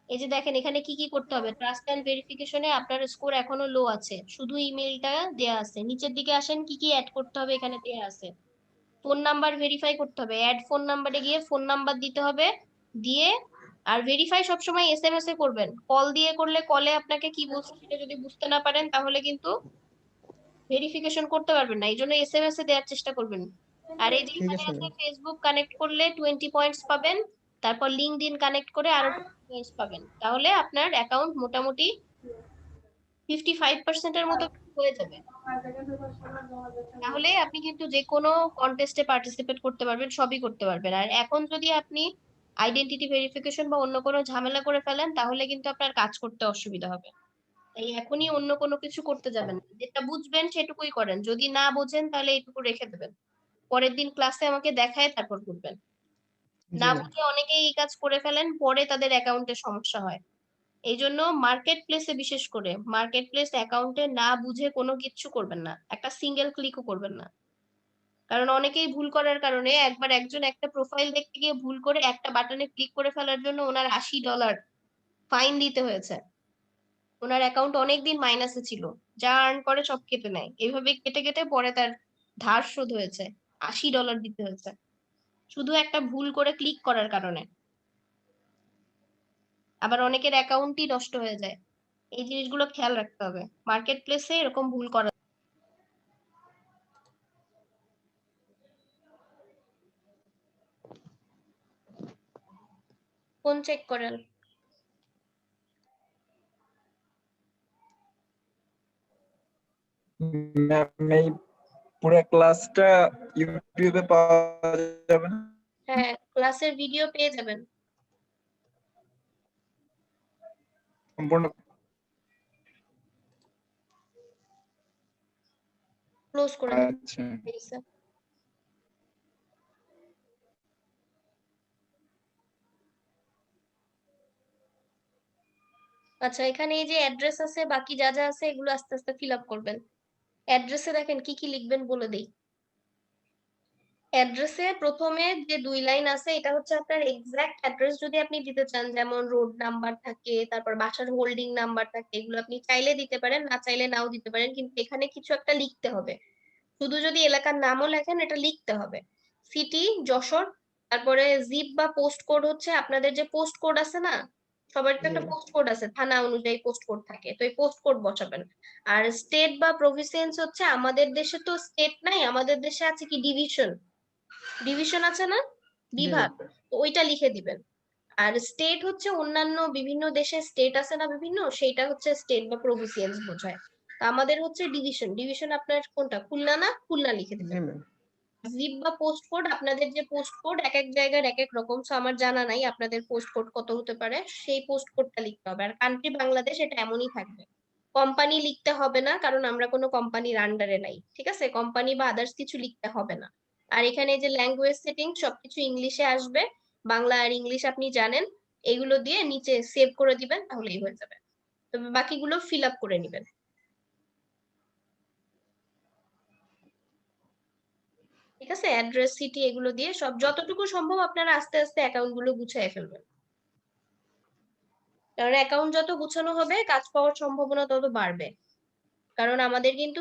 [SPEAKER 1] এই যে দেখেন এখানে কি কি করতে হবে, ট্রাস্ট এন্ড ভেরিফিকেশনে আপনার স্কোর এখনো লো আছে, শুধু ইমেলটা দেয়া আছে। নিচের দিকে আসেন, কি কি অ্যাড করতে হবে এখানে দেয়া আছে। ফোন নাম্বার ভেরিফাই করতে হবে, অ্যাড ফোন নাম্বারে গিয়ে ফোন নাম্বার দিতে হবে, দিয়ে আর ভেরিফাই সবসময় এসএমএস এ করবেন। কল দিয়ে করলে কলে আপনাকে কি বলছে সেটা যদি বুঝতে না পারেন তাহলে কিন্তু ভেরিফিকেশন করতে পারবেন না, এই জন্য এসএমএস এ দেওয়ার চেষ্টা করবেন। আর এই যে
[SPEAKER 2] ঠিক
[SPEAKER 1] এখানে
[SPEAKER 2] আছে
[SPEAKER 1] আছে
[SPEAKER 2] ম্যাম।
[SPEAKER 1] ফেসবুক কানেক্ট করলে 20 পয়েন্টস পাবেন, তারপর লিঙ্কডইন কানেক্ট করে আরো 20 পয়েন্টস পাবেন, তাহলে আপনার অ্যাকাউন্ট মোটামুটি 55% এর মতো হয়ে যাবে। তাহলে আপনি কিন্তু যে কোনো কন্টেস্টে পার্টিসিপেট করতে পারবেন, সবই করতে পারবেন। আর এখন যদি আপনি আইডেন্টিটি ভেরিফিকেশন বা অন্য কোনো ঝামেলা করে ফেলেন তাহলে কিন্তু আপনার কাজ করতে অসুবিধা হবে। তাই এখনই অন্য কোনো কিছু করতে যাবেন না, যেটা বুঝবেন সেটুকুই করেন, যদি না বোঝেন তাহলে এইটুকু রেখে দেবেন, পরের দিন ক্লাসে আমাকে দেখায় তারপর করবেন।
[SPEAKER 2] জি
[SPEAKER 1] না
[SPEAKER 2] ম্যাম।
[SPEAKER 1] বুঝে অনেকেই এই কাজ করে ফেলেন, পরে তাদের অ্যাকাউন্টে সমস্যা হয়। এই জন্য মার্কেট প্লেসে, বিশেষ করে মার্কেট প্লেস অ্যাকাউন্টে না বুঝে কোনো কিছু করবেন না, একটা সিঙ্গেল ক্লিকও করবেন না। কারণ অনেকেই ভুল করার কারণে একবার একজন একটা প্রোফাইল দেখতে গিয়ে ভুল করে একটা বাটনে ক্লিক করে ফেলার জন্য ওনার $80 ফাইন দিতে হয়েছে। ওনার অ্যাকাউন্ট অনেকদিন মাইনাসে ছিল, যা আর্ন করে সব কেটে নেয়, এইভাবে কেটে কেটে পরে তার ধার শোধ হয়েছে, $80 দিতে হয়েছে, শুধু একটা ভুল করে ক্লিক করার কারণে। আবার অনেকের অ্যাকাউন্টই নষ্ট হয়ে যায়। এই জিনিসগুলো খেয়াল রাখতে হবে, মার্কেট প্লেসে এরকম ভুল করা। ফোন চেক করেন।
[SPEAKER 10] ম্যাম এই পুরো ক্লাসটা ইউটিউবে পাওয়া যাবে না?
[SPEAKER 1] হ্যাঁ, ক্লাসের ভিডিও পেয়ে যাবেন।
[SPEAKER 10] সম্পূর্ণ
[SPEAKER 1] ক্লোজ করে দিন।
[SPEAKER 10] আচ্ছা
[SPEAKER 1] পেয়েছে। আচ্ছা, এখানে এই যে অ্যাড্রেস আছে, বাকি যা যা আছে এগুলো আস্তে আস্তে ফিল আপ করবেন। অ্যাড্রেসে দেখেন কি কি লিখবেন বলে দেই। অ্যাড্রেসে প্রথমে যে 2 লাইন আছে এটা হচ্ছে আপনার এক্সাক্ট অ্যাড্রেস যদি আপনি দিতে চান, যেমন রোড নাম্বার থাকে, তারপর বাসার হোল্ডিং নাম্বার থাকে, এগুলো আপনি চাইলে দিতে পারেন, না চাইলে নাও দিতে পারেন, কিন্তু এখানে কিছু একটা লিখতে হবে। শুধু যদি এলাকার নামও লেখেন এটা লিখতে হবে। সিটি যশোর, তারপরে জিপ বা পোস্ট কোড হচ্ছে আপনাদের যে পোস্ট কোড আছে না, সবার তো একটা পোস্ট কোড আছে, থানা অনুযায়ী পোস্ট কোড থাকে, তো এই পোস্ট কোড বসাবেন। আর স্টেট বা প্রভিন্স হচ্ছে, আমাদের দেশে তো স্টেট নাই, আমাদের দেশে আছে কি ডিভিশন, ডিভিশন আছে না, বিভাগ, তো ওইটা লিখে দিবেন। আর স্টেট হচ্ছে অন্যান্য বিভিন্ন দেশে স্টেট আছে না বিভিন্ন, সেইটা হচ্ছে স্টেট বা প্রভিন্স বোঝায়। তো আমাদের হচ্ছে ডিভিশন, ডিভিশন আপনার কোনটা, খুলনা না, খুলনা লিখে
[SPEAKER 2] জি
[SPEAKER 1] দিবেন।
[SPEAKER 2] ম্যাম।
[SPEAKER 1] জিপ বা পোস্ট কোড, আপনাদের যে পোস্ট কোড এক এক জায়গার এক এক রকম, সো আমার জানা নাই আপনাদের পোস্ট কোড কত হতে পারে, সেই পোস্ট কোডটা লিখতে হবে। আর কান্ট্রি বাংলাদেশ, এটা এমনই থাকবে। কোম্পানি লিখতে হবে না, কারণ আমরা কোনো কোম্পানির আন্ডারে নাই, ঠিক আছে, কোম্পানি বা আদার্স কিছু লিখতে হবে না। আর এখানে যে ল্যাঙ্গুয়েজ সেটিং সবকিছু ইংলিশে আসবে, বাংলা আর ইংলিশ আপনি জানেন, এগুলো দিয়ে নিচে সেভ করে দিবেন, তাহলেই হয়ে যাবে। তবে বাকিগুলো ফিল আপ করে নিবেন। ঠিক আছে, অ্যাড্রেস, সিটি, এগুলো দিয়ে সব যতটুকু সম্ভব আপনারা আস্তে আস্তে অ্যাকাউন্ট গুলো গুছিয়ে ফেলবেন, কারণ অ্যাকাউন্ট যত গুছানো হবে কাজ পাওয়ার সম্ভাবনা তত বাড়বে। কারণ আমাদের কিন্তু